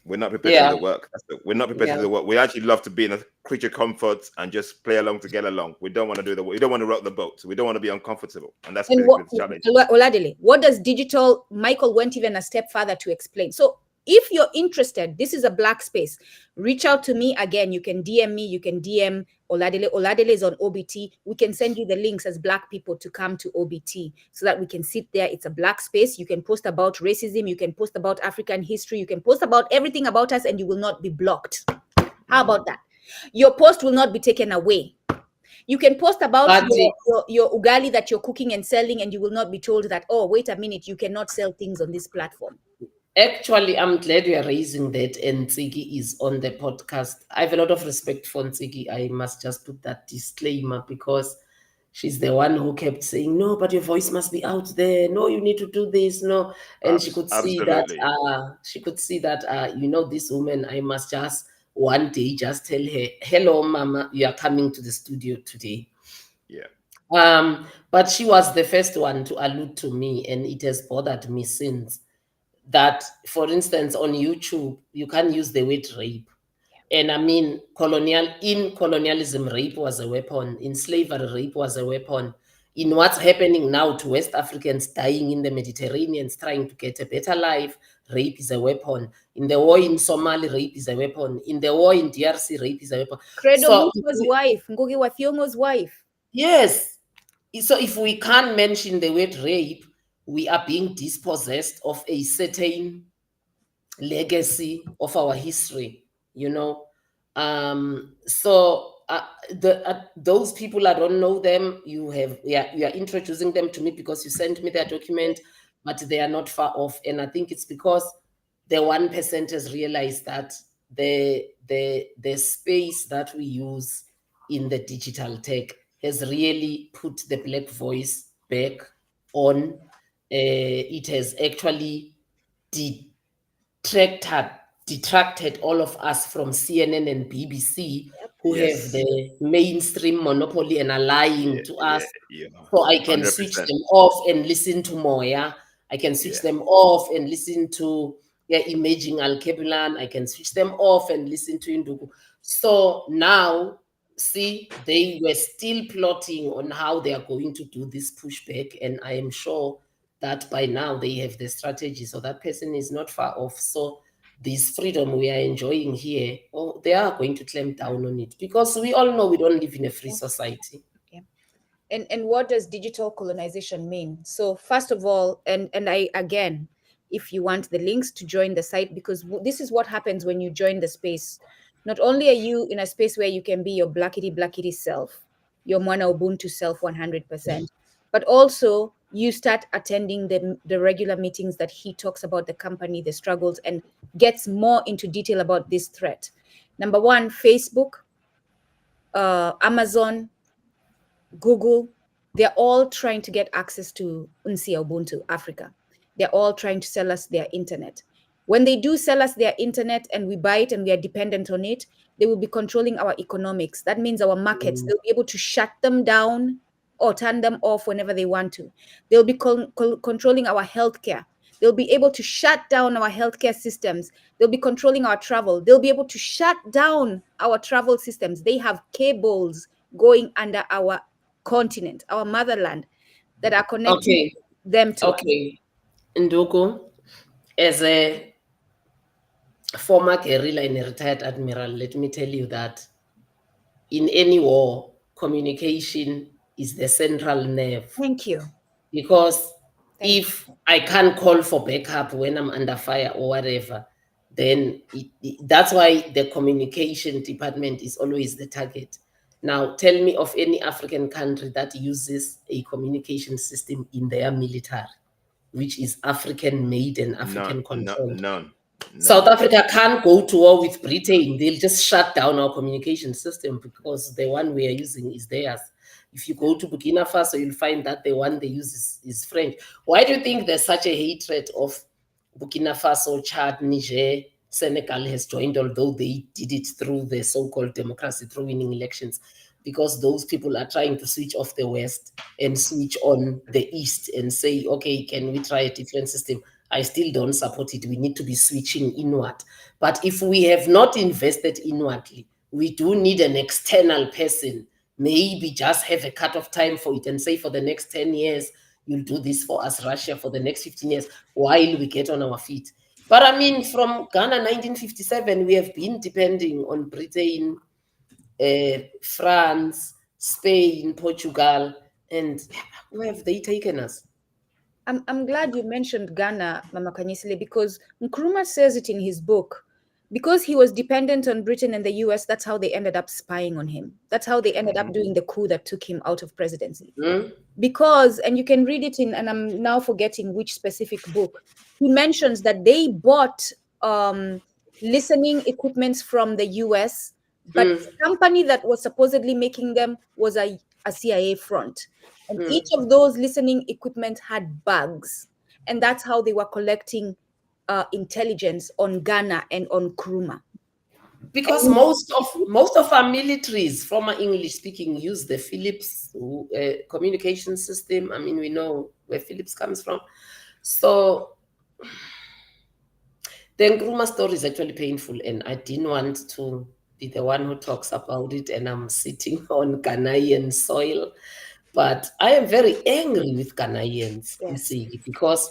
We're not prepared to do the work. We're not prepared to do the work. We actually love to be in a creature comfort and just play along to get along. We don't want to do the work. We don't want to rock the boat. We don't want to be uncomfortable. And that's basically the challenge. Oladele, what does digital, Michael went even a step further to explain. So if you're interested, this is a black space. Reach out to me. Again, you can DM me, you can DM Oladele. Oladele is on OBT. We can send you the links as black people to come to OBT so that we can sit there. It's a black space. You can post about racism. You can post about African history. You can post about everything about us and you will not be blocked. How about that? Your post will not be taken away. You can post about your ugali that you're cooking and selling, and you will not be told that, oh, wait a minute, you cannot sell things on this platform. Actually, I'm glad you are raising that, and Tsiki is on the podcast. I have a lot of respect for Tsiki. I must just put that disclaimer because she's the one who kept saying, no, but your voice must be out there. No, you need to do this. No. And she could see that, you know, this woman, I must just one day just tell her, hello, mama, you are coming to the studio today. Yeah. But she was the first one to allude to me, and it has bothered me since. That, for instance, on YouTube, you can't use the word rape. And I mean, in colonialism, rape was a weapon. In slavery, rape was a weapon. In what's happening now to West Africans dying in the Mediterranean, trying to get a better life, rape is a weapon. In the war in Somalia, rape is a weapon. In the war in DRC, rape is a weapon. Credo Muto's wife, Ngugi wa Thiong'o's wife. Yes. So if we can't mention the word rape, we are being dispossessed of a certain legacy of our history, you know. So those people, I don't know them. You are introducing them to me because you sent me their document, but they are not far off. And I think it's because the 1% has realized that the space that we use in the digital tech has really put the Black voice back on, it has actually detracted all of us from CNN and BBC, who have Yes. the mainstream monopoly and are lying to us. Yeah. So I can switch 100%. them off and listen to Moya. I can switch Yeah. them off and listen to Imaging Alkebulan. I can switch them off and listen to Induku. So now, see, they were still plotting on how they are going to do this pushback, and I am sure that by now they have the strategy. So that person is not far off. So this freedom we are enjoying here, they are going to clamp down on it, because we all know we don't live in a free society. And what does digital colonization mean? So first of all, and I again, if you want the links to join the site, because this is what happens when you join the space. Not only are you in a space where you can be your blackity self, your Mwana Ubuntu self 100%, but also you start attending the regular meetings that he talks about the company, the struggles, and gets more into detail about this threat. Number one, Facebook, Amazon, Google, they're all trying to get access to Unsia Ubuntu Africa. They're all trying to sell us their internet. When they do sell us their internet and we buy it and we are dependent on it, they will be controlling our economics. That means our markets, they'll be able to shut them down or turn them off whenever they want to. They'll be controlling our healthcare. They'll be able to shut down our healthcare systems. They'll be controlling our travel. They'll be able to shut down our travel systems. They have cables going under our continent, our motherland, that are connecting them to us. Okay. Nduku, as a former guerrilla and a retired admiral, let me tell you that in any war, communication is the central nerve. Thank you. Because if I can't call for backup when I'm under fire or whatever, then that's why the communication department is always the target. Now, tell me of any African country that uses a communication system in their military, which is African made and African controlled. None. South Africa can't go to war with Britain. They'll just shut down our communication system because the one we are using is theirs. If you go to Burkina Faso, you'll find that the one they use is French. Why do you think there's such a hatred of Burkina Faso, Chad, Niger, Senegal has joined, although they did it through the so-called democracy, through winning elections? Because those people are trying to switch off the West and switch on the East and say, okay, can we try a different system? I still don't support it. We need to be switching inward. But if we have not invested inwardly, we do need an external person, maybe just have a cut-off time for it and say for the next 10 years, you'll do this for us, Russia, for the next 15 years, while we get on our feet. But I mean, from Ghana 1957, we have been depending on Britain, France, Spain, Portugal, and where have they taken us? I'm glad you mentioned Ghana, Mama Khanyisile, because Nkrumah says it in his book. Because he was dependent on Britain and the US, that's how they ended up spying on him. That's how they ended up doing the coup that took him out of presidency. Because, and you can read it in, and I'm now forgetting which specific book, he mentions that they bought listening equipments from the US, but the company that was supposedly making them was a CIA front. And each of those listening equipment had bugs. And that's how they were collecting intelligence on Ghana and on Nkrumah. Because most of our militaries, former English speaking, use the Philips communication system. I mean, we know where Philips comes from. So the Nkrumah story is actually painful, and I didn't want to be the one who talks about it, and I'm sitting on Ghanaian soil. But I am very angry with Ghanaians, because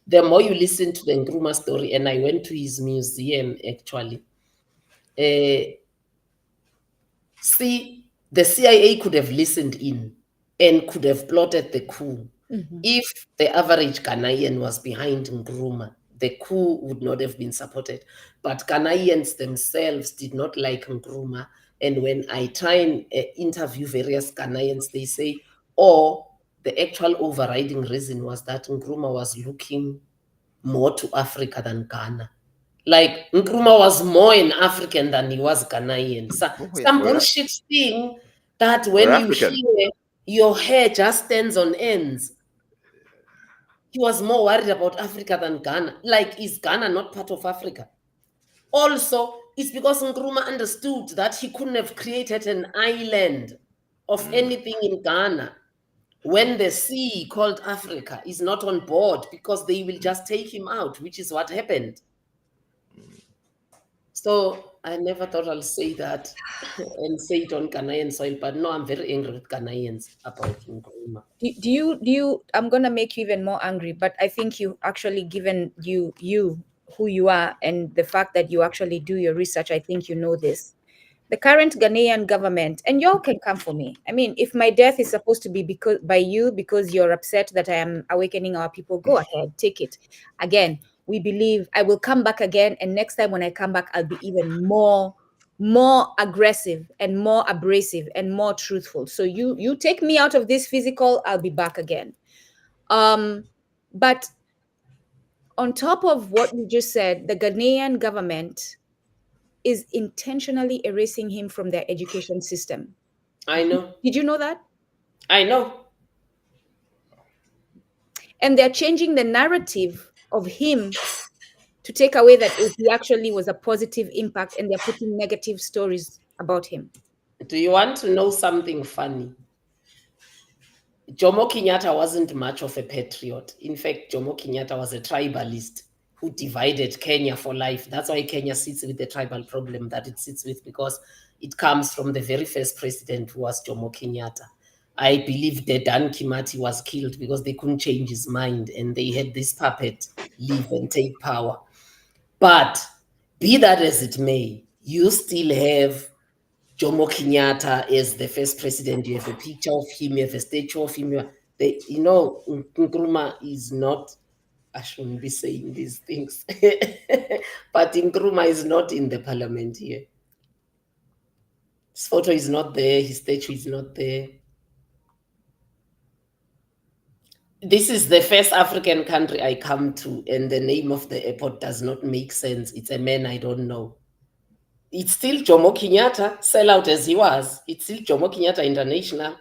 the more you listen to the Nkrumah story, and I went to his museum actually, see, the CIA could have listened in and could have plotted the coup. If the average Ghanaian was behind Nkrumah, the coup would not have been supported. But Ghanaians themselves did not like Nkrumah. And when I try and interview various Ghanaians, they say, the actual overriding reason was that Nkrumah was looking more to Africa than Ghana. Like, Nkrumah was more an African than he was Ghanaian. Some bullshit thing that when you hear, your hair just stands on ends. He was more worried about Africa than Ghana. Like, is Ghana not part of Africa? Also, it's because Nkrumah understood that he couldn't have created an island of anything in Ghana when the sea called Africa is not on board, because they will just take him out, which is what happened. So I never thought I'll say that and say it on Ghanaian soil, but no, I'm very angry with Ghanaians about Nkrumah. Do you, I'm gonna make you even more angry, but I think you actually, given you who you are and the fact that you actually do your research, I think you know this. The current Ghanaian government, and y'all can come for me. I mean, if my death is supposed to be because by you because you're upset that I am awakening our people, go ahead, take it. Again, we believe I will come back again, and next time when I come back, I'll be even more aggressive and more abrasive and more truthful. So you take me out of this physical, I'll be back again. But on top of what you just said, the Ghanaian government is intentionally erasing him from their education system. I know. Did you know that? I know. And they're changing the narrative of him to take away that he actually was a positive impact, and they're putting negative stories about him. Do you want to know something funny? Jomo Kenyatta wasn't much of a patriot. In fact, Jomo Kenyatta was a tribalist who divided Kenya for life. That's why Kenya sits with the tribal problem that it sits with, because it comes from the very first president, who was Jomo Kenyatta. I believe Dedan Kimathi was killed because they couldn't change his mind, and they had this puppet live and take power. But be that as it may, you still have Jomo Kenyatta as the first president. You have a picture of him, you have a statue of him. Nkrumah is not, I shouldn't be saying these things, but Nkrumah is not in the parliament here. His photo is not there, his statue is not there. This is the first African country I come to, and the name of the airport does not make sense. It's a man I don't know. It's still Jomo Kenyatta, sellout as he was. It's still Jomo Kenyatta International.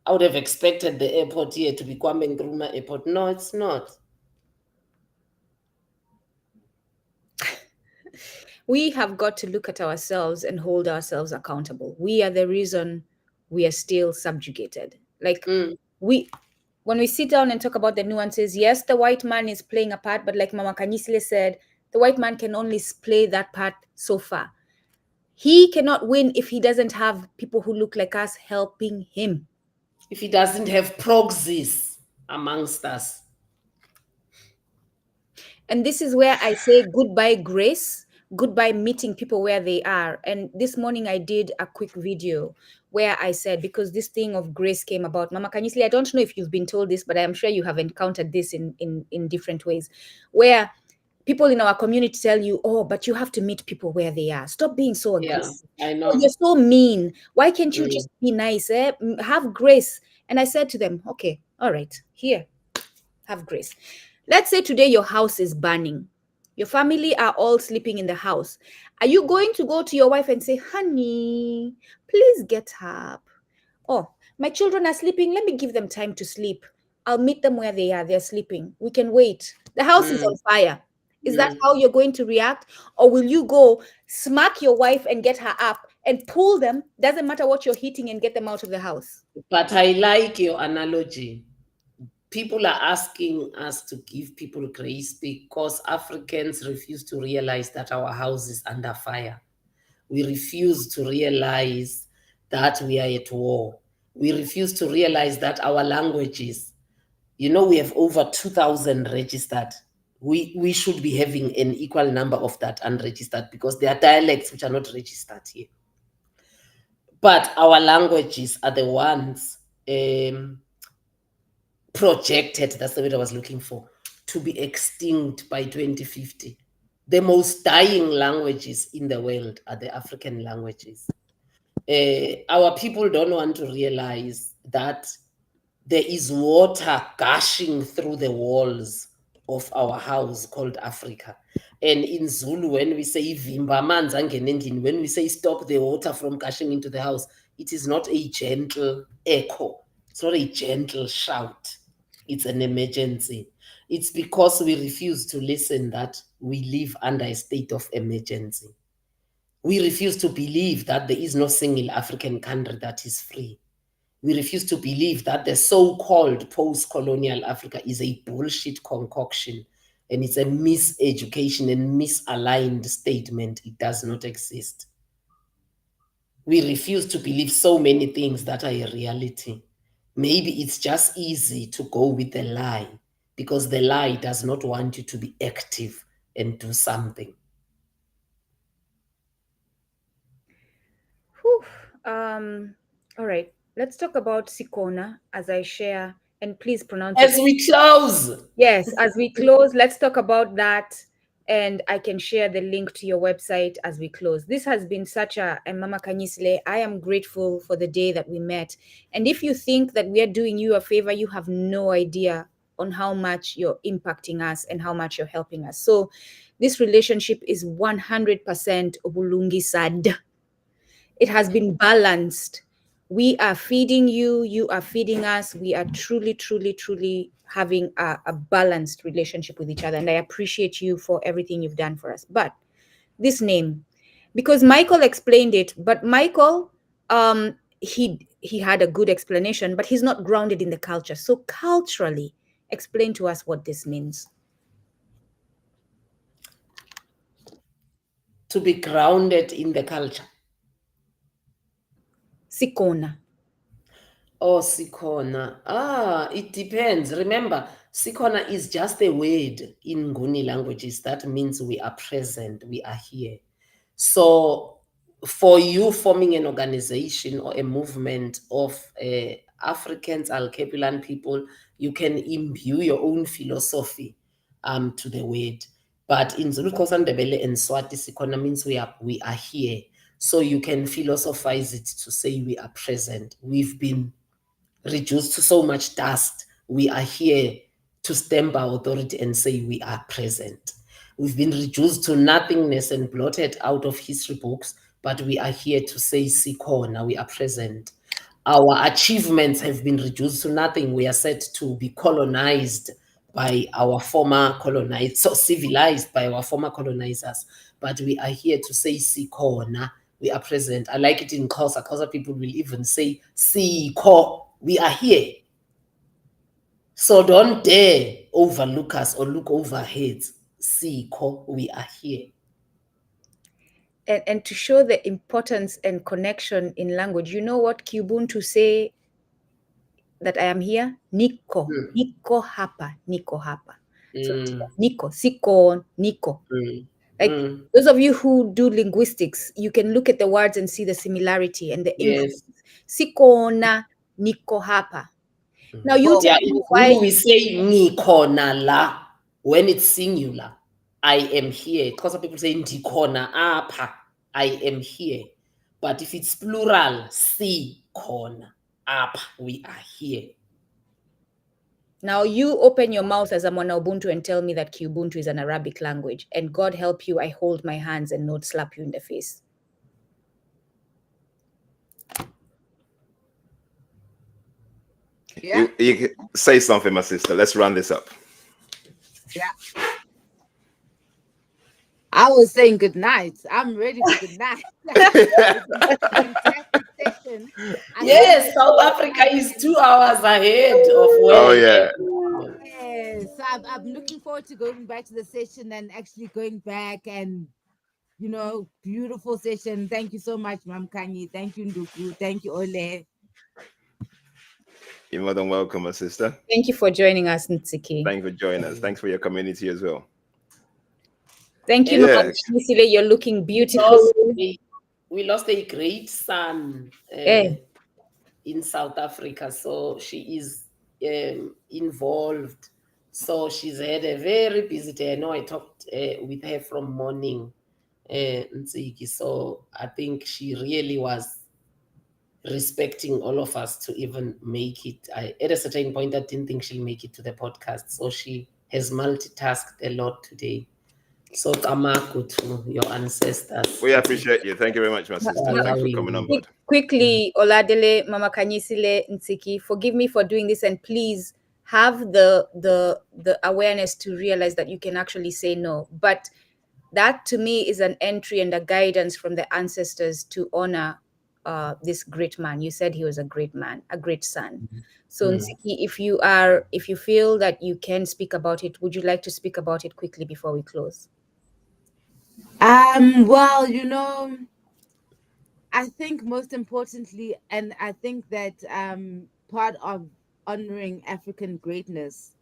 I would have expected the airport here to be Kwame Nkrumah Airport. No, it's not. We have got to look at ourselves and hold ourselves accountable. We are the reason we are still subjugated. Like when we sit down and talk about the nuances, yes, the white man is playing a part, but like Mama Khanyisile said, the white man can only play that part so far. He cannot win if he doesn't have people who look like us helping him. If he doesn't have proxies amongst us. And this is where I say goodbye grace, goodbye meeting people where they are. And this morning I did a quick video where I said, because this thing of grace came about, Mama Khanyisile, I don't know if you've been told this, but I'm sure you have encountered this in different ways, where people in our community tell you, oh, but you have to meet people where they are. Stop being so aggressive. Yeah, I know. Oh, you're so mean. Why can't you just be nice? Have grace. And I said to them, okay, all right, here, have grace. Let's say today your house is burning. Your family are all sleeping in the house. Are you going to go to your wife and say, honey, please get up? Oh, my children are sleeping. Let me give them time to sleep. I'll meet them where they are. They're sleeping. We can wait. The house is on fire. Is that how you're going to react? Or will you go smack your wife and get her up and pull them? Doesn't matter what you're hitting, and get them out of the house. But I like your analogy. People are asking us to give people grace because Africans refuse to realize that our house is under fire. We refuse to realize that we are at war. We refuse to realize that our languages, we have over 2,000 registered. We should be having an equal number of that unregistered, because there are dialects which are not registered here. But our languages are the ones projected, that's the word I was looking for, to be extinct by 2050. The most dying languages in the world are the African languages. Our people don't want to realize that there is water gushing through the walls of our house called Africa. And in Zulu, when we say vimba manzi angene endlini, when we say stop the water from gushing into the house, it is not a gentle echo. It's not a gentle shout. It's an emergency. It's because we refuse to listen that we live under a state of emergency. We refuse to believe that there is no single African country that is free. We refuse to believe that the so-called post-colonial Africa is a bullshit concoction and it's a miseducation and misaligned statement. It does not exist. We refuse to believe so many things that are a reality. Maybe it's just easy to go with the lie because the lie does not want you to be active and do something. Whew. All right, let's talk about Sikona as I share, and please pronounce As it. we close, Yes, as we close, let's talk about that. And I can share the link to your website as we close. This has been such and Mama Khanyisile, I am grateful for the day that we met. And if you think that we are doing you a favor, you have no idea on how much you're impacting us and how much you're helping us. So this relationship is 100% ubulungisad. It has been balanced. We are feeding you, you are feeding us. We are truly, truly, truly having a balanced relationship with each other. And I appreciate you for everything you've done for us. But this name, because Michael explained it, but Michael, he had a good explanation, but he's not grounded in the culture. So culturally, explain to us what this means. to be grounded in the culture. Sikona. Oh, Sikona. It depends. Remember, Sikona is just a word in Nguni languages that means we are present, we are here. So, for you forming an organization or a movement of Africans, Alkebulan people, you can imbue your own philosophy to the word. But in Zulu, Xhosa, Ndebele, and Swati, Sikona means we are here. So you can philosophize it to say we are present. We've been reduced to so much dust. We are here to stamp our authority and say we are present. We've been reduced to nothingness and blotted out of history books, but we are here to say Sikhona, we are present. Our achievements have been reduced to nothing. We are set to be colonized by our former colonizers, so civilized by our former colonizers, but we are here to say Sikhona, we are present. I like it in Xhosa. Xhosa people will even say Sikho, we are here. So don't dare overlook us or look over our heads. Sikho, we are here. And to show the importance and connection in language, you know what Kubuntu say that I am here? Niko. Niko hapa. Niko hapa. So Niko, Siko, Niko. Like those of you who do linguistics, you can look at the words and see the similarity and the influence. Sikona, Niko hapa. Now you tell me why we say ngikhona la when it's singular. I am here. Because people say ndikhona apha. I am here. But if it's plural, sikhona apha, we are here. Now you open your mouth as a Mwana Ubuntu and tell me that Ubuntu is an Arabic language, and God help you, I hold my hands and not slap you in the face. Yeah. You can say something, my sister. Let's run this up. Yeah. I was saying good night. I'm ready for good night. Fantastic session. Yes, South Africa is 2 hours ahead of where. Oh yeah. Yes, I'm looking forward to going back to the session and actually going back and, you know, beautiful session. Thank you so much, Mam Khanyi. Thank you, Nduku. Thank you, Ole. You're more than welcome, my sister. Thank you for joining us, Ntsiki. Thanks for joining us. Thanks for your community as well. Thank you, Mama Khanyisile. You're looking beautiful. We lost a great son in South Africa, so she is involved. So she's had a very busy day. I know I talked with her from morning, Ntsiki, so I think she really was respecting all of us to even make it. At a certain point, I didn't think she'll make it to the podcast, so she has multitasked a lot today. So Kamaku to your ancestors. We appreciate you. Thank you very much, my sister. Thanks for coming on board. Quickly, Oladele, Mama Khanyisile, Ntsiki, forgive me for doing this, and please have the awareness to realize that you can actually say no. But that to me is an entry and a guidance from the ancestors to honor this great man. You said he was a great man, a great son. So Nsiki, if you feel that you can speak about it, would you like to speak about it quickly before we close? Well, I think most importantly, and I think that part of honoring African greatness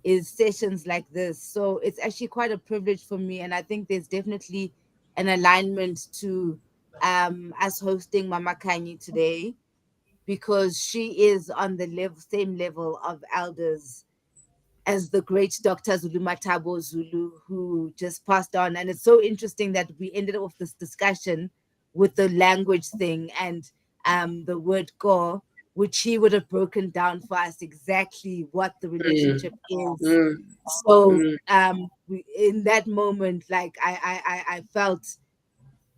is sessions like this. So it's actually quite a privilege for me, and I think there's definitely an alignment to us hosting Mama Kanye today, because she is on the same level of elders as the great Dr. Zulu Matabo Zulu, who just passed on. And it's so interesting that we ended off this discussion with the language thing and the word go, which he would have broken down for us exactly what the relationship is. So in that moment, like I felt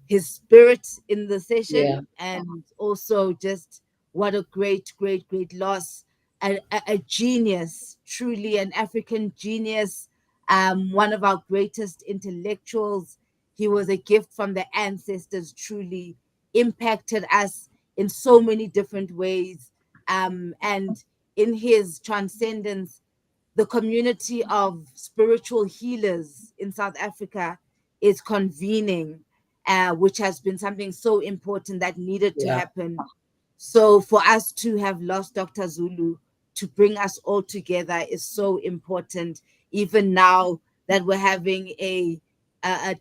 his spirit in the session, and also just what a great, great, great loss. A genius, truly an African genius, one of our greatest intellectuals. He was a gift from the ancestors, truly impacted us in so many different ways. And in his transcendence, the community of spiritual healers in South Africa is convening, which has been something so important that needed to happen. So for us to have lost Dr. Zulu, to bring us all together, is so important. Even now that we're having a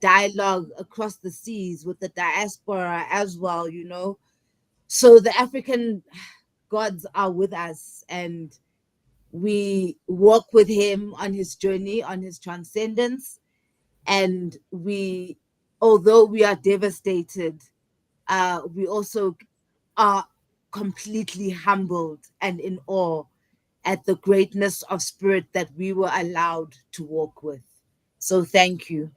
dialogue across the seas with the diaspora as well, So the African gods are with us, and we walk with him on his journey, on his transcendence. And although we are devastated, we also are completely humbled and in awe at the greatness of spirit that we were allowed to walk with. So thank you.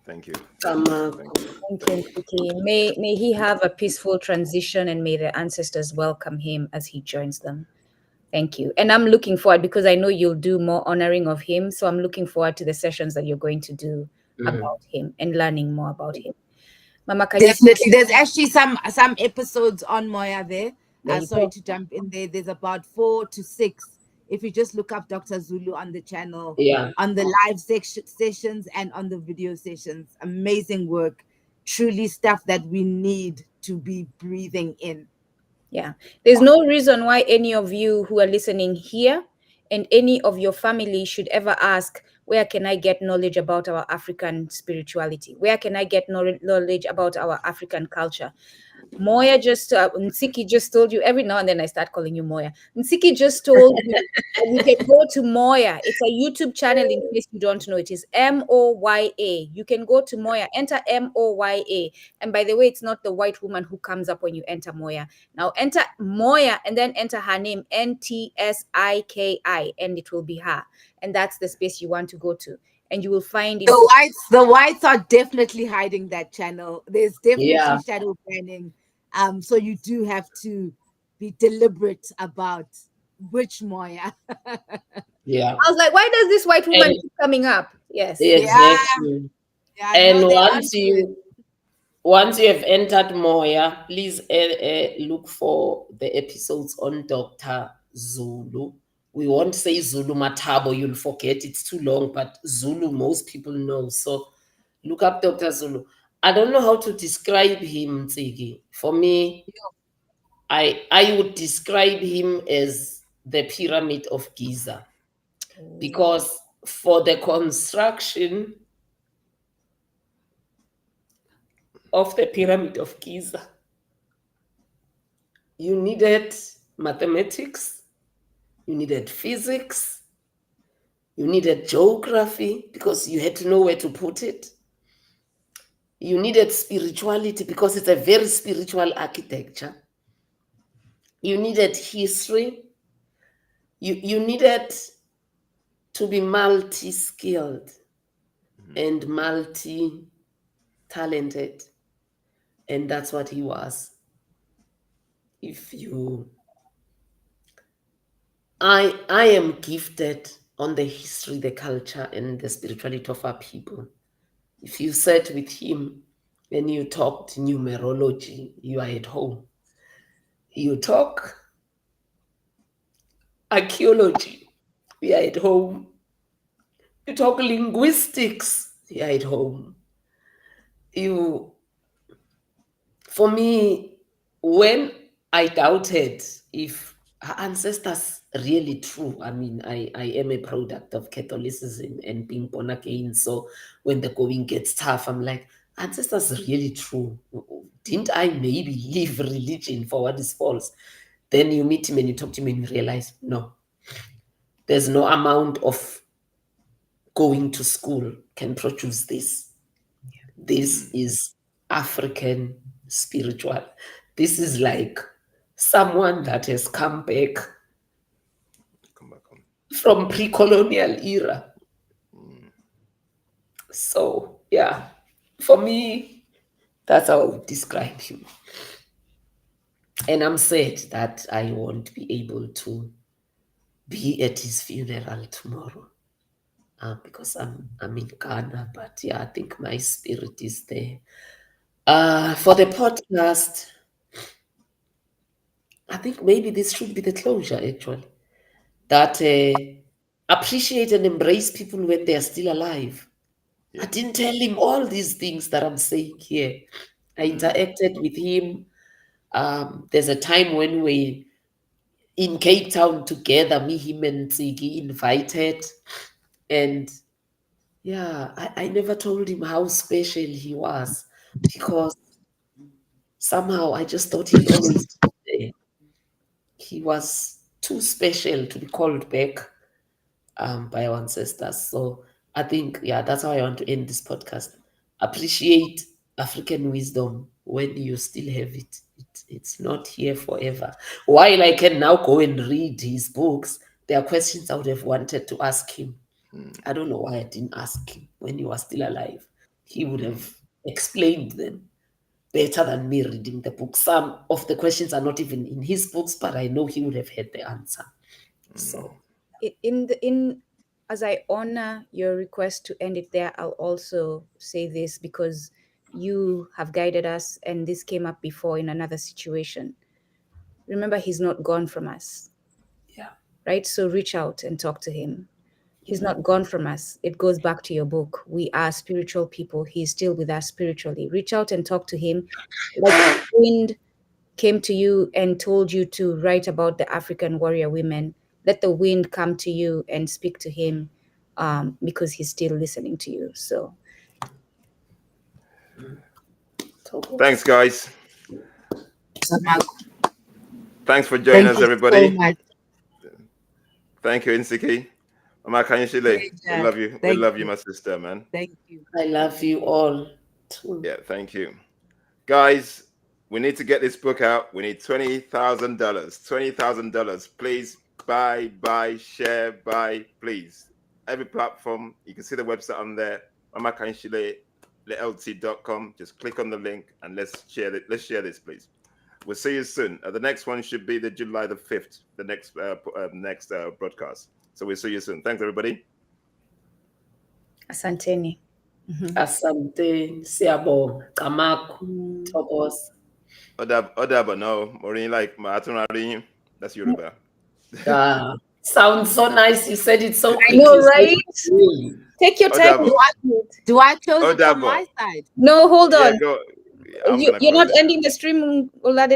Thank you. Thank you. Thank you. Thank you, Nsiki. May he have a peaceful transition, and may the ancestors welcome him as he joins them. Thank you. And I'm looking forward, because I know you'll do more honoring of him. So I'm looking forward to the sessions that you're going to do about him and learning more about him. Mama Khanyisile. Definitely. There's actually some episodes on Moya there. There you Sorry go. to jump in there. There's about 4 to 6. If you just look up Dr. Zulu on the channel, on the live sessions and on the video sessions. Amazing work. Truly stuff that we need to be breathing in. Yeah. There's no reason why any of you who are listening here and any of your family should ever ask, where can I get knowledge about our African spirituality? Where can I get knowledge about our African culture? Moya Nsiki just told you. Every now and then I start calling you Moya. Nsiki just told you that you can go to Moya. It's a YouTube channel, in case you don't know. It is Moya. You can go to Moya, enter Moya. And by the way, it's not the white woman who comes up when you enter Moya. Now enter Moya and then enter her name, Ntsiki, and it will be her. And that's the space you want to go to. And you will find the whites are definitely hiding that channel. There's definitely shadow banning. So you do have to be deliberate about which Moya. Yeah. I was like, why does this white woman keep coming up? Yes. Exactly. Yeah, And no, once you have entered Moya, please look for the episodes on Dr. Zulu. We won't say Zulu Matabo, you'll forget, it's too long, but Zulu most people know. So look up Dr. Zulu. I don't know how to describe him, Tsigi. For me, I would describe him as the Pyramid of Giza, because for the construction of the Pyramid of Giza, you needed mathematics, you needed physics, you needed geography, because you had to know where to put it. You needed spirituality, because it's a very spiritual architecture. You needed history. You needed to be multi-skilled and multi-talented. And that's what he was. If you I am gifted on the history, the culture, and the spirituality of our people. If you sat with him and you talked numerology, you are at home. You talk archaeology, we are at home. You talk linguistics, you are at home. You, for me, when I doubted if her ancestors really true, I mean, I am a product of Catholicism and being born again. So when the going gets tough, I'm like, ancestors really true. Didn't I maybe leave religion for what is false? Then you meet him and you talk to him and you realize, no, there's no amount of going to school can produce this. This is African spiritual. This is like someone that has come back home. from pre-colonial era. So yeah, for me, that's how I would describe him. And I'm sad that I won't be able to be at his funeral tomorrow. Because I'm in Ghana, but yeah, I think my spirit is there. For the podcast, I think maybe this should be the closure actually. That appreciate and embrace people when they are still alive. Yeah. I didn't tell him all these things that I'm saying here. I interacted with him. There's a time when we in Cape Town together, me, him, and Tsigi invited, and yeah, I never told him how special he was because somehow I just thought he'll always be there. He was too special to be called back by our ancestors. So I think, yeah, that's how I want to end this podcast. Appreciate African wisdom when you still have it. It's not here forever. While I can now go and read his books, there are questions I would have wanted to ask him. I don't know why I didn't ask him when he was still alive. He would have explained them better than me reading the book. Some of the questions are not even in his books, but I know he would have had the answer. So As I honor your request to end it there, I'll also say this because you have guided us and this came up before in another situation. Remember, he's not gone from us. yeah. Right? So reach out and talk to him. He's not gone from us. It goes back to your book. We are spiritual people. He's still with us spiritually. Reach out and talk to him. Like the wind came to you and told you to write about the African warrior women, let the wind come to you and speak to him because he's still listening to you. So Thanks, guys. Thanks for joining Thank us, you everybody. so much. Thank you, Insiki. Mama Khanyisile, we love you. We love you, my sister, man. Thank you. I love you all too. Yeah, thank you. Guys, we need to get this book out. We need $20,000. $20,000. Please buy, share, buy, please. Every platform, you can see the website on there. Mama Khanyisile, LT.com. Just click on the link and let's share it. Let's share this, please. We'll see you soon. The next one should be the July the 5th, the next broadcast. So we'll see you soon. Thanks, everybody. asanteni. Asante, siyabonga, kamaku, thokoza. Odaba, no. Maureen, like, that's Yoruba. Sounds so nice. You said it so quickly. I know, right? Really. Take your time. Do I close it from my side? No, hold on. Yeah, go. You're not ending the stream, Olade.